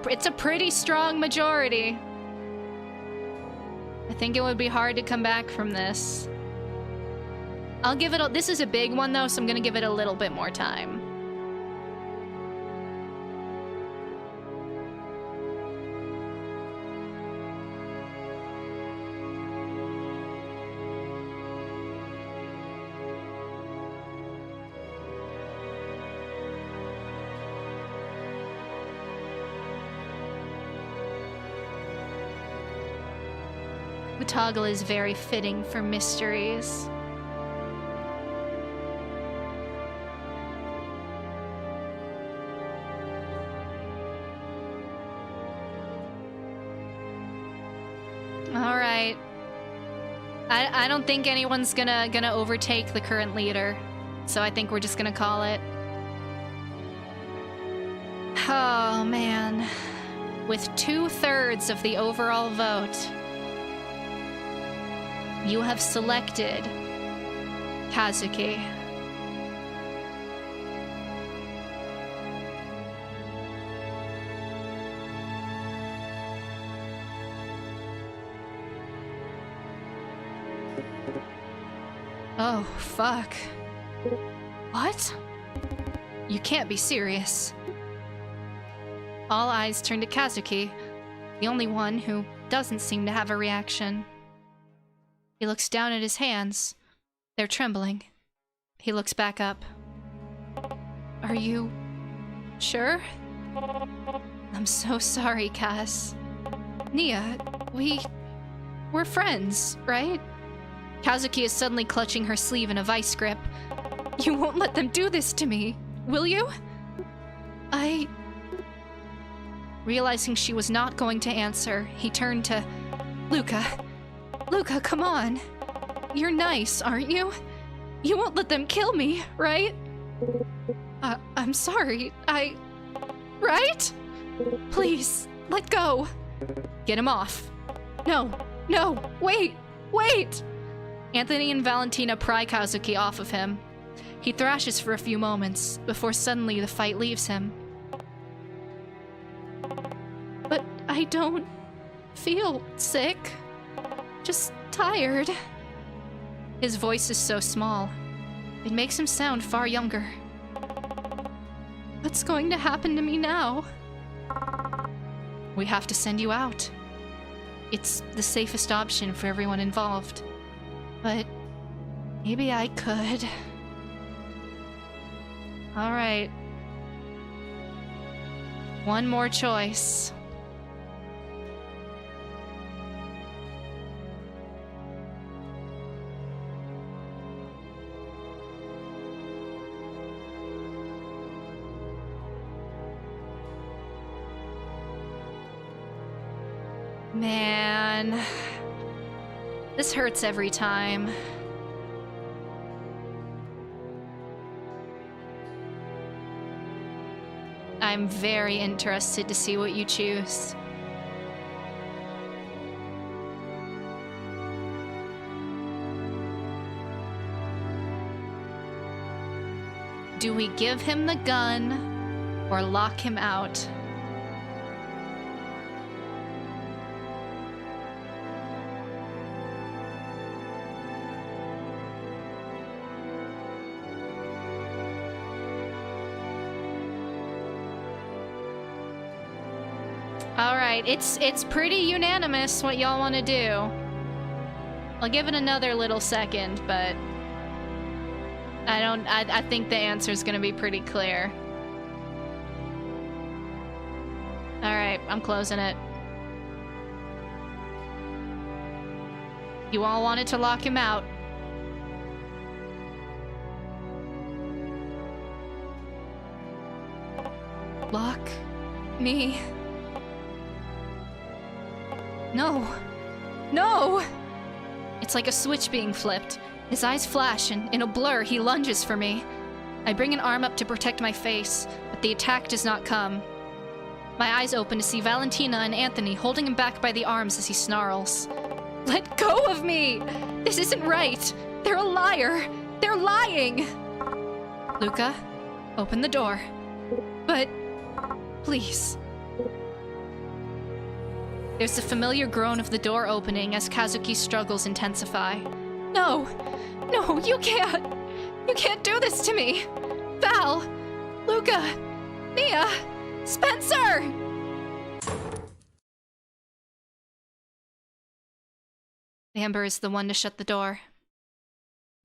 It's a pretty strong majority. I think it would be hard to come back from this. I'll give it this is a big one though, so I'm gonna give it a little bit more time. The toggle is very fitting for mysteries. Alright. I don't think anyone's gonna overtake the current leader, so I think we're just gonna call it. Oh man. With 2/3 of the overall vote, you have selected Kazuki. Oh, fuck. What? You can't be serious. All eyes turn to Kazuki, the only one who doesn't seem to have a reaction. He looks down at his hands. They're trembling. He looks back up. Are you sure? I'm so sorry, Kaz. Nia, we're friends, right? Kazuki is suddenly clutching her sleeve in a vice grip. You won't let them do this to me, will you? Realizing she was not going to answer, he turned to Luca. Luca, come on. You're nice, aren't you? You won't let them kill me, right? I'm sorry. Right? Please, let go. Get him off. No, wait! Anthony and Valentina pry Kazuki off of him. He thrashes for a few moments, before suddenly the fight leaves him. But I don't feel sick. Just tired. His voice is so small. It makes him sound far younger. What's going to happen to me now? We have to send you out. It's the safest option for everyone involved. But maybe I could. All right. One more choice. Man, this hurts every time. I'm very interested to see what you choose. Do we give him the gun or lock him out? Alright, it's pretty unanimous what y'all want to do. I'll give it another little second, but I think the answer's gonna be pretty clear. Alright, I'm closing it. You all wanted to lock him out. Lock me. No! It's like a switch being flipped. His eyes flash, and in a blur, he lunges for me. I bring an arm up to protect my face, but the attack does not come. My eyes open to see Valentina and Anthony holding him back by the arms as he snarls. Let go of me! This isn't right! They're a liar! They're lying! Luca, open the door. But, please. There's the familiar groan of the door opening as Kazuki's struggles intensify. No! No, you can't! You can't do this to me! Val! Luca! Mia! Spencer! Amber is the one to shut the door.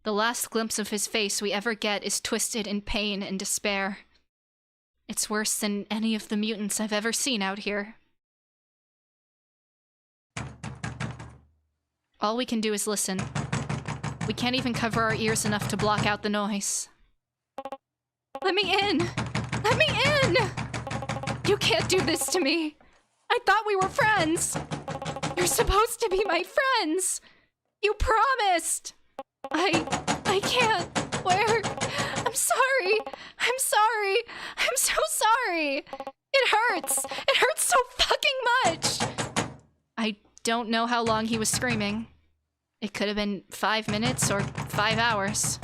The last glimpse of his face we ever get is twisted in pain and despair. It's worse than any of the mutants I've ever seen out here. All we can do is listen. We can't even cover our ears enough to block out the noise. Let me in! Let me in! You can't do this to me! I thought we were friends! You're supposed to be my friends! You promised! I can't. Where? I'm sorry! I'm sorry! I'm so sorry! It hurts! It hurts so fucking much! I don't know how long he was screaming. It could have been 5 minutes or 5 hours.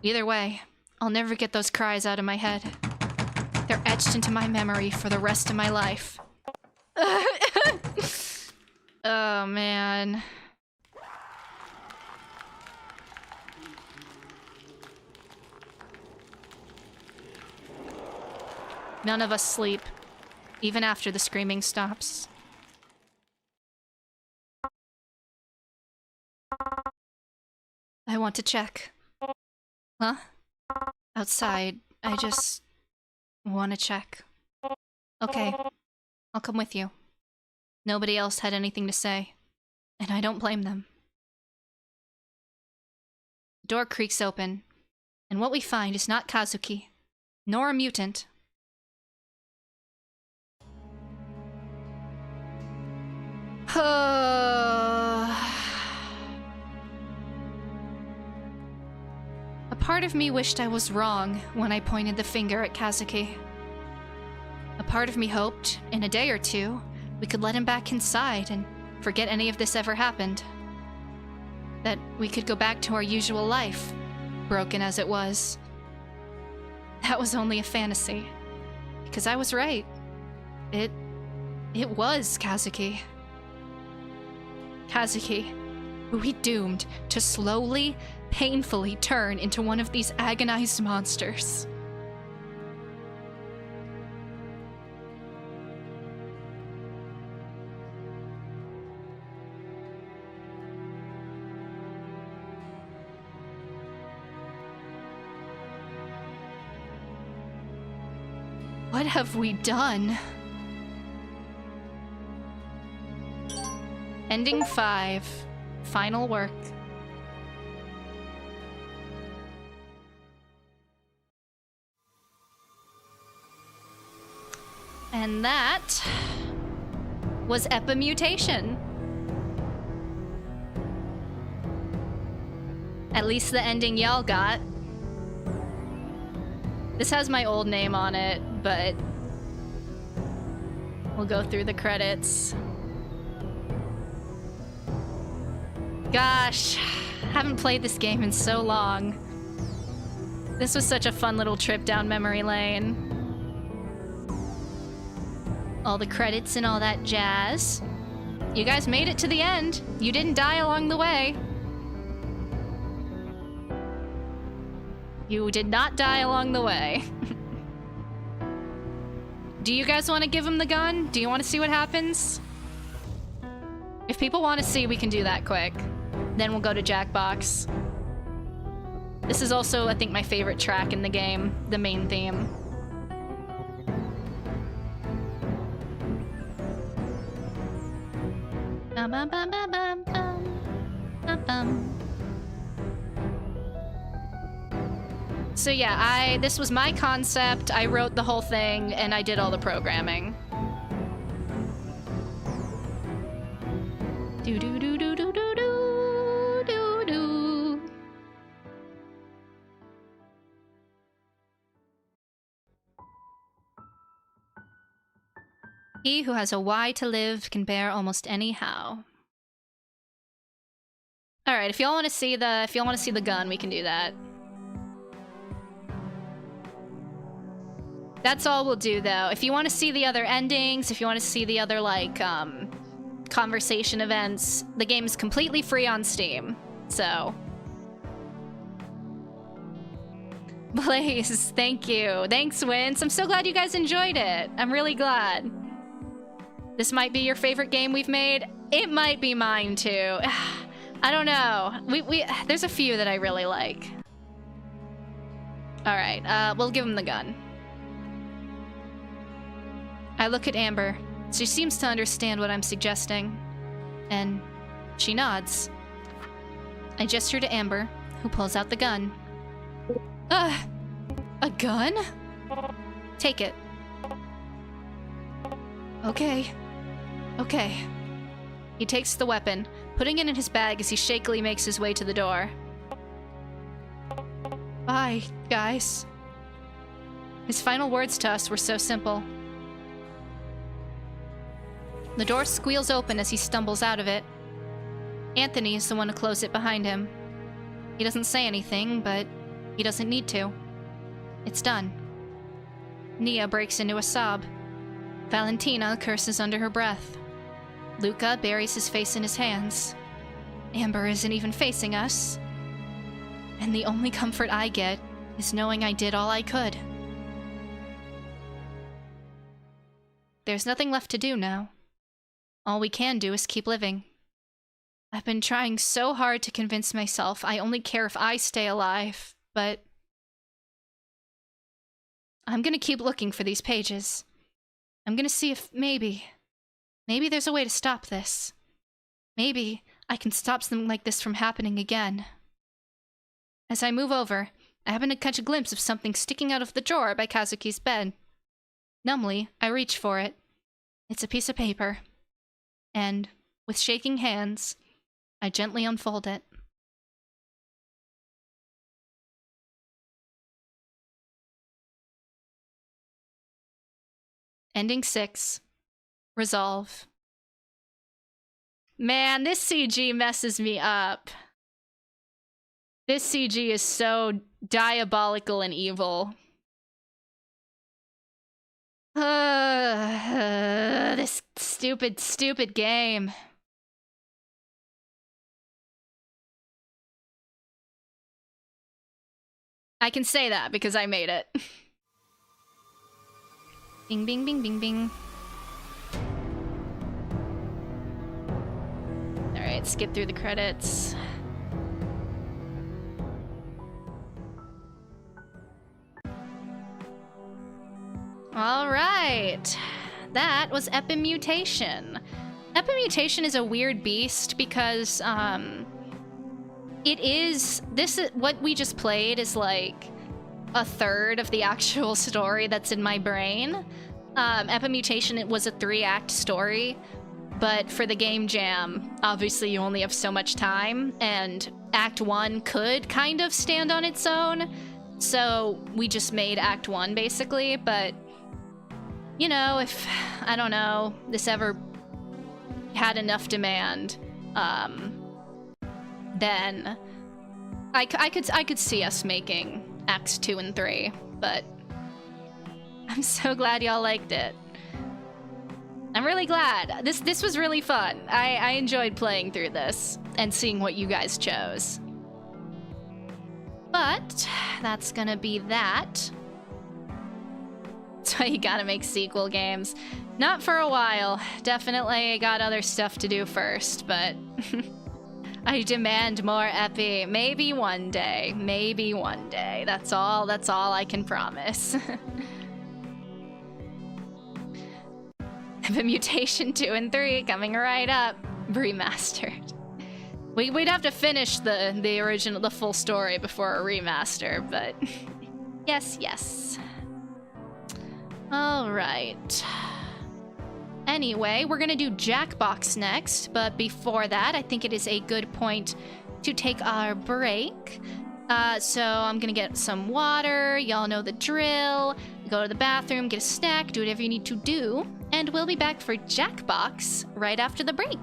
Either way, I'll never get those cries out of my head. They're etched into my memory for the rest of my life. Oh, man. None of us sleep, even after the screaming stops. I want to check. Huh? Outside. I just want to check. Okay. I'll come with you. Nobody else had anything to say, and I don't blame them. The door creaks open, and what we find is not Kazuki, nor a mutant. A part of me wished I was wrong when I pointed the finger at Kazuki. A part of me hoped, in a day or two, we could let him back inside and forget any of this ever happened. That we could go back to our usual life, broken as it was. That was only a fantasy. Because I was right. It was Kazuki. Kazuki, who we doomed to slowly, painfully turn into one of these agonized monsters. What have we done? Ending 5. Final work. And that was epimutation. At least the ending y'all got. This has my old name on it, but we'll go through the credits. Gosh, haven't played this game in so long. This was such a fun little trip down memory lane. All the credits and all that jazz. You guys made it to the end. You didn't die along the way. You did not die along the way. Do you guys want to give him the gun? Do you want to see what happens? If people want to see, we can do that quick. Then we'll go to Jackbox. This is also, I think, my favorite track in the game, the main theme. Bum, bum, bum, bum, bum, bum, bum. So yeah, this was my concept. I wrote the whole thing, and I did all the programming. Do do do do do do do do do. He who has a why to live can bear almost any how. All right, if y'all want to see the gun, we can do that. That's all we'll do, though. If you want to see the other endings, if you want to see the other, like, conversation events, the game is completely free on Steam. So. Blaze, thank you. Thanks, Wince. I'm so glad you guys enjoyed it. I'm really glad. This might be your favorite game we've made. It might be mine too. I don't know. There's a few that I really like. All right, we'll give him the gun. I look at Amber. She seems to understand what I'm suggesting. And she nods. I gesture to Amber, who pulls out the gun. A gun? Take it. Okay. Okay. He takes the weapon, putting it in his bag as he shakily makes his way to the door. Bye, guys. His final words to us were so simple. The door squeals open as he stumbles out of it. Anthony is the one to close it behind him. He doesn't say anything, but he doesn't need to. It's done. Nia breaks into a sob. Valentina curses under her breath. Luca buries his face in his hands. Amber isn't even facing us. And the only comfort I get is knowing I did all I could. There's nothing left to do now. All we can do is keep living. I've been trying so hard to convince myself I only care if I stay alive, but I'm gonna keep looking for these pages. I'm gonna see if maybe there's a way to stop this. Maybe I can stop something like this from happening again. As I move over, I happen to catch a glimpse of something sticking out of the drawer by Kazuki's bed. Numbly, I reach for it. It's a piece of paper. And, with shaking hands, I gently unfold it. Ending 6. Resolve. Man, this CG messes me up. This CG is so diabolical and evil. This stupid game. I can say that because I made it. Bing, bing, bing, bing, bing. Alright, skip through the credits. Alright. That was Epimutation. Epimutation is a weird beast because, what we just played is like a third of the actual story that's in my brain. Epimutation, it was a 3-act story, but for the game jam, obviously you only have so much time, and Act 1 could kind of stand on its own, so we just made Act 1 basically, but you know, if, I don't know, this ever had enough demand, then I could see us making Acts 2 and 3, but I'm so glad y'all liked it. I'm really glad. This was really fun. I enjoyed playing through this and seeing what you guys chose. But that's gonna be that. That's why you gotta make sequel games. Not for a while. Definitely got other stuff to do first, but I demand more Epi. Maybe one day. Maybe one day. That's all I can promise. The Mutation 2 and 3 coming right up. Remastered. We'd have to finish the original, the full story before a remaster, but yes. All right. Anyway, we're gonna do Jackbox next, but before that, I think it is a good point to take our break. So I'm gonna get some water, y'all know the drill, go to the bathroom, get a snack, do whatever you need to do, and we'll be back for Jackbox right after the break.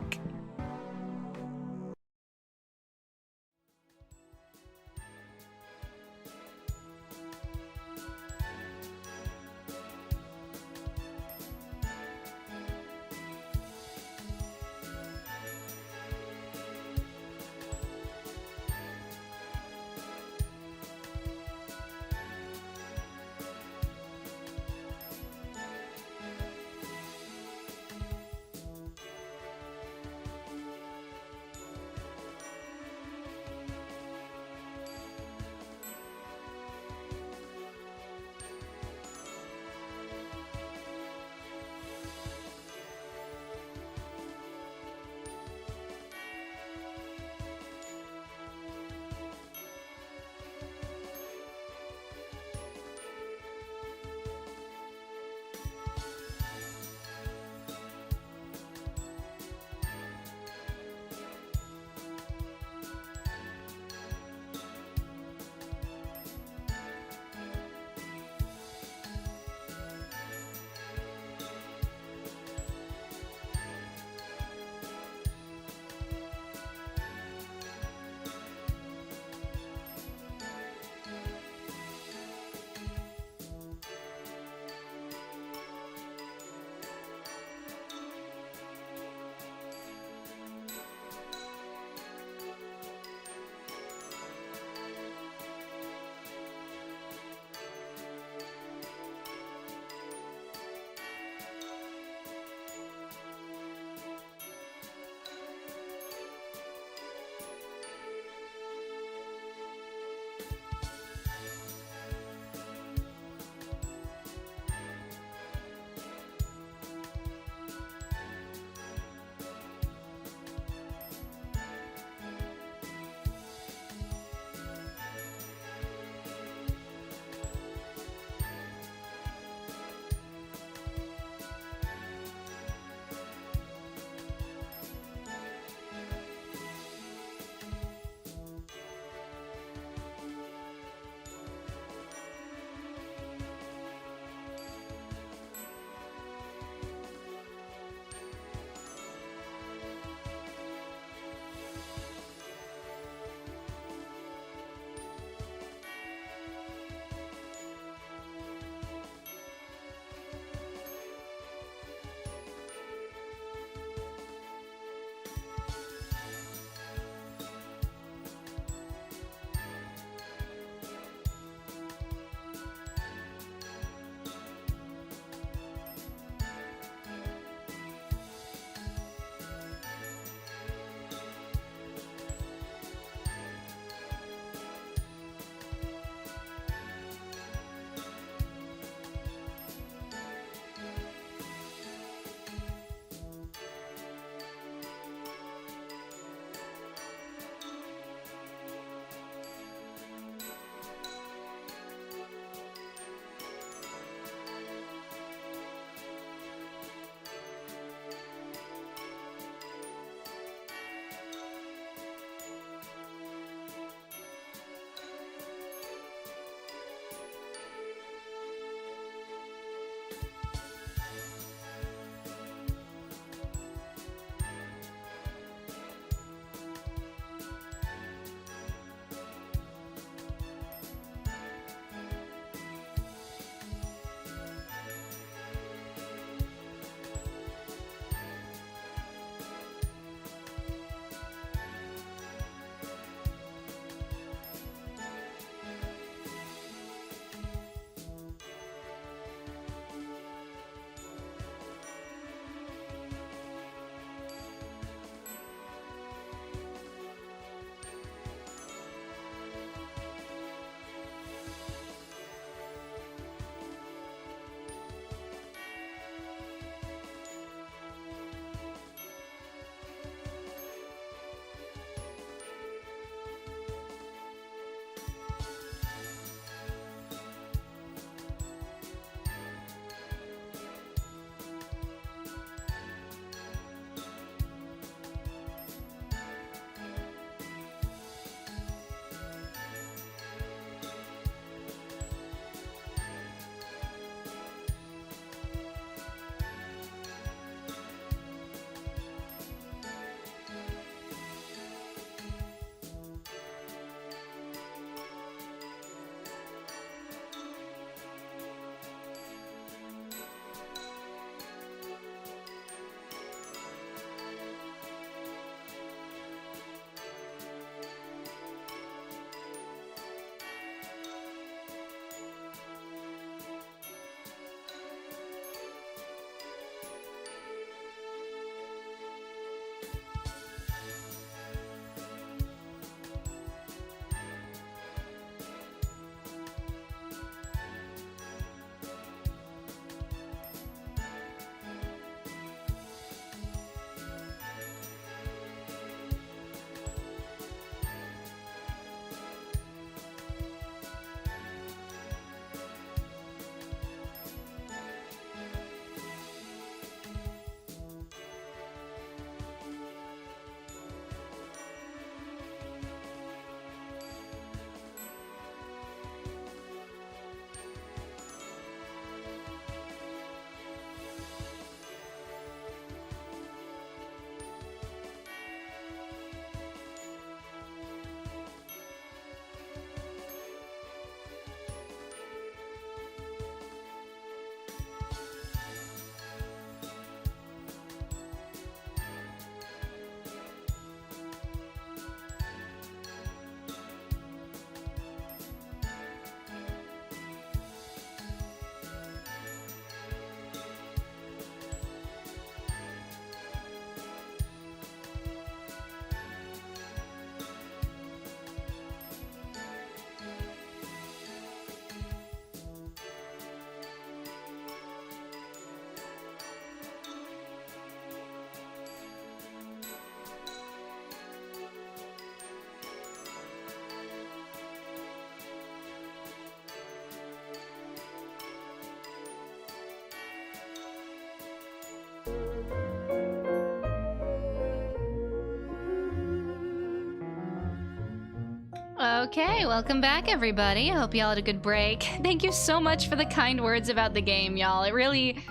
Okay, welcome back, everybody. I hope y'all had a good break. Thank you so much for the kind words about the game, y'all. It really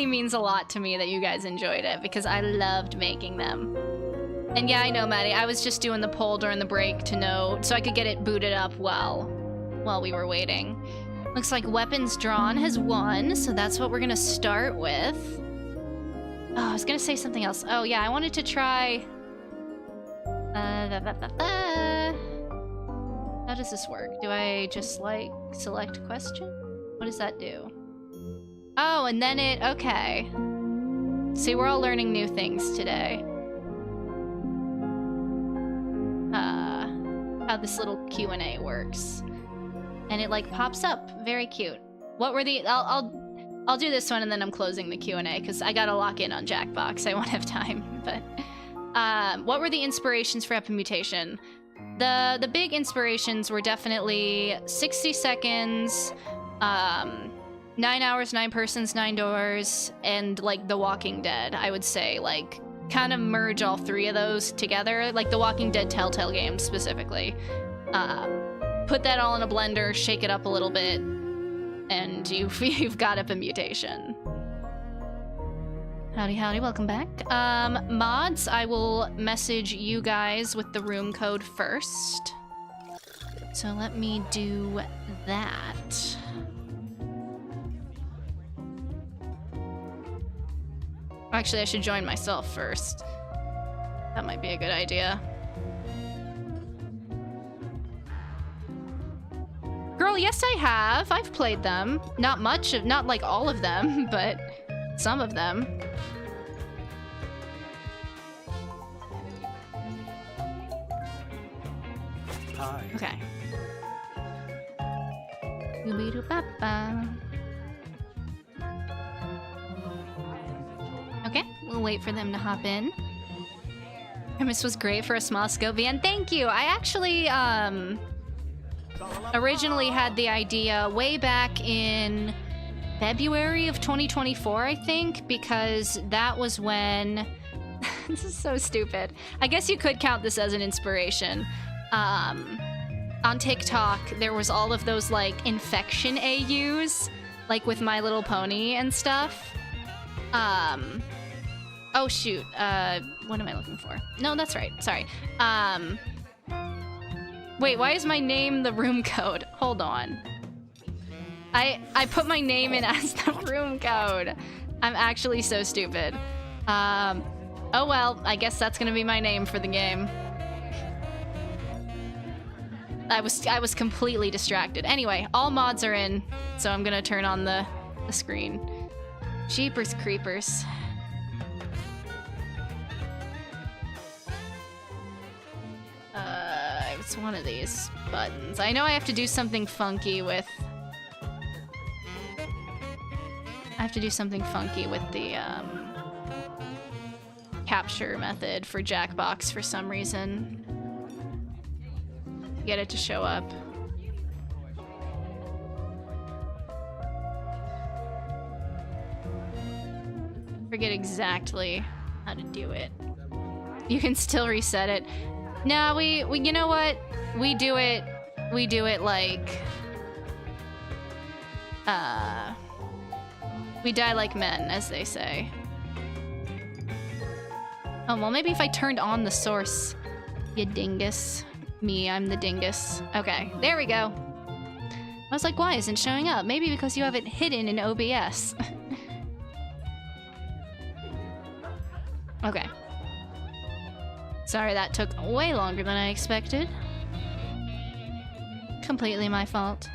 means a lot to me that you guys enjoyed it, because I loved making them. And yeah, I know, Maddie, I was just doing the poll during the break to know, so I could get it booted up while we were waiting. Looks like weapons drawn has won, so that's what we're gonna start with. Oh, I was gonna say something else. Oh yeah, I wanted to try... How does this work? Do I just, like, select question? What does that do? Oh, and then it... Okay. See, we're all learning new things today. How this little Q&A works. And it, like, pops up. Very cute. What were the... I'll do this one and then I'm closing the Q&A, because I gotta lock in on Jackbox. I won't have time, but... what were the inspirations for Epic Mutation? The big inspirations were definitely 60 seconds, 9 hours, 9 persons, 9 doors, and like The Walking Dead. I would say, like, kind of merge all 3 of those together, like The Walking Dead Telltale games specifically. Put that all in a blender, shake it up a little bit, and you've got Epic Mutation. Howdy, howdy, welcome back. Mods, I will message you guys with the room code first. So let me do that. Actually, I should join myself first. That might be a good idea. Girl, yes I have. I've played them. Not much, not like all of them, but some of them. Hi. Okay. Okay, we'll wait for them to hop in. Premise was great for a small scope, and thank you. I actually originally had the idea way back in February of 2024, I think, because that was when... This is so stupid. I guess you could count this as an inspiration. On TikTok, there was all of those, like, infection AUs, like with My Little Pony and stuff. Oh, shoot. What am I looking for? No, that's right. Sorry. Wait, why is my name the room code? Hold on. I put my name in as the room code. I'm actually so stupid. Oh well, I guess that's gonna be my name for the game. I was completely distracted. Anyway, all mods are in, so I'm gonna turn on the screen. Jeepers creepers. It's one of these buttons. I know I have to do something funky with... I have to do something funky with the capture method for Jackbox for some reason. Get it to show up. Forget exactly how to do it. You can still reset it. No, we you know what? We do it like we die like men, as they say. Oh, well, maybe if I turned on the source, you dingus. Me, I'm the dingus. Okay, there we go. I was like, why isn't it showing up? Maybe because you have it hidden in OBS. Okay. Sorry, that took way longer than I expected. Completely my fault.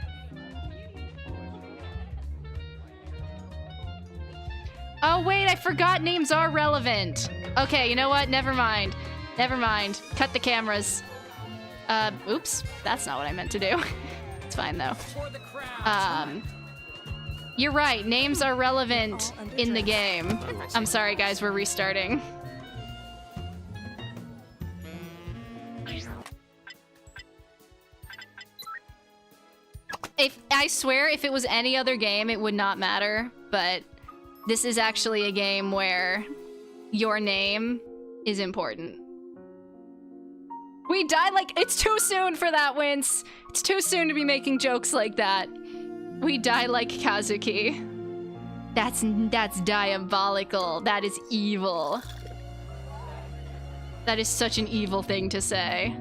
Oh wait, I forgot names are relevant. Okay, you know what? Never mind. Never mind. Cut the cameras. Oops. That's not what I meant to do. It's fine though. You're right. Names are relevant in the game. I'm sorry guys, we're restarting. I swear if it was any other game, it would not matter, but this is actually a game where your name is important. We died like- it's too soon for that, Wince. It's too soon to be making jokes like that. We die like Kazuki. That's diabolical. That is evil. That is such an evil thing to say.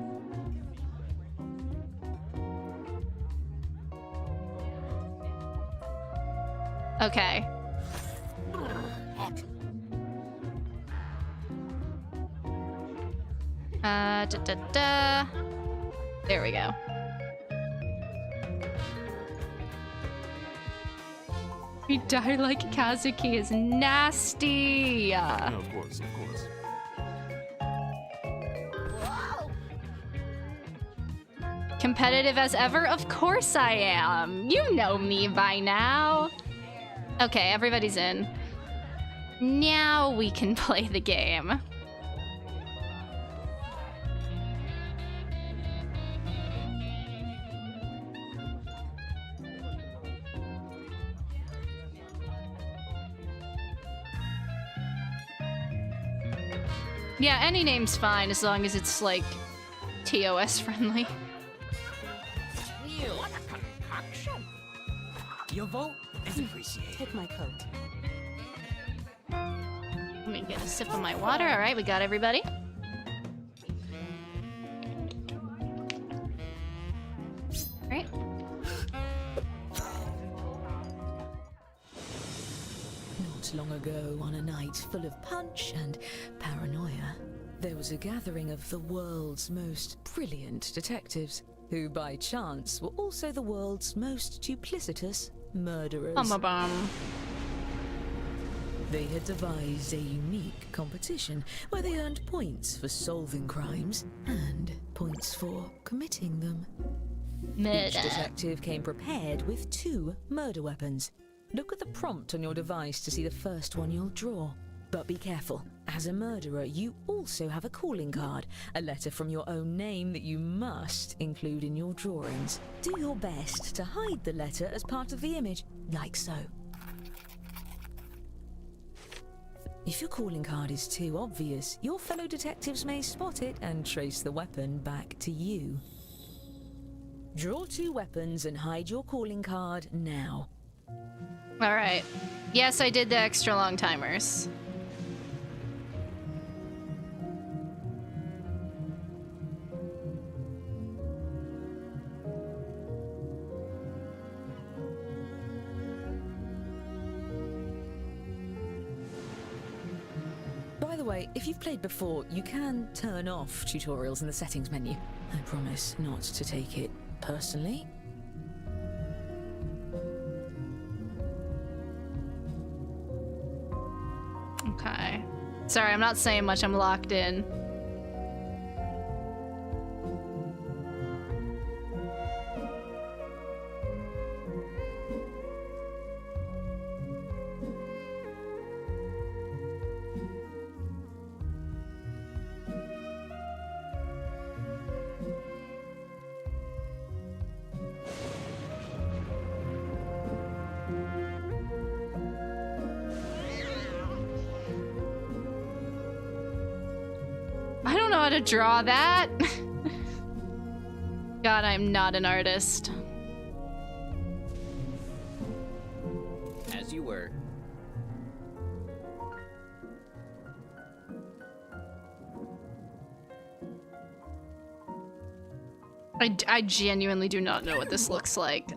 Okay. There we go. We die like Kazuki is nasty. No, of course, of course. Competitive as ever? Of course I am. You know me by now. Okay, everybody's in. Now we can play the game. Yeah, any name's fine as long as it's like TOS friendly. What a concoction! Your vote is appreciated. Take my coat. Let me get a sip of my water. All right, we got everybody. All right. Not long ago, on a night full of punch and paranoia, there was a gathering of the world's most brilliant detectives, who by chance were also the world's most duplicitous murderers. Bum. They had devised a unique competition where they earned points for solving crimes and points for committing them. Murder. Each detective came prepared with 2 murder weapons. Look at the prompt on your device to see the first one you'll draw. But be careful. As a murderer, you also have a calling card, a letter from your own name that you must include in your drawings. Do your best to hide the letter as part of the image, like so. If your calling card is too obvious, your fellow detectives may spot it and trace the weapon back to you. Draw 2 weapons and hide your calling card now. All right. Yes, I did the extra long timers. By the way, if you've played before, you can turn off tutorials in the settings menu. I promise not to take it personally. Okay. Sorry, I'm not saying much. I'm locked in. I don't know how to draw that. God, I'm not an artist. As you were. I genuinely do not know what this looks like.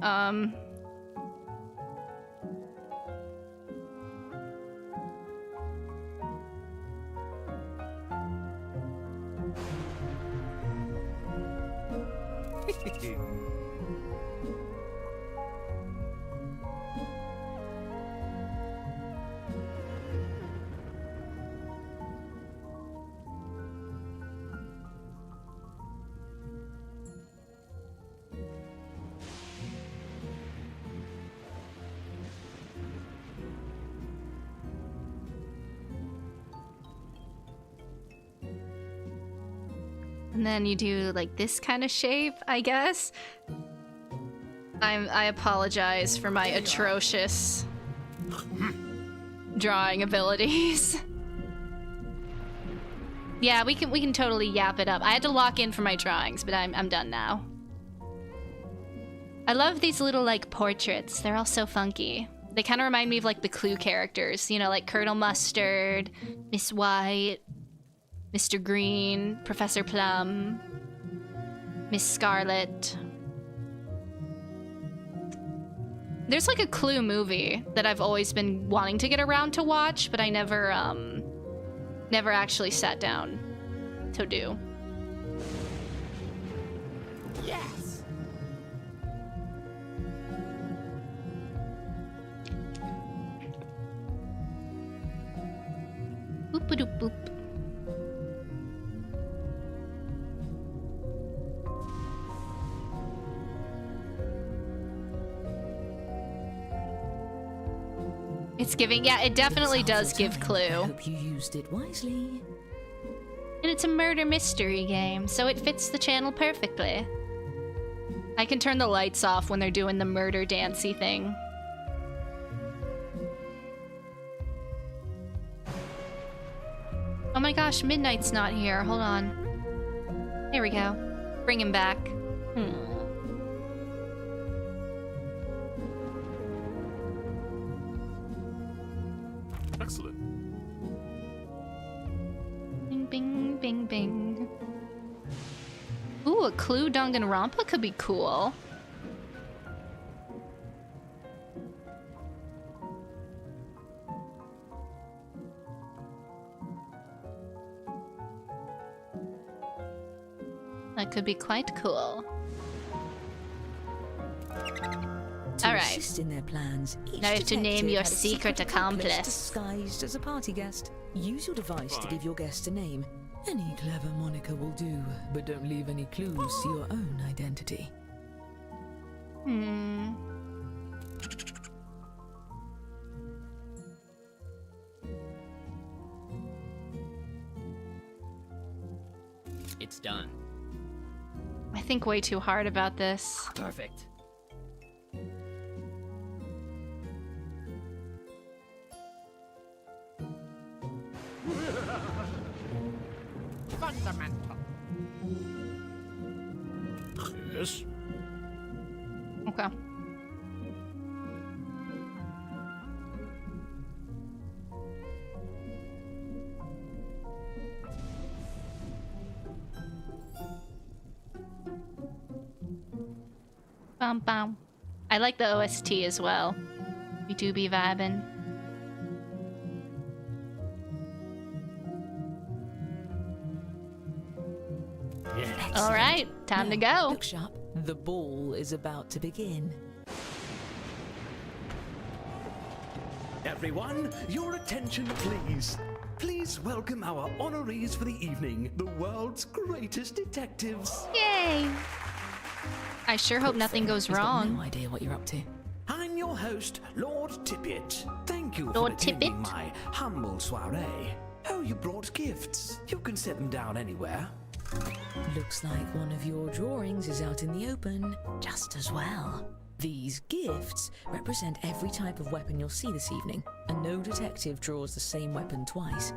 And then you do like this kind of shape, I guess. I apologize for my atrocious drawing abilities. Yeah, we can totally yap it up. I had to lock in for my drawings, but I'm done now. I love these little like portraits. They're all so funky. They kind of remind me of like the Clue characters, you know, like Colonel Mustard, Miss White, Mr. Green, Professor Plum, Miss Scarlet. There's like a Clue movie that I've always been wanting to get around to watch, but I never actually sat down to do. Yes. Boop-a-doop boop. It's giving, yeah, it definitely does give Clue. I hope you used it wisely. And it's a murder mystery game, so it fits the channel perfectly. I can turn the lights off when they're doing the murder dancey thing. Oh my gosh, Midnight's not here. Hold on. There we go. Bring him back. Excellent. Bing, bing, bing, bing. Ooh, a Clue Danganronpa could be cool. That could be quite cool. To All right. assist in their plans, each Now you have to name detective your had a secret accomplice. disguised as a party guest. Use your device to give your guest a name. Any clever moniker will do, but don't leave any clues to your own identity. It's done. I think way too hard about this. Perfect. Fundamental. Yes. Okay. Bum bum. I like the OST as well. We do be vibing. All right, time to Now, go. Look sharp. The ball is about to begin. Everyone, your attention please. Please welcome our honorees for the evening, the world's greatest detectives. Yay! I sure hope nothing goes He's got no wrong. idea what you're up to. I'm your host, Lord Tippett. Thank you Lord for attending Tippett? my humble soiree. Oh, you brought gifts. You can set them down anywhere. Looks like one of your drawings is out in the open, just as well. These gifts represent every type of weapon you'll see this evening, and no detective draws the same weapon twice.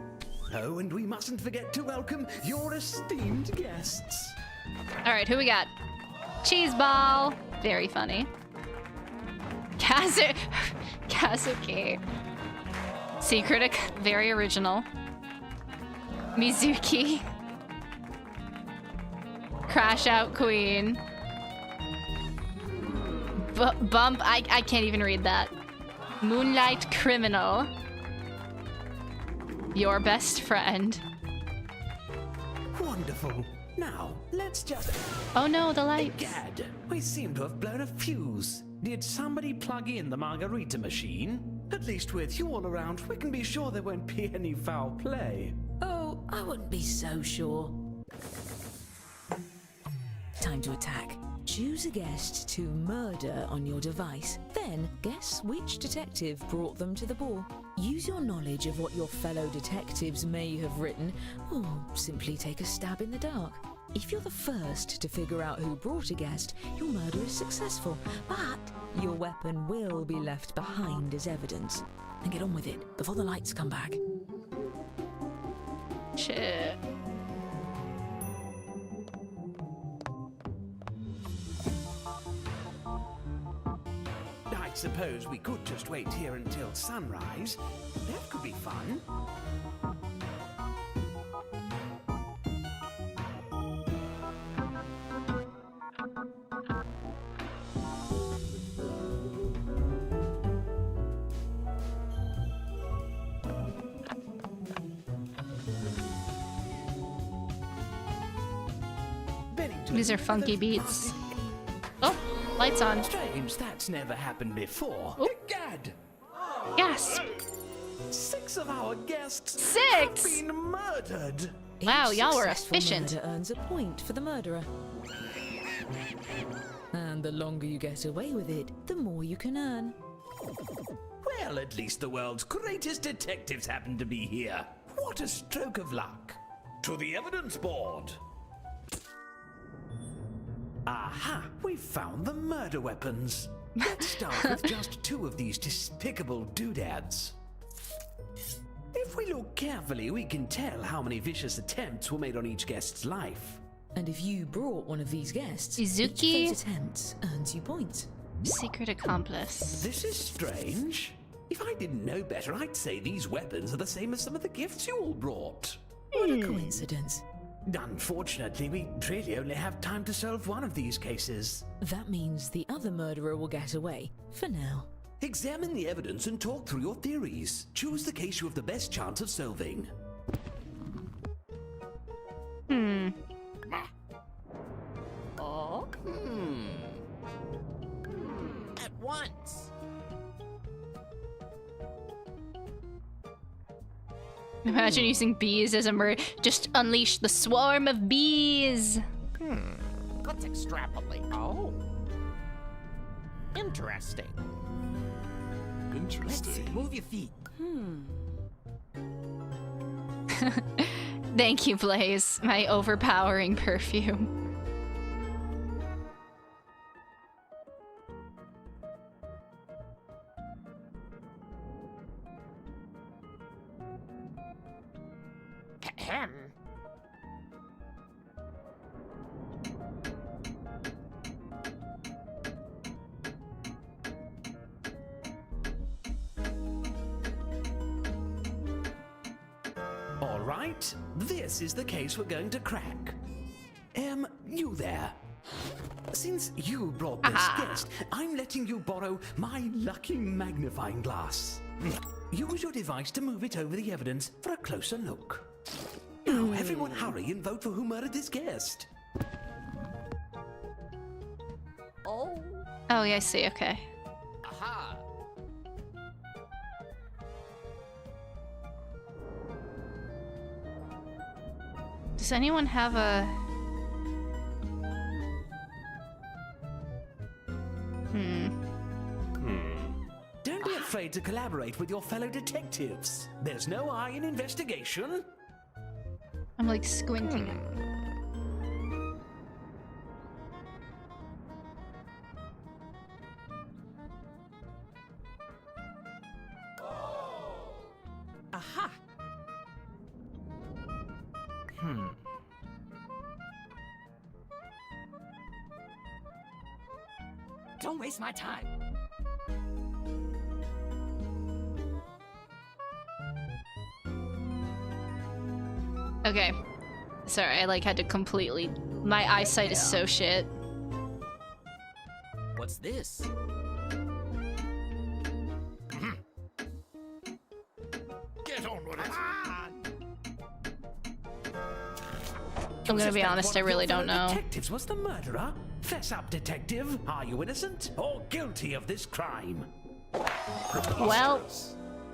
Oh, and we mustn't forget to welcome your esteemed guests. All right, who we got? Cheese ball. Very funny. Kazuki. Secret, very original. Mizuki. Crash Out Queen. Bump, I can't even read that. Moonlight Criminal. Your best friend. Wonderful. Now, let's just... Oh no, the lights. Gad, we seem to have blown a fuse. Did somebody plug in the margarita machine? At least with you all around, we can be sure there won't be any foul play. Oh, I wouldn't be so sure. Time to attack. Choose a guest to murder on your device. Then guess which detective brought them to the ball. Use your knowledge of what your fellow detectives may have written, or simply take a stab in the dark. If you're the first to figure out who brought a guest, your murder is successful, but your weapon will be left behind as evidence. And get on with it before the lights come back. Shit. suppose we could just wait here until sunrise. That could be fun. These are funky beats. Oh, lights on. Strange, that's never happened before. Oh. Gad! Gasp! 6 of our guests 6? have been murdered. Wow, Each y'all were successful efficient. murder earns a point for the murderer. And the longer you get away with it, the more you can earn. Well, at least the world's greatest detectives happen to be here. What a stroke of luck. To the evidence board. Aha! We found the murder weapons. Let's start with just 2 of these despicable doodads. If we look carefully, we can tell how many vicious attempts were made on each guest's life. And if you brought one of these guests, Izuki? each of those attempts earns you points. Secret accomplice. This is strange. If I didn't know better, I'd say these weapons are the same as some of the gifts you all brought. What a coincidence. Unfortunately, we really only have time to solve one of these cases. That means the other murderer will get away, for now. Examine the evidence and talk through your theories. Choose the case you have the best chance of solving. At once. Imagine using bees as a just unleash the swarm of bees. Let's extrapolate. Oh. Interesting. Let's see. Move your feet. Thank you, Blaze. My overpowering perfume. Ahem. All right, this is the case we're going to crack. You there. Since you brought this guest, I'm letting you borrow my lucky magnifying glass. Use your device to move it over the evidence for a closer look. Now, everyone hurry and vote for who murdered this guest. Oh. Oh, yeah, I see. Okay. Aha. Does anyone have a... Don't be afraid to collaborate with your fellow detectives. There's no I in investigation. I'm like squinting. Aha. Don't waste my time. Okay. Sorry, I like had to completely... My eyesight is so shit. What's this? Get on with it. I'm gonna be honest, I really don't know. Detectives was the murderer. Fess up, detective. Are you innocent or guilty of this crime? Well,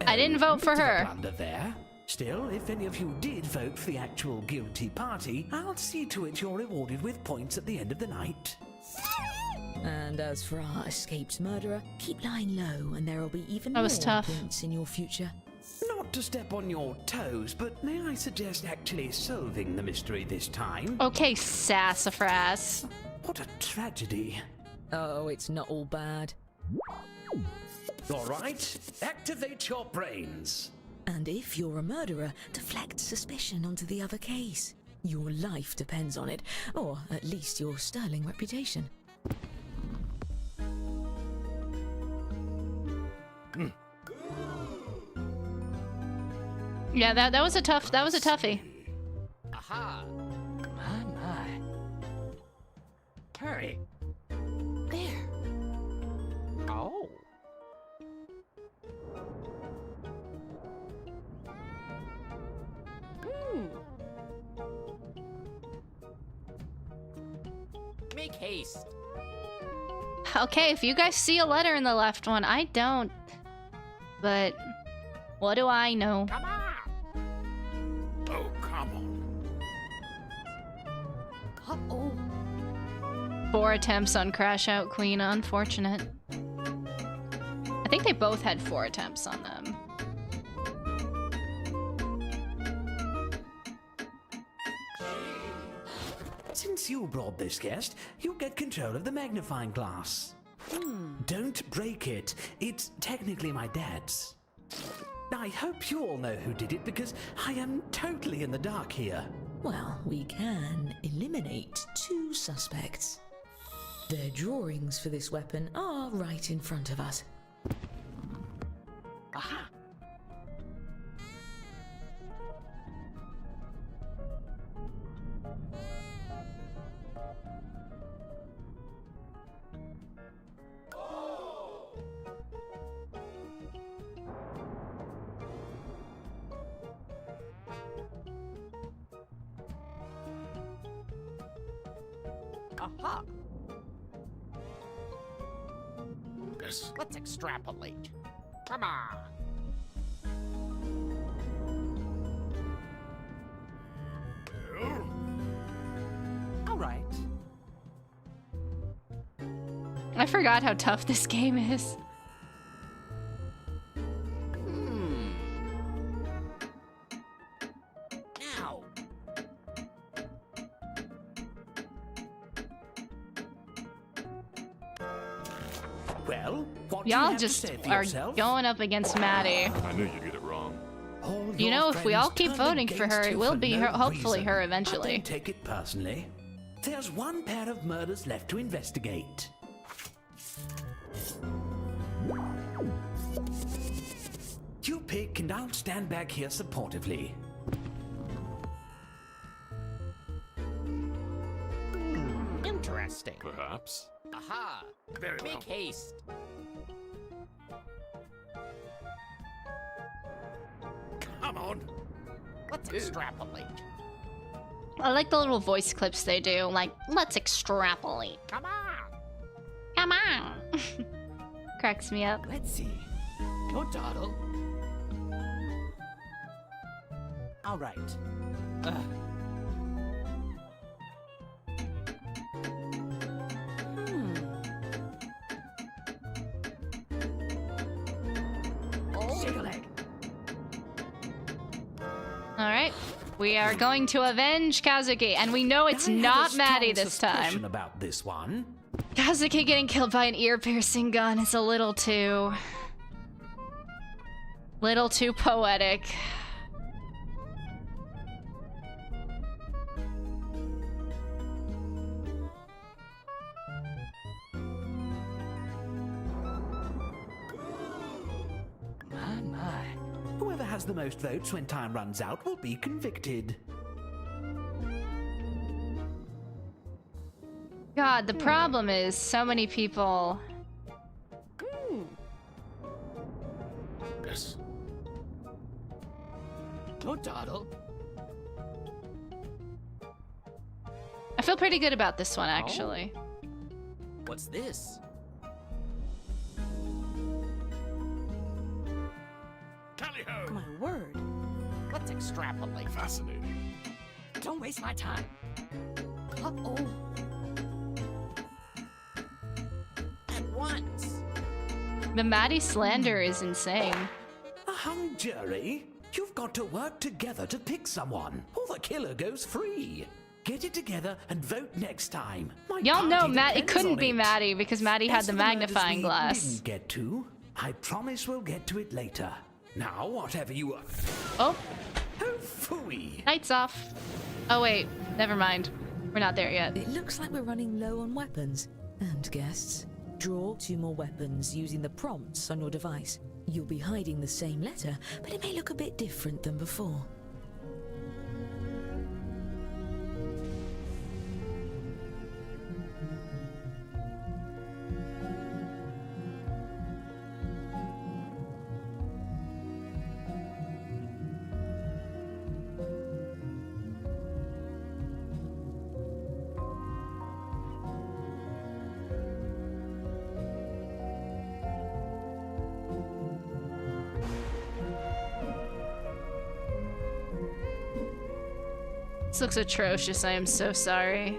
I didn't vote for Bit of a her. blunder there. Still, if any of you did vote for the actual guilty party, I'll see to it you're rewarded with points at the end of the night. And as for our escaped murderer, keep lying low and there will be even That more was tough. points in your future. Not to step on your toes, but may I suggest actually solving the mystery this time? Okay, sassafras. What a tragedy. Oh, it's not all bad. All right, activate your brains. And if you're a murderer, deflect suspicion onto the other case. Your life depends on it, or at least your sterling reputation. Yeah, that was a toughie. Aha! My. Hurry. There. Oh. Make haste. Okay, if you guys see a letter in the left one, I don't. But what do I know? Come on. Oh, come on. Uh-oh. 4 attempts on Crash Out Queen, unfortunate. I think they both had 4 attempts on them. Since you brought this guest, you get control of the magnifying glass. Don't break it. It's technically my dad's. I hope you all know who did it because I am totally in the dark here. Well, we can eliminate 2 suspects. Their drawings for this weapon are right in front of us. Aha. Aha. Yes. Let's extrapolate. Come on. All right. I forgot how tough this game is. Now. Well, what do you Y'all have just to say for are yourself? going up against Maddie. I knew you'd get it wrong. All You your know, if we all friends keep turned voting for against her, it you will for be no her, hopefully reason. her I eventually. don't take it personally. There's one pair of murders left to investigate. You pick and I'll stand back here supportively. Interesting. Perhaps. Aha. Very well. Make haste. Come on. Let's extrapolate. I like the little voice clips they do, like, let's extrapolate. Come on. Come on. Cracks me up. Let's see. Don't dawdle. All right. Shake a leg. Alright. We are going to avenge Kazuki, and we know it's I have a not strong Maddie this suspicion time. about this one. Kazuki getting killed by an ear-piercing gun is a little too poetic. My. Whoever has the most votes when time runs out will be convicted. God, the problem is so many people. Yes. Don't dawdle. I feel pretty good about this one, actually. What's this? Tally-ho! My word. Let's extrapolate. Fascinating. Don't waste my time. Uh-oh. At once. The Maddie slander is insane. A hung jury? You've got to work together to pick someone, or the killer goes free. Get it together and vote next time. My Y'all know party Matt. It depends couldn't on be it. Maddie because Maddie had As the for murders magnifying we glass. Didn't get to. I promise we'll get to it later. Now, whatever you are. Oh, Oh, phooey. lights off. Oh wait, never mind. We're not there yet. It looks like we're running low on weapons. And guests, draw 2 more weapons using the prompts on your device. You'll be hiding the same letter, but it may look a bit different than before. This looks atrocious. I am so sorry.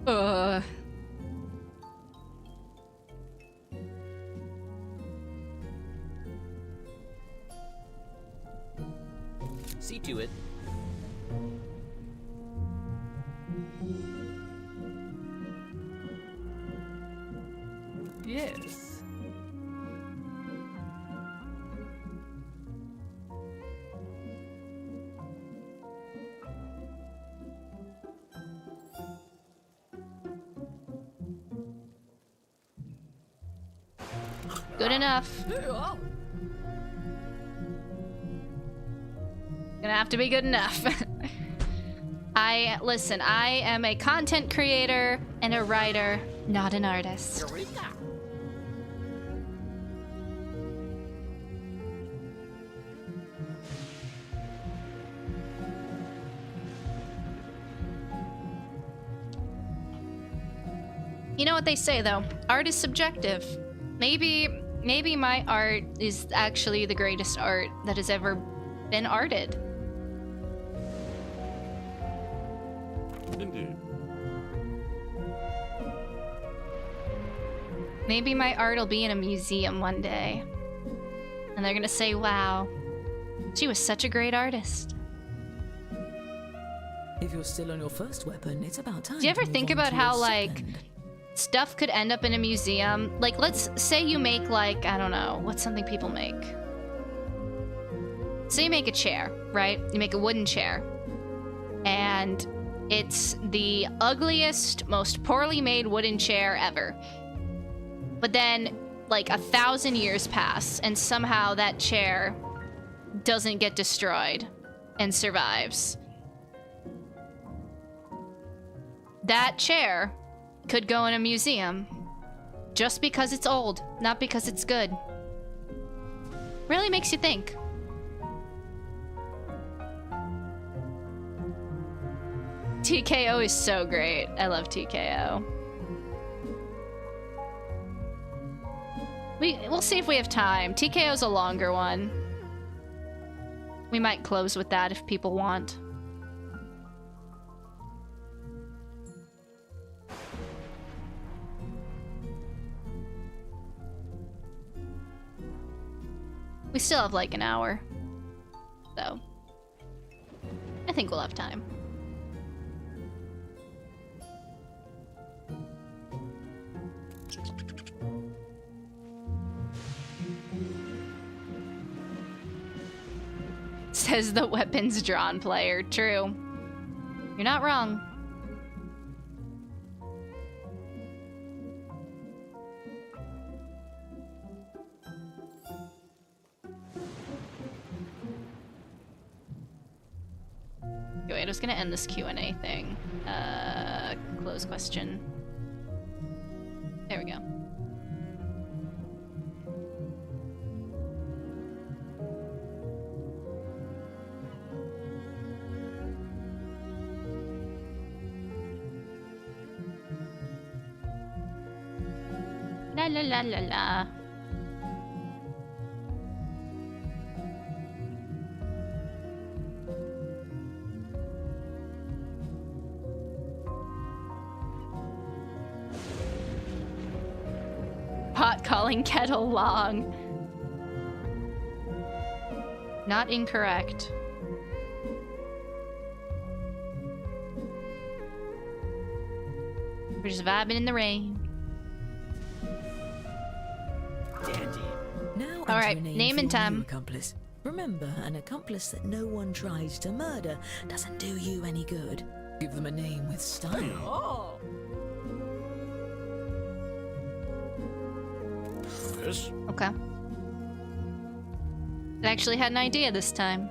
Ugh. See to it. Yes. Good enough. Gonna have to be good enough. Listen, I am a content creator and a writer, not an artist. Eureka! You know what they say though, art is subjective. Maybe my art is actually the greatest art that has ever been arted. Indeed. Maybe my art will be in a museum one day. And they're gonna say, wow, she was such a great artist. If you're still on your first weapon, it's about time. Do you to ever move think on about to how, your like, second. stuff could end up in a museum? Like, let's say you make, like, I don't know, what's something people make? Say you make a chair, right? You make a wooden chair. And it's the ugliest, most poorly made wooden chair ever. But then, like, 1,000 years pass, and somehow that chair doesn't get destroyed and survives. That chair could go in a museum just because it's old, not because it's good. Really makes you think. TKO is so great. I love TKO. We'll see if we have time. TKO's a longer one. We might close with that if people want. We still have like an hour. So, I think we'll have time. Says the weapons drawn player. True. You're not wrong. Okay, wait, I was gonna end this Q&A thing. Close question. There we go. La la la la la. Pot calling kettle long. Not incorrect. We're just vibing in the rain. Now All right, enter a name for and your time. new accomplice. Remember, an accomplice that no one tries to murder doesn't do you any good. Give them a name with style. Yes. Okay. I actually had an idea this time.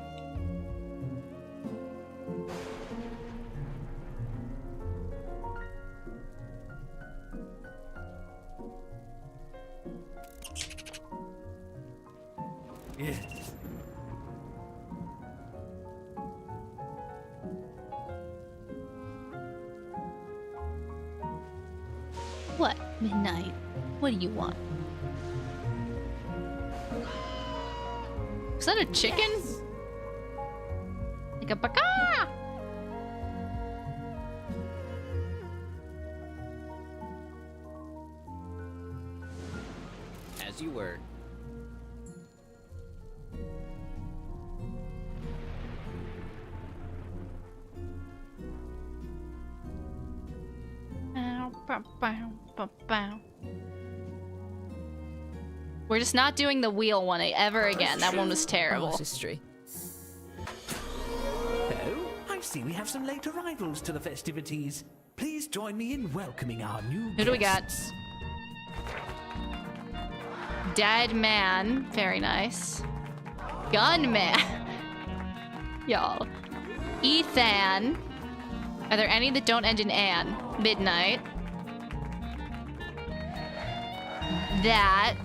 Yeah. What? Midnight. What do you want? Is that a chicken? Like a baka? As you were. We're just not doing the wheel one ever again. That one was terrible. Artistry. Oh, I see we have some late arrivals to the festivities. Please join me in welcoming our new Who do we got? guests. Dead man. Very nice. Gunman. Y'all. Ethan. Are there any that don't end in Ann? Midnight. That.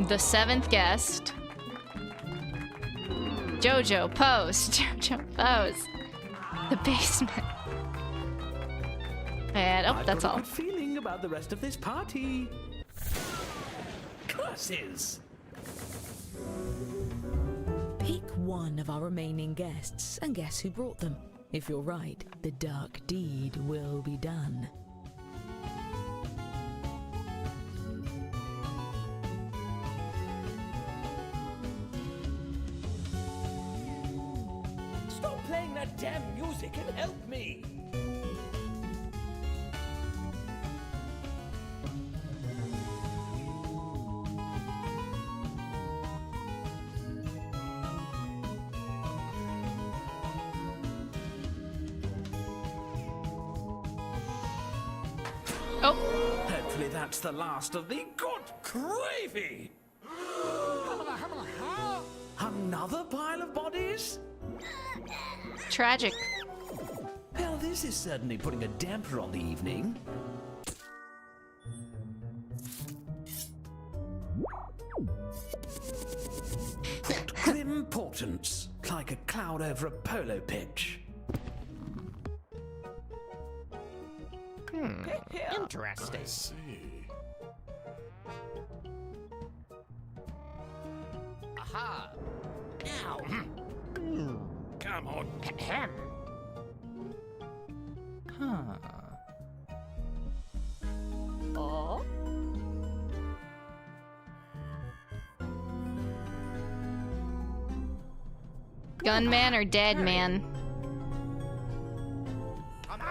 The seventh guest. Jojo, pose. Jojo, pose. The basement. And, oh, I've that's got a all. good feeling about the rest of this party. Curses! Pick one of our remaining guests and guess who brought them. If you're right, the dark deed will be done. Stop playing that damn music and help me! Oh, Hopefully that's the last of the good gravy! Another pile of bodies? tragic. Well, this is certainly putting a damper on the evening. What grim portents, like a cloud over a polo pitch. Interesting. See. Aha! Now! Come on. Ahem. Huh. Oh? Gunman or dead man? Come on.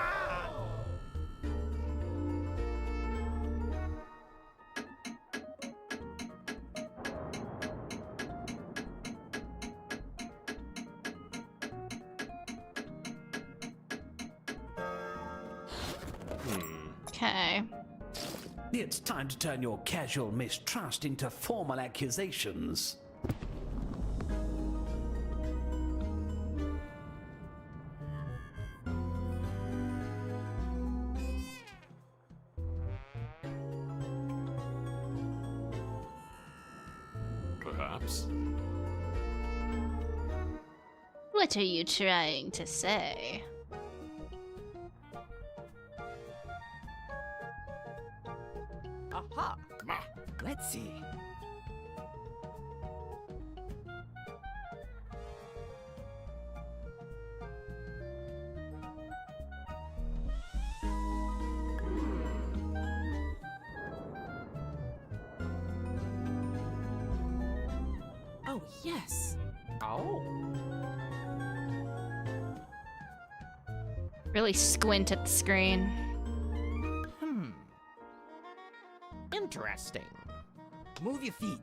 Okay. It's time to turn your casual mistrust into formal accusations. detectives. What are you trying to say? Aha! Come on. Let's see. Oh, yes. Oh. Really squint at the screen. Interesting. Move your feet.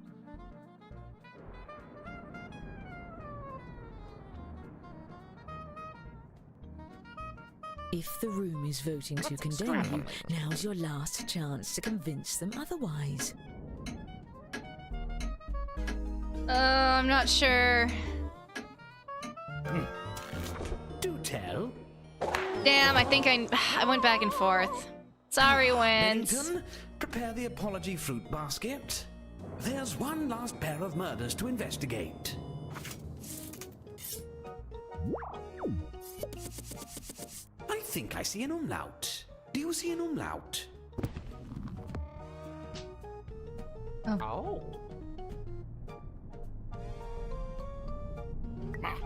If the room is voting to condemn you, now's your last chance to convince them otherwise. I'm not sure. Do tell. Damn, I think I went back and forth. Sorry, Wins. Bennington, prepare the apology fruit basket. There's one last pair of murders to investigate. I think I see an umlaut. Do you see an umlaut? Oh. Come on.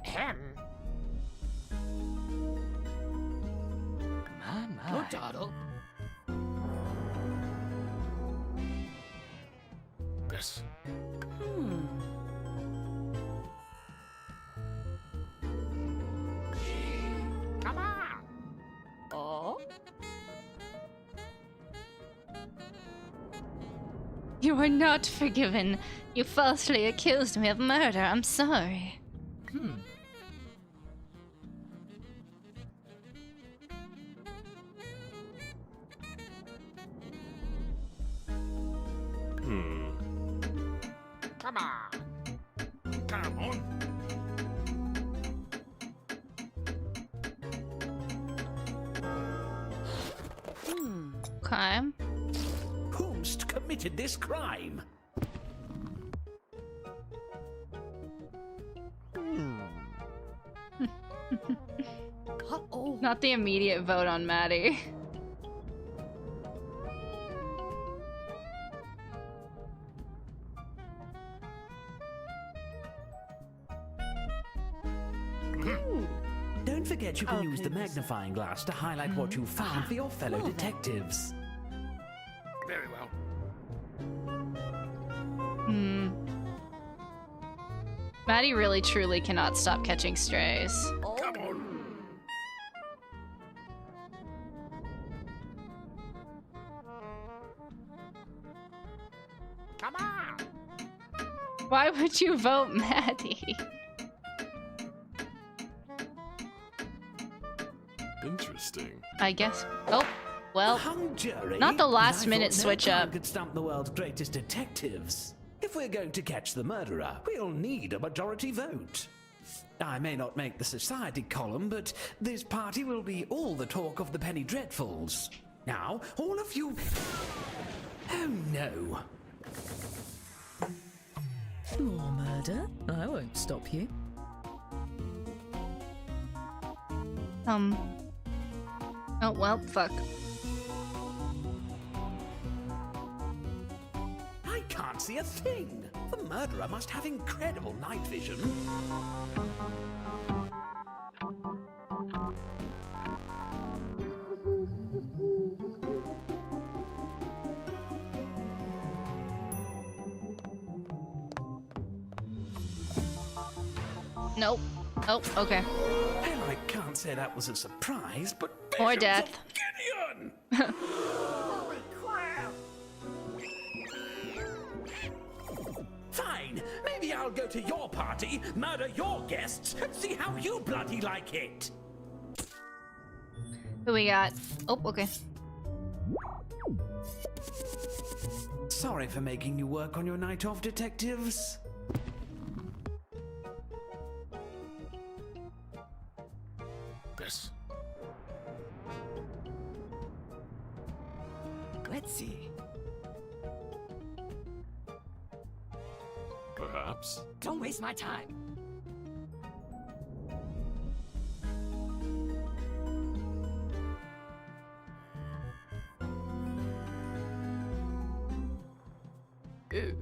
Ahem. My. Good Doddle. Yes. Come on. Oh. You are not forgiven. You falsely accused me of murder. I'm sorry. Come on. Come on. Okay. Whomst committed this crime? Uh-oh. Not the immediate vote on Maddie. Don't forget you can Oh, use the please. magnifying glass to highlight what you found for your fellow Well then. detectives. Very well. Maddie really truly cannot stop catching strays. Come on. Come on. Why would you vote Maddie? Interesting. I guess. Oh, well. Hung jury. not the last I minute thought switch no up. crime could stump the world's greatest detectives. If we're going to catch the murderer, we'll need a majority vote. I may not make the society column, but this party will be all the talk of the Penny Dreadfuls. Now, all of you... Oh no. More murder? I won't stop you. Oh, well, fuck. I can't see a thing. The murderer must have incredible night vision. Nope. Oh, okay. Well, I can't say that was a surprise, but... Or Visions death. of Gideon! Holy crap! Fine, maybe I'll go to your party, murder your guests, and see how you bloody like it. Who we got? Oh, okay. Sorry for making you work on your night off, detectives. Yes. Let's see. perhaps. Don't waste my time. Ew.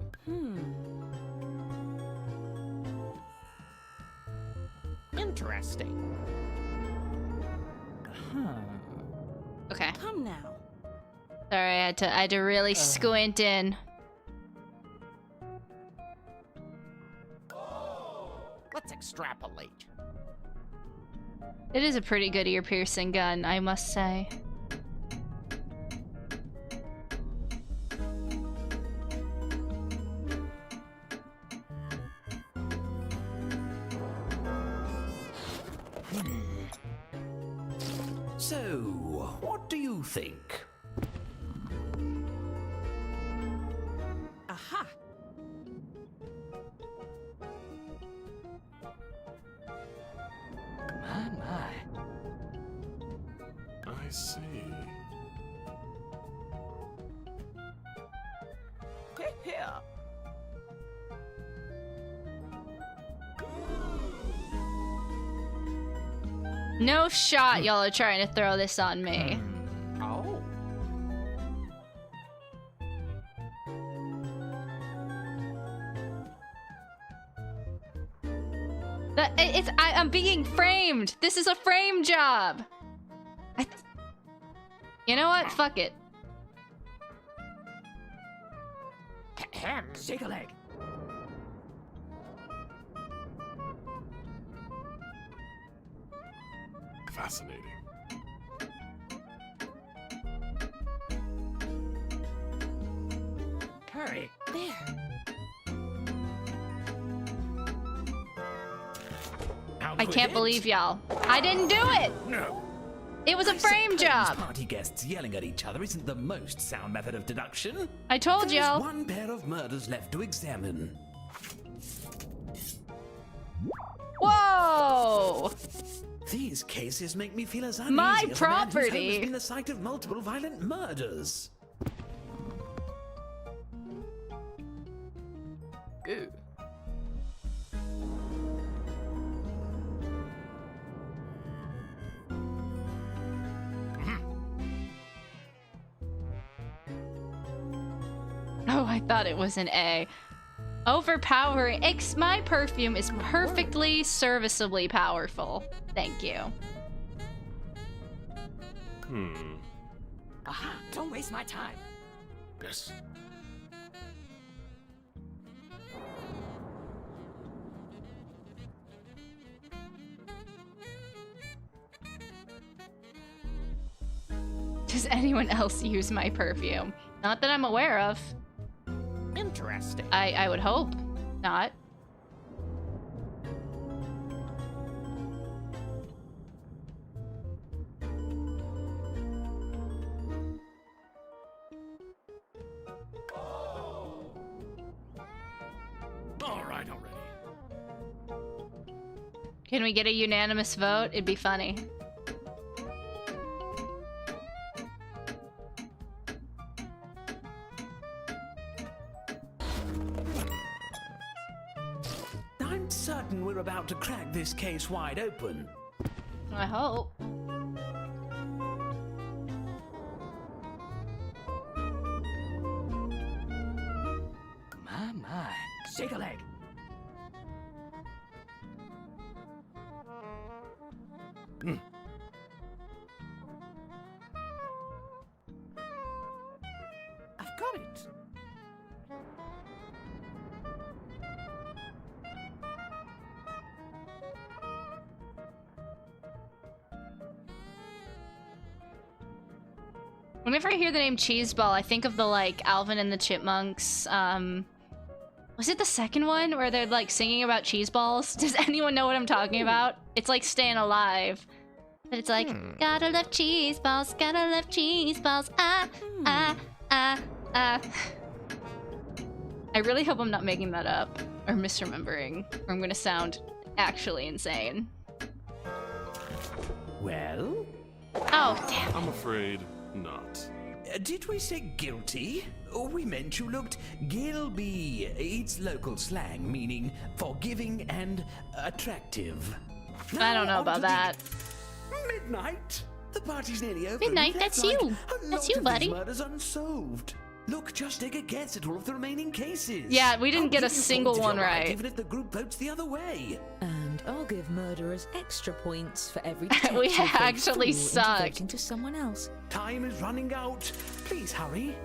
Interesting. Okay. Come now. Sorry, I had to really squint in. Let's extrapolate. It is a pretty good ear-piercing gun, I must say. So, what do you think? Aha! My. I see. Here. No shot y'all are trying to throw this on me. Oh. I'm being framed. This is a frame job. You know what? Fuck it. Shake a leg. Fascinating. Hurry. There. I can't believe y'all. I didn't do it. No. It was a frame job. Party guests yelling at each other isn't the most sound method of deduction. I told There's y'all. one pair of murders left to examine. Whoa! These cases make me feel as uneasy My as a man whose home property. has been the site of multiple violent murders. Ew. Oh, I thought it was an A. Overpowering. My perfume is perfectly serviceably powerful. Thank you. Aha! Don't waste my time. Yes. Does anyone else use my perfume? Not that I'm aware of. Interesting. I would hope not. All right already. Can we get a unanimous vote? It'd be funny. I'm certain we're about to crack this case wide open. I hope. My. Shake a leg. I've got it. Whenever I hear the name Cheeseball, I think of the, like, Alvin and the Chipmunks, was it the second one where they're, like, singing about cheese balls? Does anyone know what I'm talking about? It's like Staying Alive. But it's like, gotta love cheese balls, gotta love cheese balls, I really hope I'm not making that up, or misremembering, or I'm gonna sound actually insane. Well, Oh, damn. I'm afraid not. Did we say guilty? We meant you looked gilby. It's local slang meaning forgiving and attractive. I don't know Now, about on to that. the midnight. The party's nearly over. Midnight, We've left, that's you. like, a That's lot you, of buddy. these murders unsolved. Look, just take a guess at all of the remaining cases. Yeah, we didn't I'll get a give you single points if one you're right. even if the group votes the other way. And I'll give murderers extra points for every We detective they actually fool into suck. voting to someone else. Time is running out. Please hurry.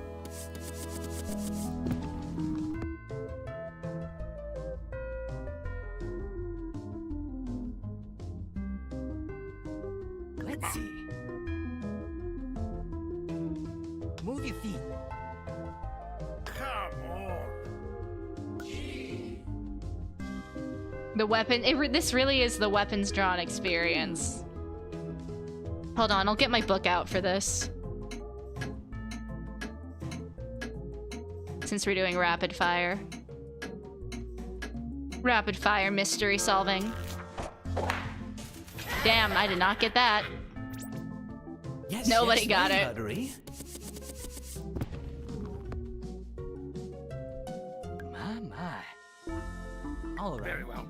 Let's see. Move your feet. Come on. The weapon. This really is the weapons drawn experience. Hold on, I'll get my book out for this. Since we're doing rapid fire. Rapid fire mystery solving. Damn, I did not get that. Yes, Nobody yes, got very it. murdery. My. All right. Very well.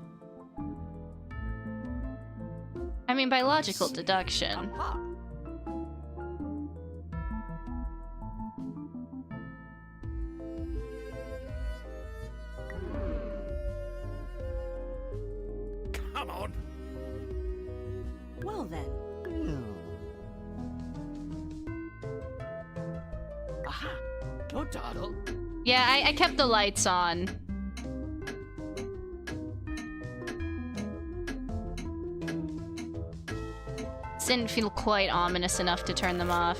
I mean, by logical deduction. Aha. Come on. Well then. Aha. Don't dawdle. Yeah, I kept the lights on. This didn't feel quite ominous enough to turn them off.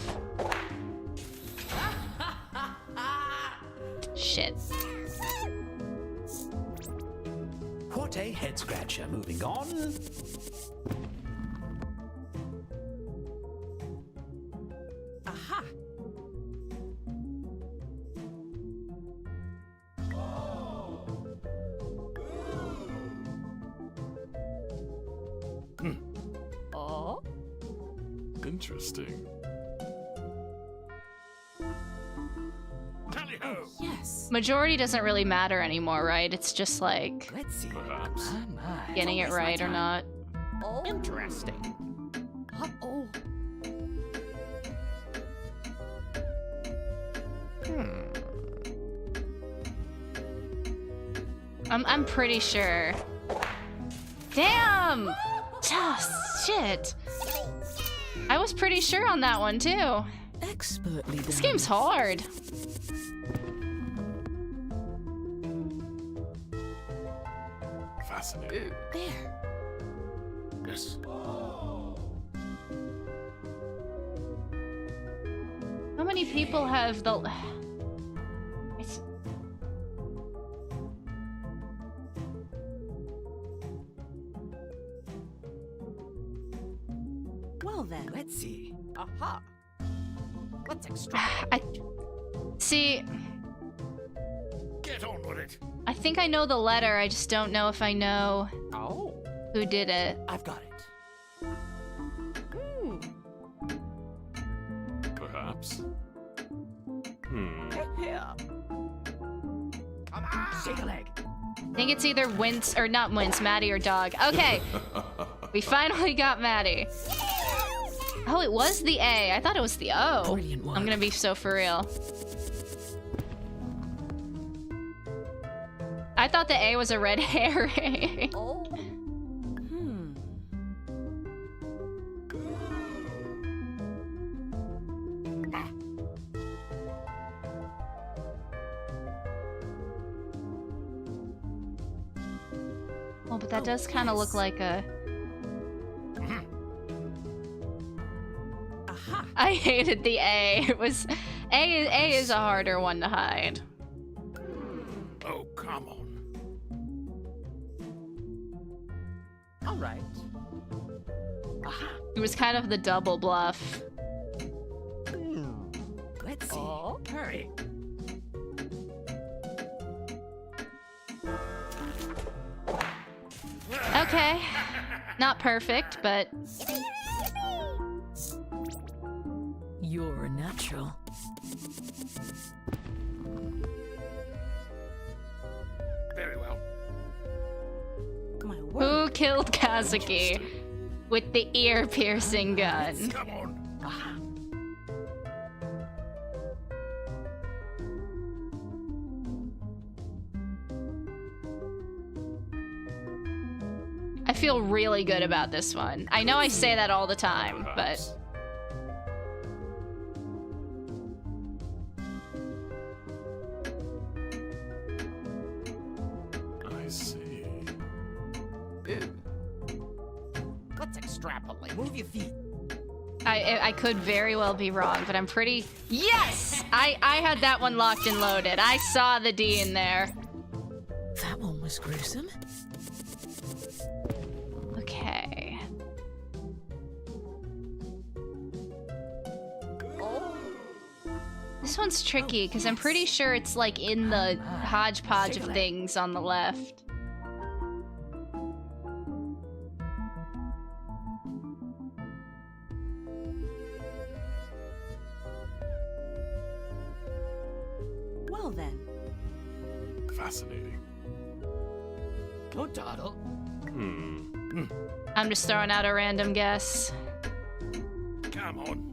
Shit. What a head scratcher. Moving on. Aha. Oh. Interesting. Tally ho. Yes. Majority doesn't really matter anymore, right? It's just like Let's see. Perhaps. My. getting it Don't waste my right or time. not. Oh. Interesting. Oh. I'm pretty sure. Damn! Oh, shit. I was pretty sure on that one too. Expertly done. This game's hard. Fascinating. There. Yes. How many people have the... It's... Well then. Let's see. Aha. Let's extract. I... See, Get on with it. I think I know the letter, I just don't know if I know Oh. who did it. I've got it. Perhaps. Hmm. Here. Come on. Shake a leg. I think it's either Wince, or not Wince, Maddie or Dog. Okay, we finally got Maddie. Oh, it was the A. I thought it was the O. Brilliant work. I'm gonna be so for real. I thought the A was a red herring. Oh. Oh, but that does kind of look like a... Aha. I hated the A. It was... A is a harder one to hide. Oh, come on. All right. Aha. It was kind of the double bluff. Let's see. Oh. Hurry. Okay. Not perfect, but... You're a natural. Very well. My Who word. killed Kazuki with the ear-piercing gun? Come on. Aha. I feel really good about this one. I know I say that all the time, but Perhaps. I see. Let's extrapolate. Move your feet. I could very well be wrong, but I'm pretty... Yes! I had that one locked and loaded. I saw the D in there. That one was gruesome. Okay. This one's tricky, because I'm pretty sure it's like in the hodgepodge of things on the left. Well then. Fascinating. Go dawdle. Hmm. I'm just throwing out a random guess. Come on.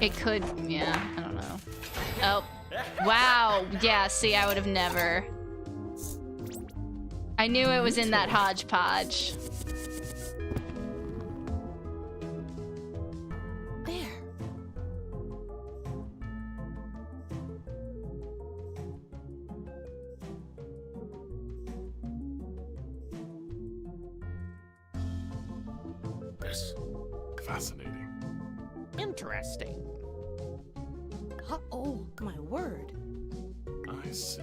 It could, yeah, I don't know. Oh, wow. Yeah, see, I would have never. I knew it was in that hodgepodge. There. Yes. Fascinating. Interesting. Uh-oh, my word. I see.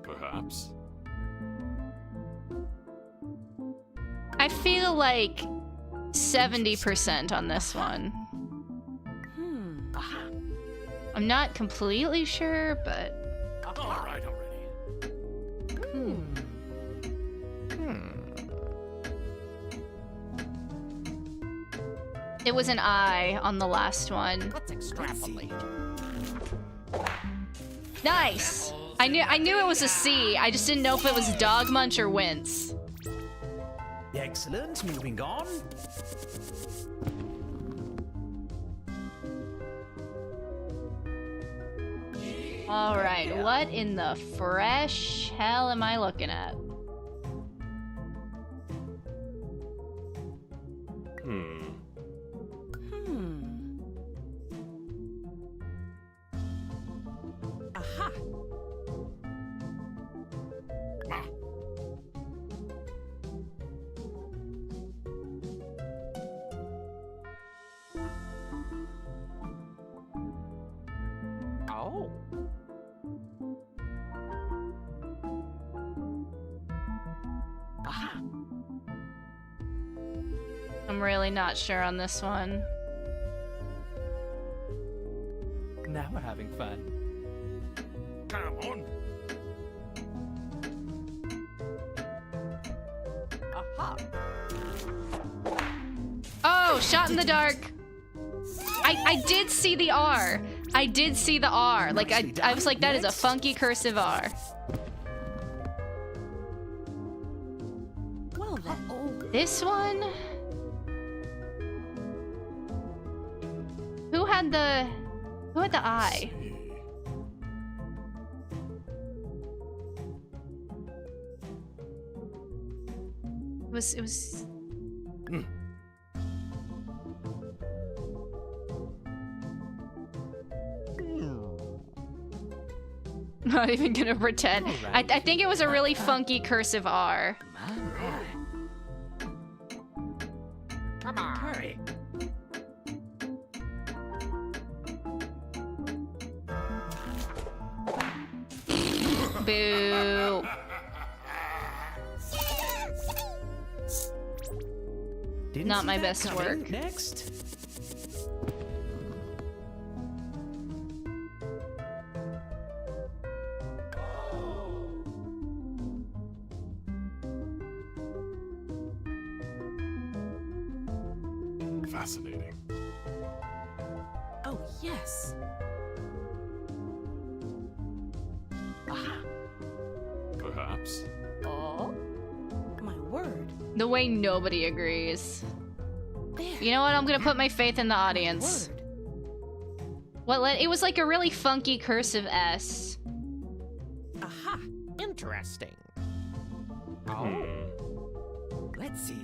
Perhaps. I feel like 70% on this one. Hmm. Aha. I'm not completely sure, but All right already. it was an I on the last one. Let's extrapolate. Nice! I knew it was a C. I just didn't know if it was dog munch or wince. Excellent. Moving on. All right, what in the fresh hell am I looking at? Hmm. Hmm. Aha. Ah, Oh. Aha. I'm really not sure on this one. Now we're having fun. come on. Aha. Oh, shot in the dark. I did see the R. I did see the R. Like I was like, that is a funky cursive R. Well then. Oh. This one? Who had the I? See. It was not even gonna pretend. I think it was a really funky cursive R. Come on. Hurry. Boo. Didn't Not see my that best coming. work. Next. Fascinating. Oh, yes. Aha. Perhaps. Oh. My word. The way nobody agrees. There. You know what? I'm gonna put my faith in the audience. Word. It was like a really funky cursive S. Aha. Interesting. Hmm. Let's see.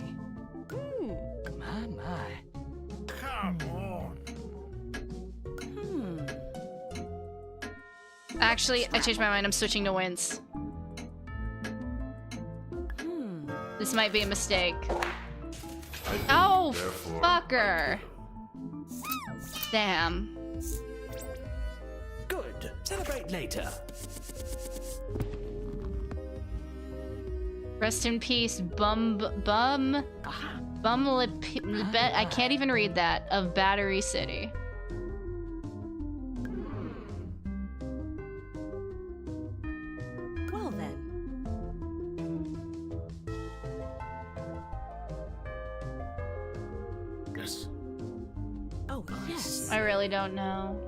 My. Come on. Actually, I changed my mind. I'm switching to Wince. This might be a mistake. I think, Oh, therefore, fucker. Damn. Good. Celebrate later. Rest in peace, Bumlet. I can't even read that. Of Battery City. Well then. Yes. Oh, yes. I really don't know.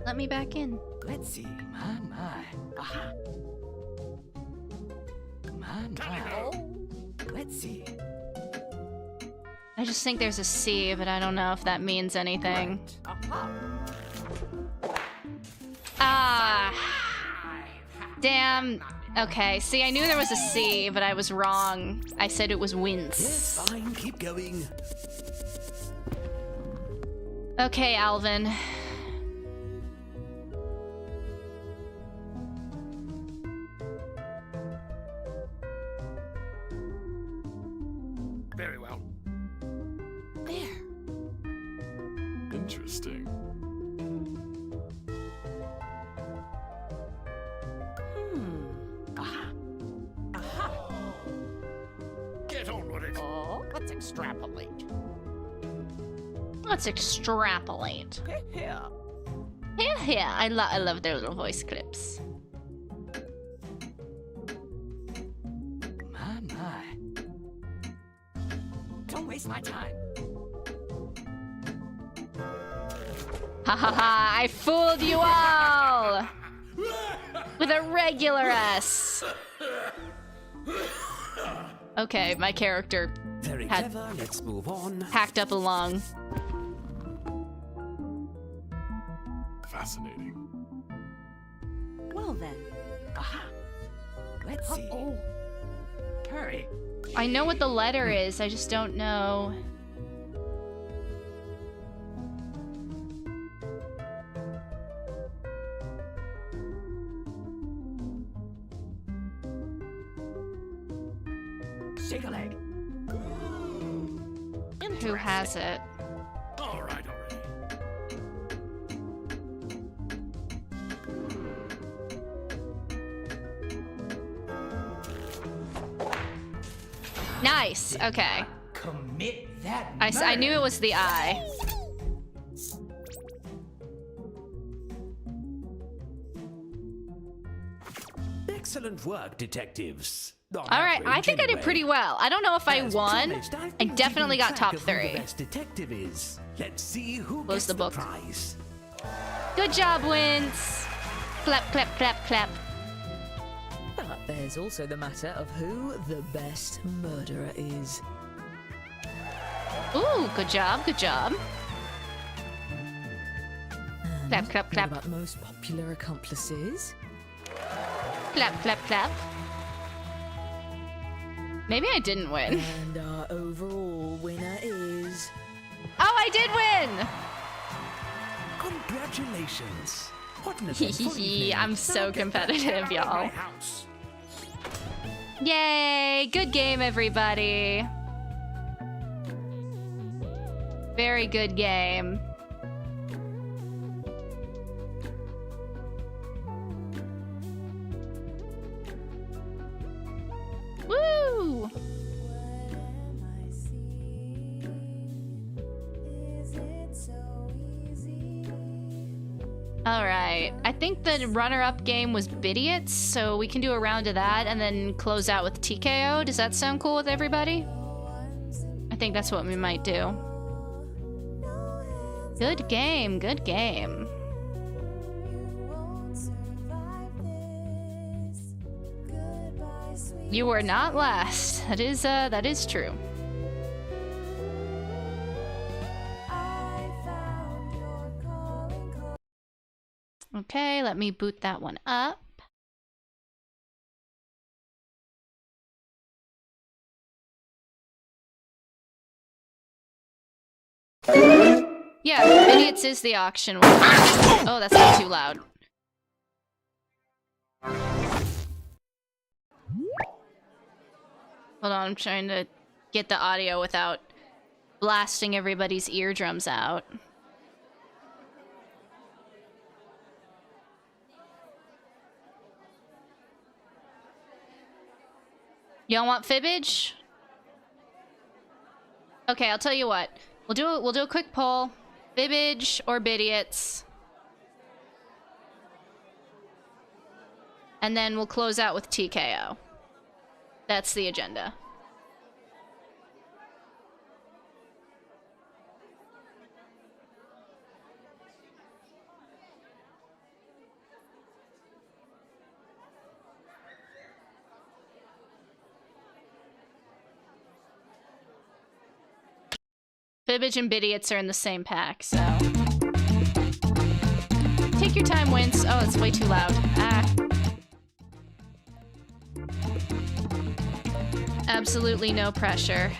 Let me back in. Let's see. My. Aha. My. Let's see. I just think there's a C, but I don't know if that means anything. Aha. Ah. Damn. Okay, see, I knew there was a C, but I was wrong. I said it was Wince. Yes, fine. Keep going. Okay, Alvin. Very well. There. Interesting. Aha. Aha. Get on with it. Oh, let's extrapolate. Let's extrapolate. Here. Yeah. I love their little voice clips. My. Don't waste my time. Ha ha ha! I fooled you all! With a regular S. Okay, my character Very Had- clever. Let's move on. packed up along. Fascinating. Well then. Aha. Let's see. Oh. Hurry. I know what the letter is, I just don't know. Shake a leg. Who has it? All right already. Nice. Okay. Commit that. I knew it was the I. Excellent work, detectives. All right, I think I did pretty well. I don't know if I As won. promised, I've I been definitely keeping got track top of who 3. The best detective is. Let's see who Close gets the book. prize. Good job, Wince. Clap, clap, clap, clap. But there's also the matter of who the best murderer is. Ooh, good job, good job. And Clap, clap, clap. What about the most popular accomplices? Clap, clap, clap. Maybe I didn't win. And our overall winner is... Oh, I did win! Congratulations. What an eventful evening. I'm so Now get back competitive, to y'all. my house. Yay! Good game, everybody. Very good game. Woo! Alright. I think the runner-up game was Bidiots, so we can do a round of that and then close out with TKO. Does that sound cool with everybody? I think that's what we might do. Good game, good game. You were not last. That is true. Okay, let me boot that one up. Yeah, Idiots is the auction one. Oh, that's not too loud. Hold on, I'm trying to get the audio without blasting everybody's eardrums out. Y'all want fibbage? Okay, I'll tell you what. We'll do a quick poll. Fibbage or Bidiots. And then we'll close out with TKO. That's the agenda. Fibbage and Bidiots are in the same pack, so... Take your time, Wince. Oh, it's way too loud. Ah. Absolutely no pressure.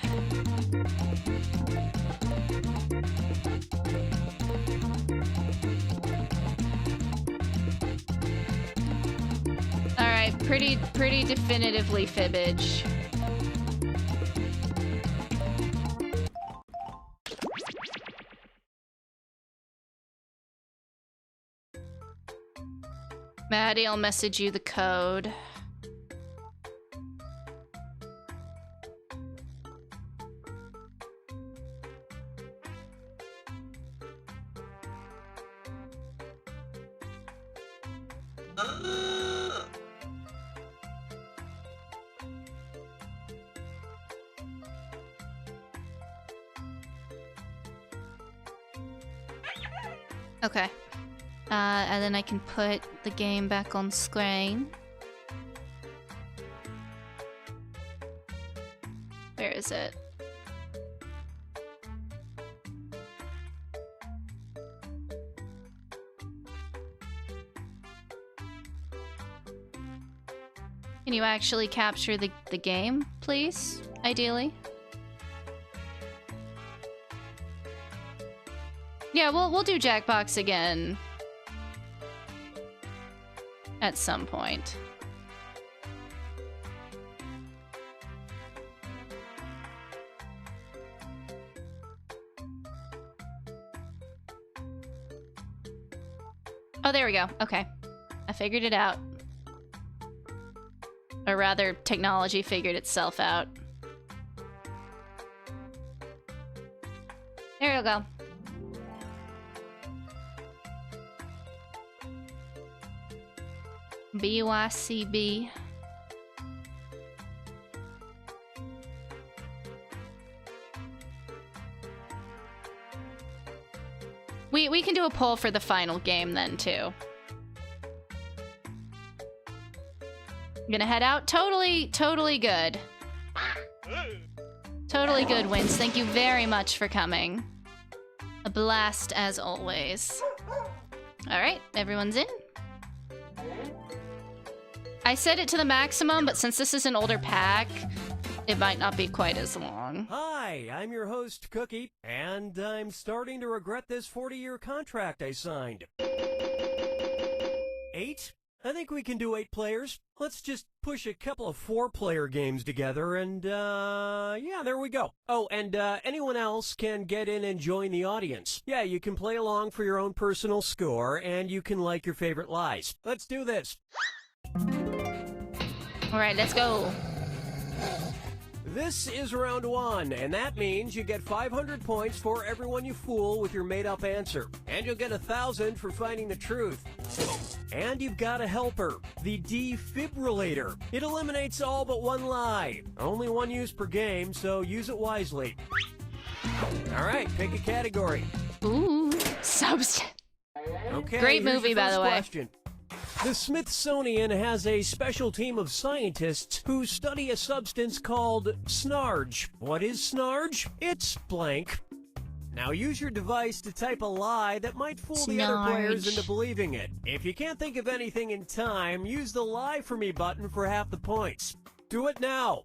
Alright, pretty definitively Fibbage. Maddie, I'll message you the code. Okay. And then I can put the game back on screen. Where is it? Can you actually capture the game, please? Ideally. Yeah, we'll do Jackbox again. At some point. Oh, there we go. Okay. I figured it out. Or rather, technology figured itself out. There you go. BYCB. We can do a poll for the final game then too. I'm gonna head out. Totally good. Totally good, Wins. Thank you very much for coming. A blast as always. Alright, everyone's in. I set it to the maximum, but since this is an older pack, it might not be quite as long. Hi, I'm your host, Cookie, and I'm starting to regret this 40-year contract I signed. 8? I think we can do 8 players. Let's just push a couple of 4-player games together, and, yeah, there we go. Oh, and, anyone else can get in and join the audience. Yeah, you can play along for your own personal score, and you can like your favorite lies. Let's do this. Alright, let's go. This is round 1, and that means you get 500 points for everyone you fool with your made-up answer. And you'll get 1,000 for finding the truth. And you've got a helper, the defibrillator. It eliminates all but one lie. Only one use per game, so use it wisely. All right, pick a category. Ooh, substance. Okay, Great here's movie, your by first the way. question. The Smithsonian has a special team of scientists who study a substance called snarge. What is snarge? It's blank. Now use your device to type a lie that might fool the other players Snarge. into believing it. If you can't think of anything in time, use the Lie For Me button for half the points. Do it now.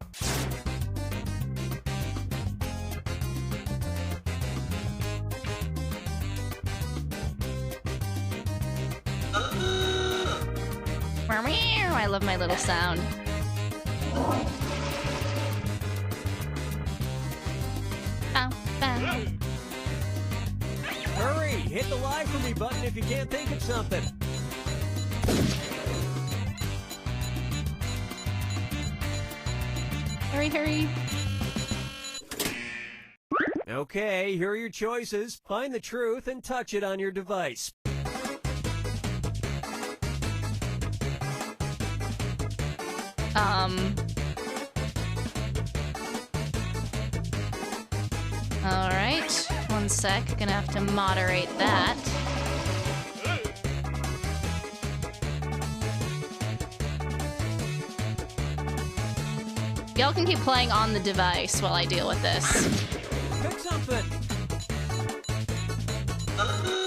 I love my little sound. Bow, bow. Hurry! Hit the Lie For Me button if you can't think of something. Hurry, hurry. Okay, here are your choices. Find the truth and touch it on your device. Alright, 1 sec. Gonna have to moderate that. Y'all can keep playing on the device while I deal with this. Pick something.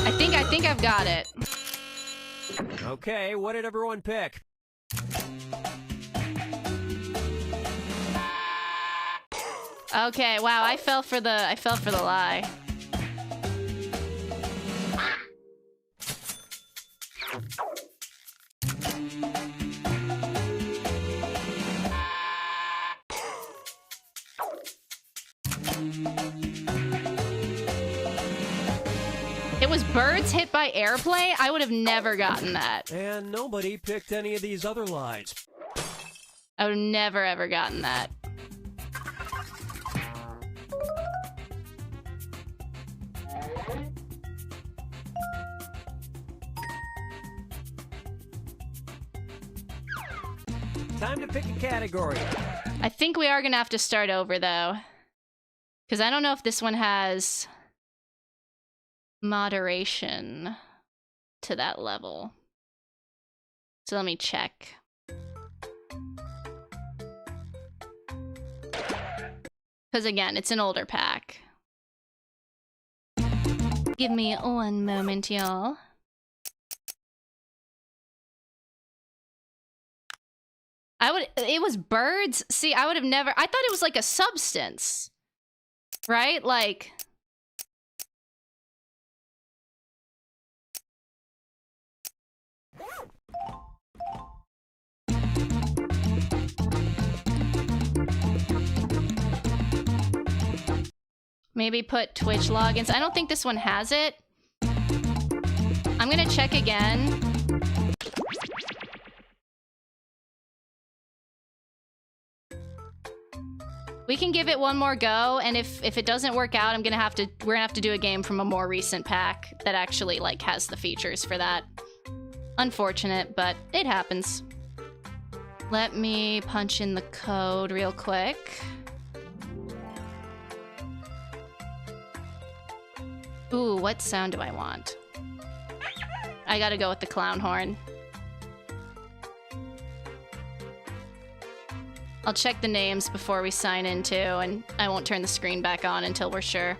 I think I've got it. Okay, what did everyone pick? Okay, wow, I fell for the lie. It was birds hit by airplane? I would have never gotten that. And nobody picked any of these other lies. I would have never ever gotten that. Time to pick a category. I think we are gonna have to start over though. Because I don't know if this one has moderation to that level. So let me check. Because again, it's an older pack. Give me 1 moment, y'all. It was birds? See, I would have never, I thought it was like a substance. Right? Like... Maybe put Twitch logins. I don't think this one has it. I'm gonna check again. We can give it one more go, and if it doesn't work out, we're gonna have to do a game from a more recent pack that actually like has the features for that. Unfortunate, but it happens. Let me punch in the code real quick. Ooh, what sound do I want? I gotta go with the clown horn. I'll check the names before we sign in too, and I won't turn the screen back on until we're sure.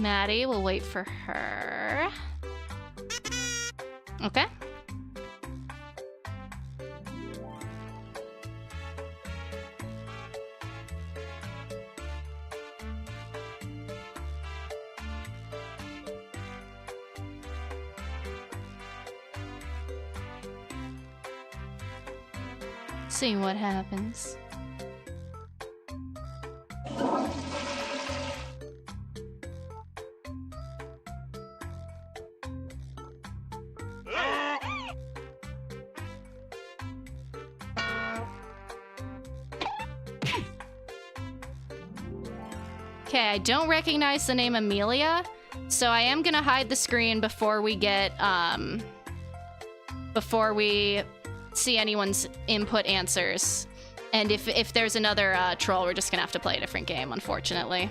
Maddie, we'll wait for her. Okay. See what happens. Okay, I don't recognize the name Amelia, so I am gonna hide the screen before we get, before we see anyone's input answers. And if there's another troll, we're just gonna have to play a different game, unfortunately.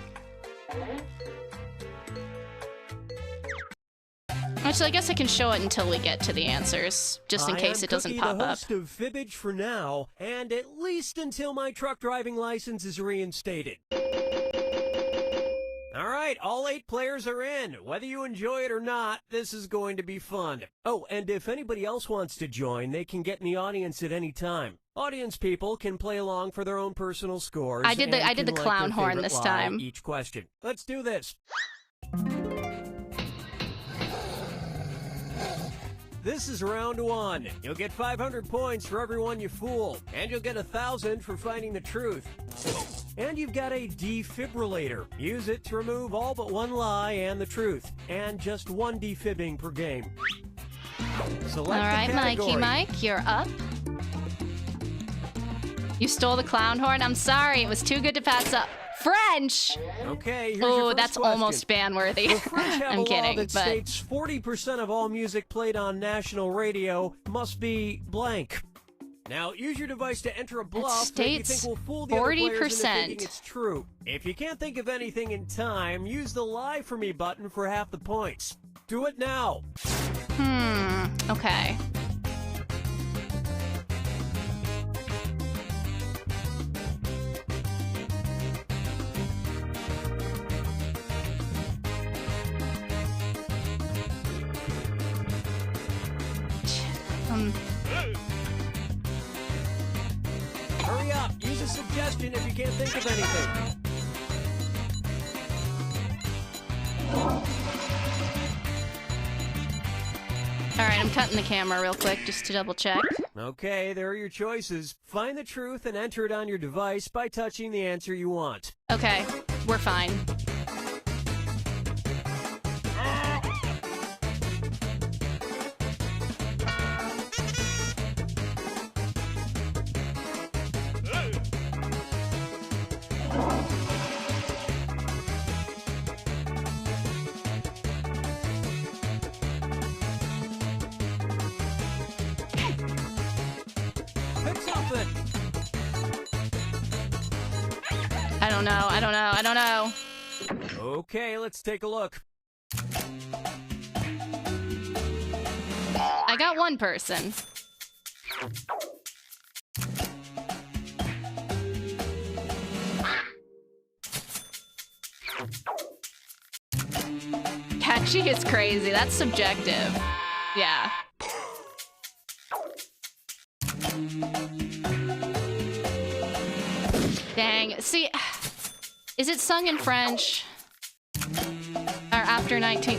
Actually, I guess I can show it until we get to the answers, just in case it doesn't pop the up. host of Fibbage for now, and at least until my truck driving license is reinstated. All right, all 8 players are in. Whether you enjoy it or not, this is going to be fun. Oh, and if anybody else wants to join, they can get in the audience at any time. Audience people can play along for their own personal scores. I did the clown horn this time. Each question. Let's do this. This is round 1. You'll get 500 points for everyone you fool, and you'll get 1,000 for finding the truth. And you've got a defibrillator. Use it to remove all but one lie and the truth, and just 1 defibbing per game. Select All right, the category. Mikey Mike, you're up. You stole the clown horn? I'm sorry, it was too good to pass up. French! Okay, here's your Oh, first that's question. almost ban-worthy. The French have I'm a kidding, law that but... states 40% of all music played on national radio must be blank. Now, use your device to enter a bluff that you think will fool the other players into thinking it's true. If you can't think of anything in time, use the Lie For Me button for half the points. Do it now. Okay. Hurry up. Use a suggestion if you can't think of anything. All right, I'm cutting the camera real quick just to double check. Okay, there are your choices. Find the truth and enter it on your device by touching the answer you want. Okay, we're fine. Pick something. I don't know. Okay, let's take a look. I got one person. Catchy is crazy. That's subjective. Yeah. Dang. See, is it sung in French? Or after 19...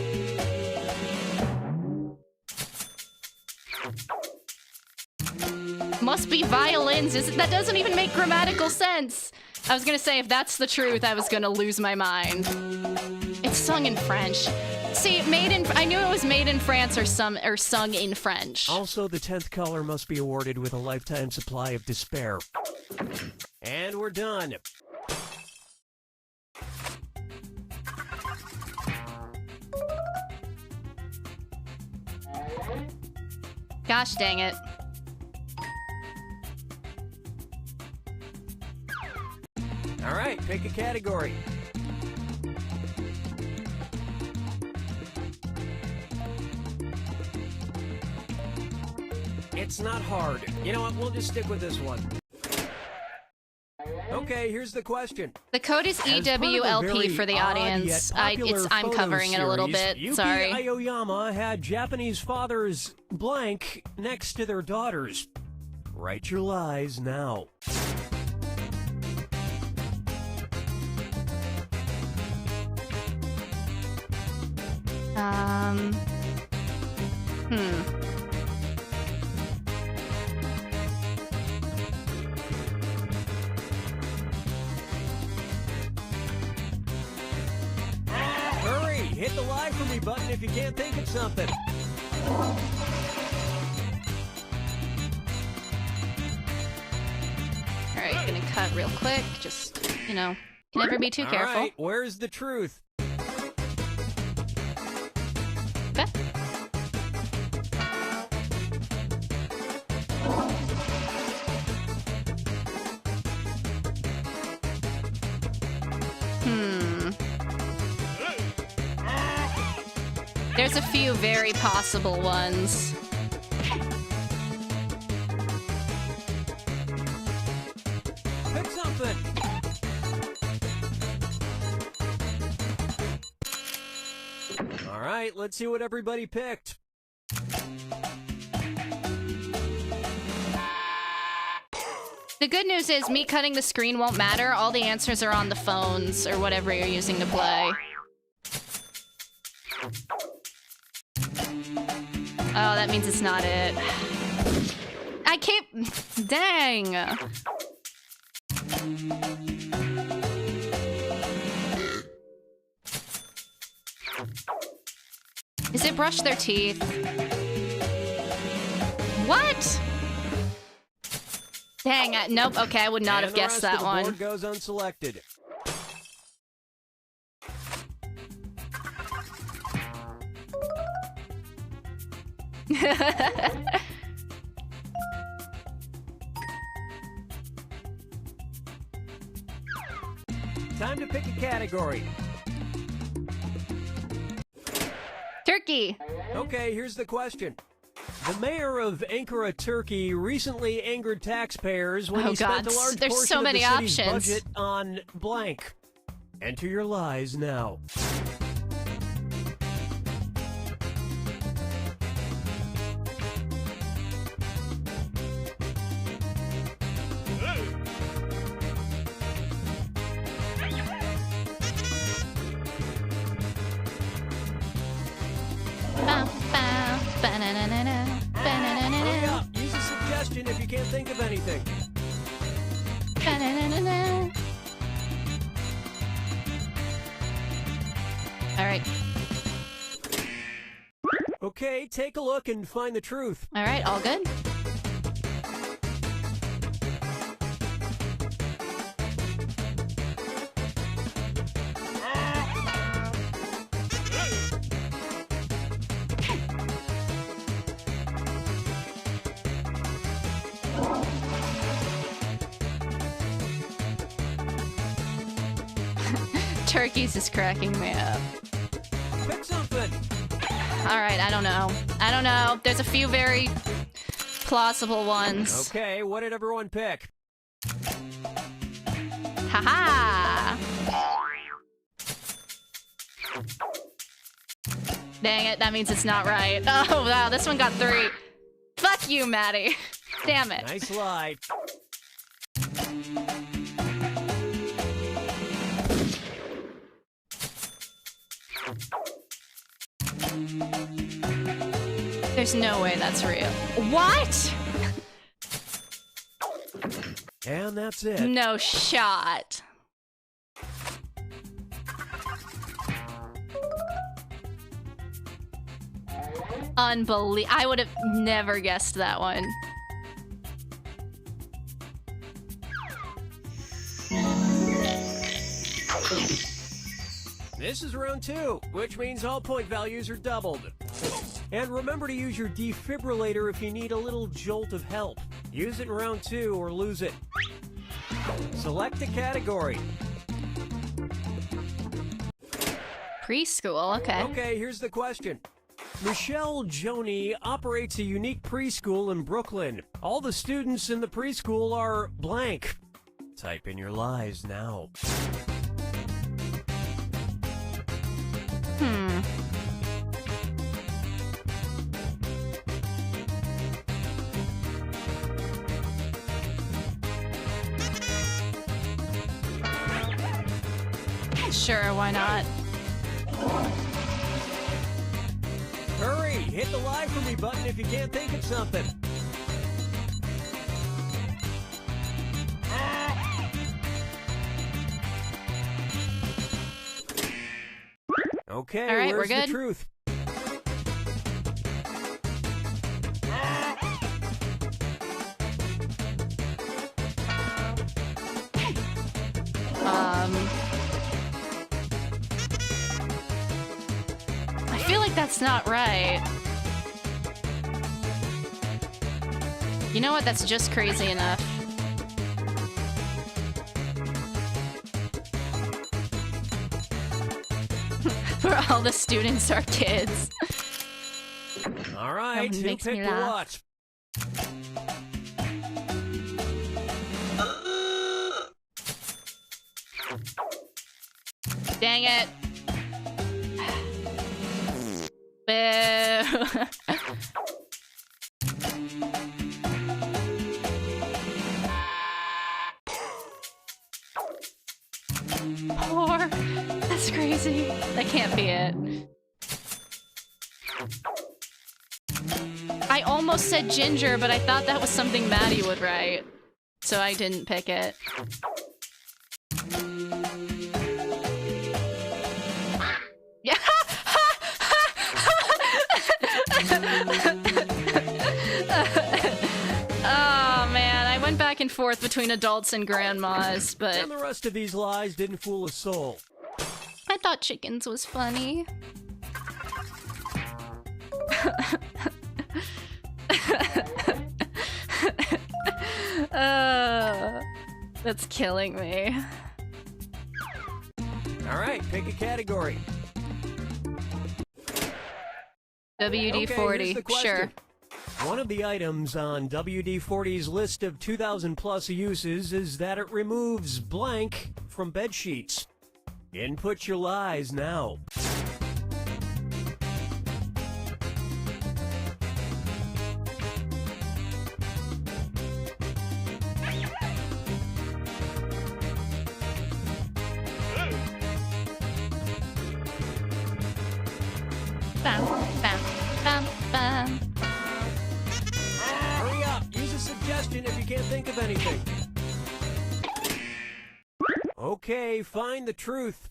Must be violins. That doesn't even make grammatical sense. I was gonna say, if that's the truth, I was gonna lose my mind. It's sung in French. See, I knew it was made in France or sung in French. Also, the 10th color must be awarded with a lifetime supply of despair. And we're done. Gosh dang it. All right, pick a category. It's not hard. You know what? We'll just stick with this one. Okay, here's the question. The code is EWLP for the audience. I'm covering it a little bit. Yuki Sorry. Aoyama had Japanese fathers blank next to their daughters. Write your lies now. Hurry! Hit the Lie For Me button if you can't think of something. Alright, gonna cut real quick. Just, you know, Can never be too All careful. right, where's the truth? Okay. There's a few very possible ones. Pick something. All right, let's see what everybody picked. The good news is me cutting the screen won't matter. All the answers are on the phones or whatever you're using to play. Oh, that means it's not it. I keep... Dang. Is it brush their teeth? What? Dang, nope. Okay, I would not have guessed that one. And the rest of the board goes unselected. Time to pick a category. Turkey. Okay, here's the question. The mayor of Ankara, Turkey, recently angered taxpayers when Oh, he spent God. a large There's portion so of many the city's options. budget on blank. Enter your lies now. Hurry up, use a suggestion if you can't think of anything. All right. Okay, take a look and find the truth. All right, all good. Turkeys is cracking me up. Pick something. All right, I don't know. I don't know. There's a few very plausible ones. Okay, what did everyone pick? Haha! Dang it, that means it's not right. Oh, wow, this one got 3. Fuck you, Maddie. Damn it. Nice lie. There's no way that's real. What? And that's it. No shot. Unbelievable. I would have never guessed that one. This is round 2, which means all point values are doubled. And remember to use your defibrillator if you need a little jolt of help. Use it in round 2 or lose it. Select a category. Preschool, okay. Okay, here's the question. Michelle Joni operates a unique preschool in Brooklyn. All the students in the preschool are blank. Type in your lies now. Sure, why not? Hurry, hit the lie for me button if you can't think of something. Okay, All right, where's we're the good. truth? I feel like that's not right. You know what? That's just crazy enough. Where all the students are kids. All right, who makes me picked laugh. what? Dang it. Boo. Poor. That's crazy. That can't be it. I almost said ginger, but I thought that was something Maddie would write. So I didn't pick it. Yeah. Oh man, I went back and forth between adults and grandmas, but And the rest of these lies didn't fool a soul. I thought chickens was funny. That's killing me. All right, pick a category. WD-40, Okay, here's the question. sure. One of the items on WD-40's list of 2,000 plus uses is that it removes blank from bed sheets. Input your lies now. Bam, bam, bam, bam. Hurry up, use a suggestion if you can't think of anything. Okay, find the truth.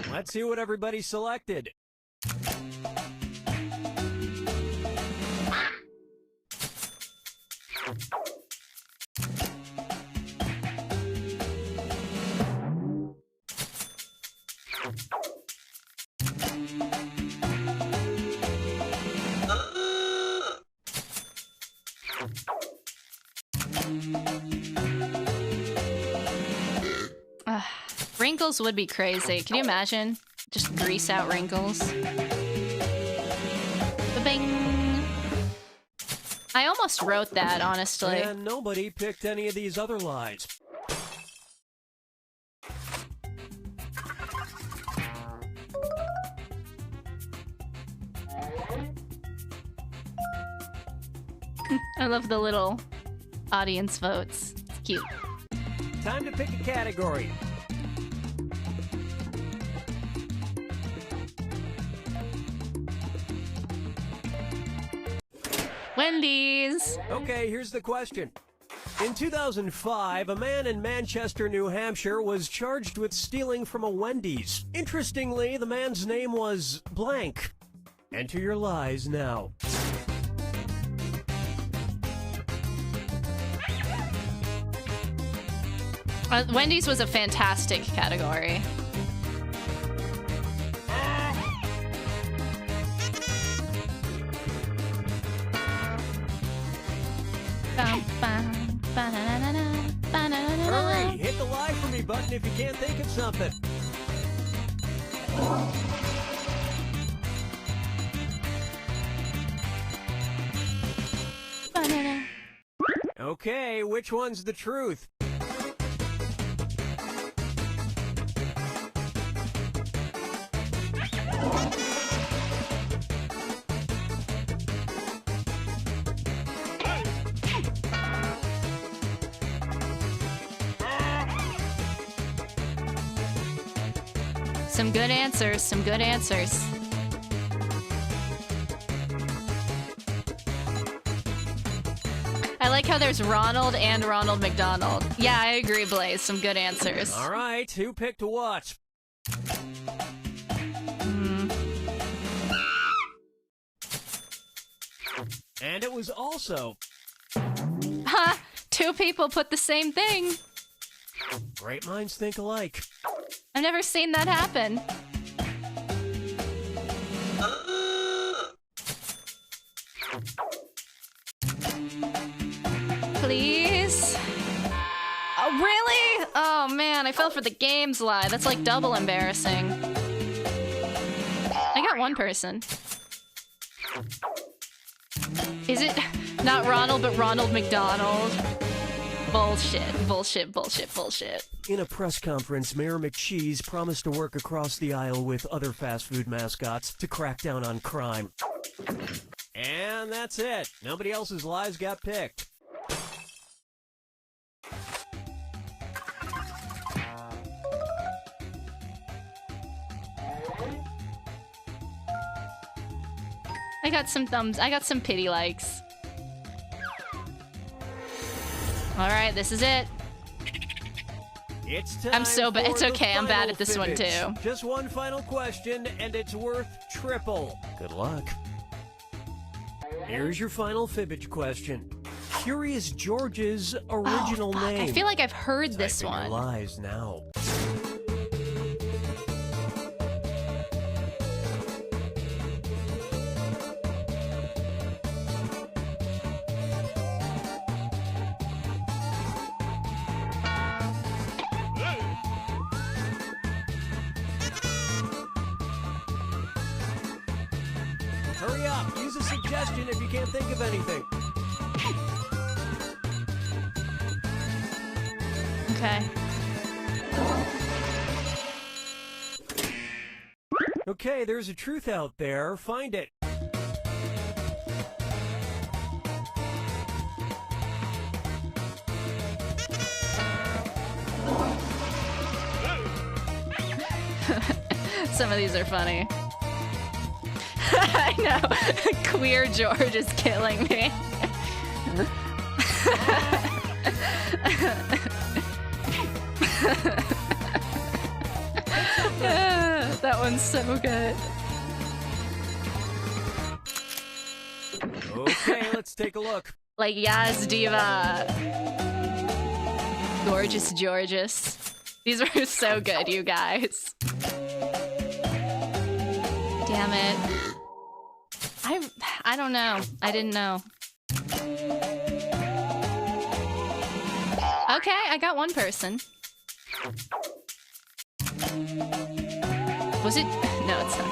Let's see what everybody selected. Wrinkles would be crazy. Can you imagine? Just grease out wrinkles. Ba-bing. I almost wrote that, honestly. And nobody picked any of these other lies. I love the little audience votes. It's cute. Time to pick a category. Wendy's! Okay, here's the question. In 2005, a man in Manchester, New Hampshire was charged with stealing from a Wendy's. Interestingly, the man's name was blank. Enter your lies now. Wendy's was a fantastic category. Hurry, hit the lie for me button if you can't think of something. Okay, which one's the truth? Some good answers, some good answers. I like how there's Ronald and Ronald McDonald. Yeah, I agree, Blaze. Some good answers. All right, who picked what? And it was also... Ha! Two people put the same thing. Great minds think alike. I've never seen that happen. Please? Oh, really? Oh man, I fell for the games lie. That's like double embarrassing. I got one person. Is it not Ronald, but Ronald McDonald? Bullshit, bullshit, bullshit, bullshit. In a press conference, Mayor McCheese promised to work across the aisle with other fast food mascots to crack down on crime. And that's it. Nobody else's lies got picked. I got some thumbs. I got some pity likes. Alright, this is it. It's time I'm so bad. for It's the okay, I'm bad final at this one fibbage. too. Just one final question, and it's worth triple. Good luck. Here's your final fibbage question. Curious George's original Fuck, name. I feel like I've heard this Type in your one. lies now. Hurry up! Use a suggestion if you can't think of anything. Okay. Okay, there's a truth out there. Find it. Some of these are funny. I know. Queer George is killing me. That one's so good. Okay, let's take a look. Like Yaz Diva. Gorgeous Georges. These were so good, you guys. Damn it. I don't know. I didn't know. Okay, I got one person. Was it? No, it's not.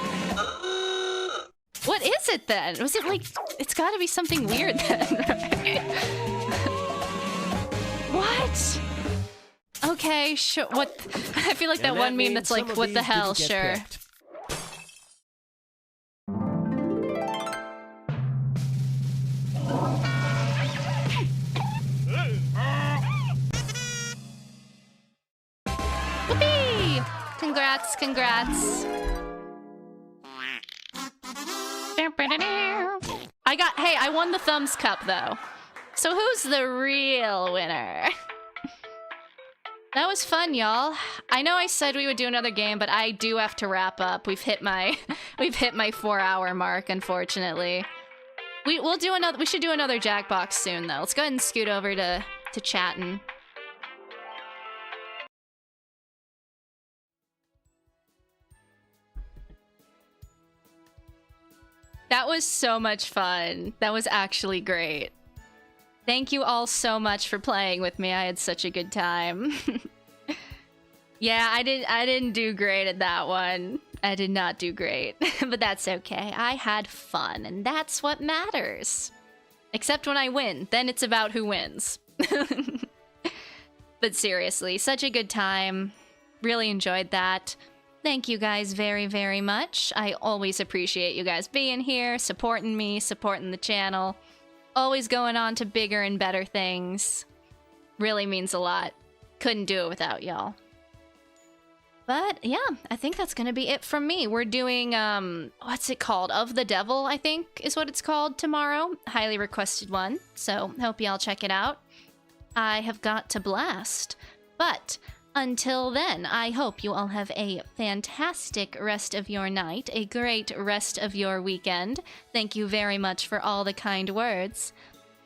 What is it then? Was it like... It's gotta be something weird then, right? What? Okay, sure. What? I feel like that one meme that's like, what the hell, sure. Whoopee! Congrats, congrats. Hey, I won the thumbs cup though. So who's the real winner? That was fun, y'all. I know I said we would do another game, but I do have to wrap up. We've hit my 4-hour mark, unfortunately. We'll do another. We should do another Jackbox soon, though. Let's go ahead and scoot over to chatting. That was so much fun. That was actually great. Thank you all so much for playing with me. I had such a good time. Yeah, I didn't do great at that one. I did not do great, but that's okay. I had fun, and that's what matters. Except when I win, then it's about who wins. But seriously, such a good time. Really enjoyed that. Thank you guys very, very much. I always appreciate you guys being here, supporting me, supporting the channel. Always going on to bigger and better things. Really means a lot. Couldn't do it without y'all. But yeah, I think that's gonna be it from me. We're doing what's it called? Of the Devil, I think is what it's called tomorrow. Highly requested one. So hope y'all check it out. I have got to blast. But until then, I hope you all have a fantastic rest of your night, a great rest of your weekend. Thank you very much for all the kind words.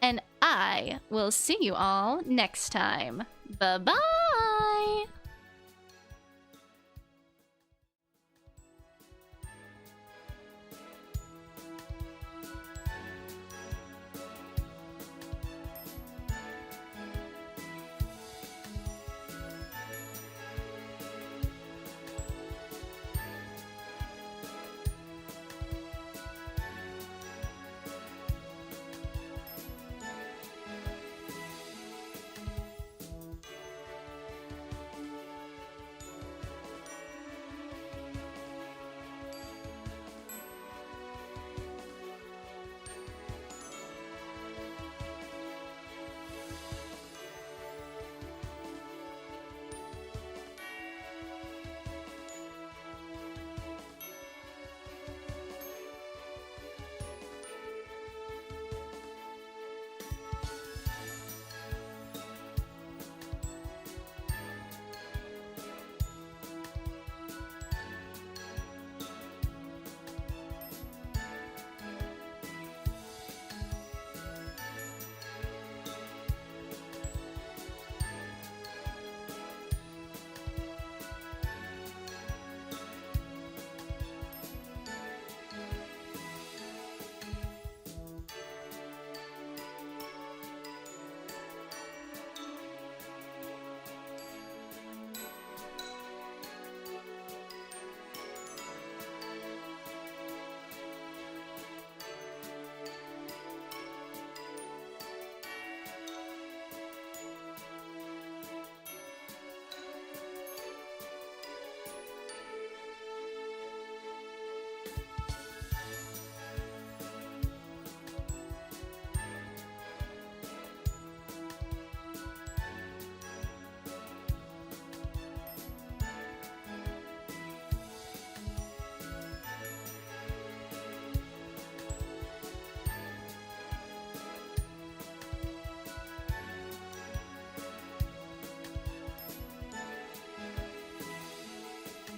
And I will see you all next time. Bye-bye!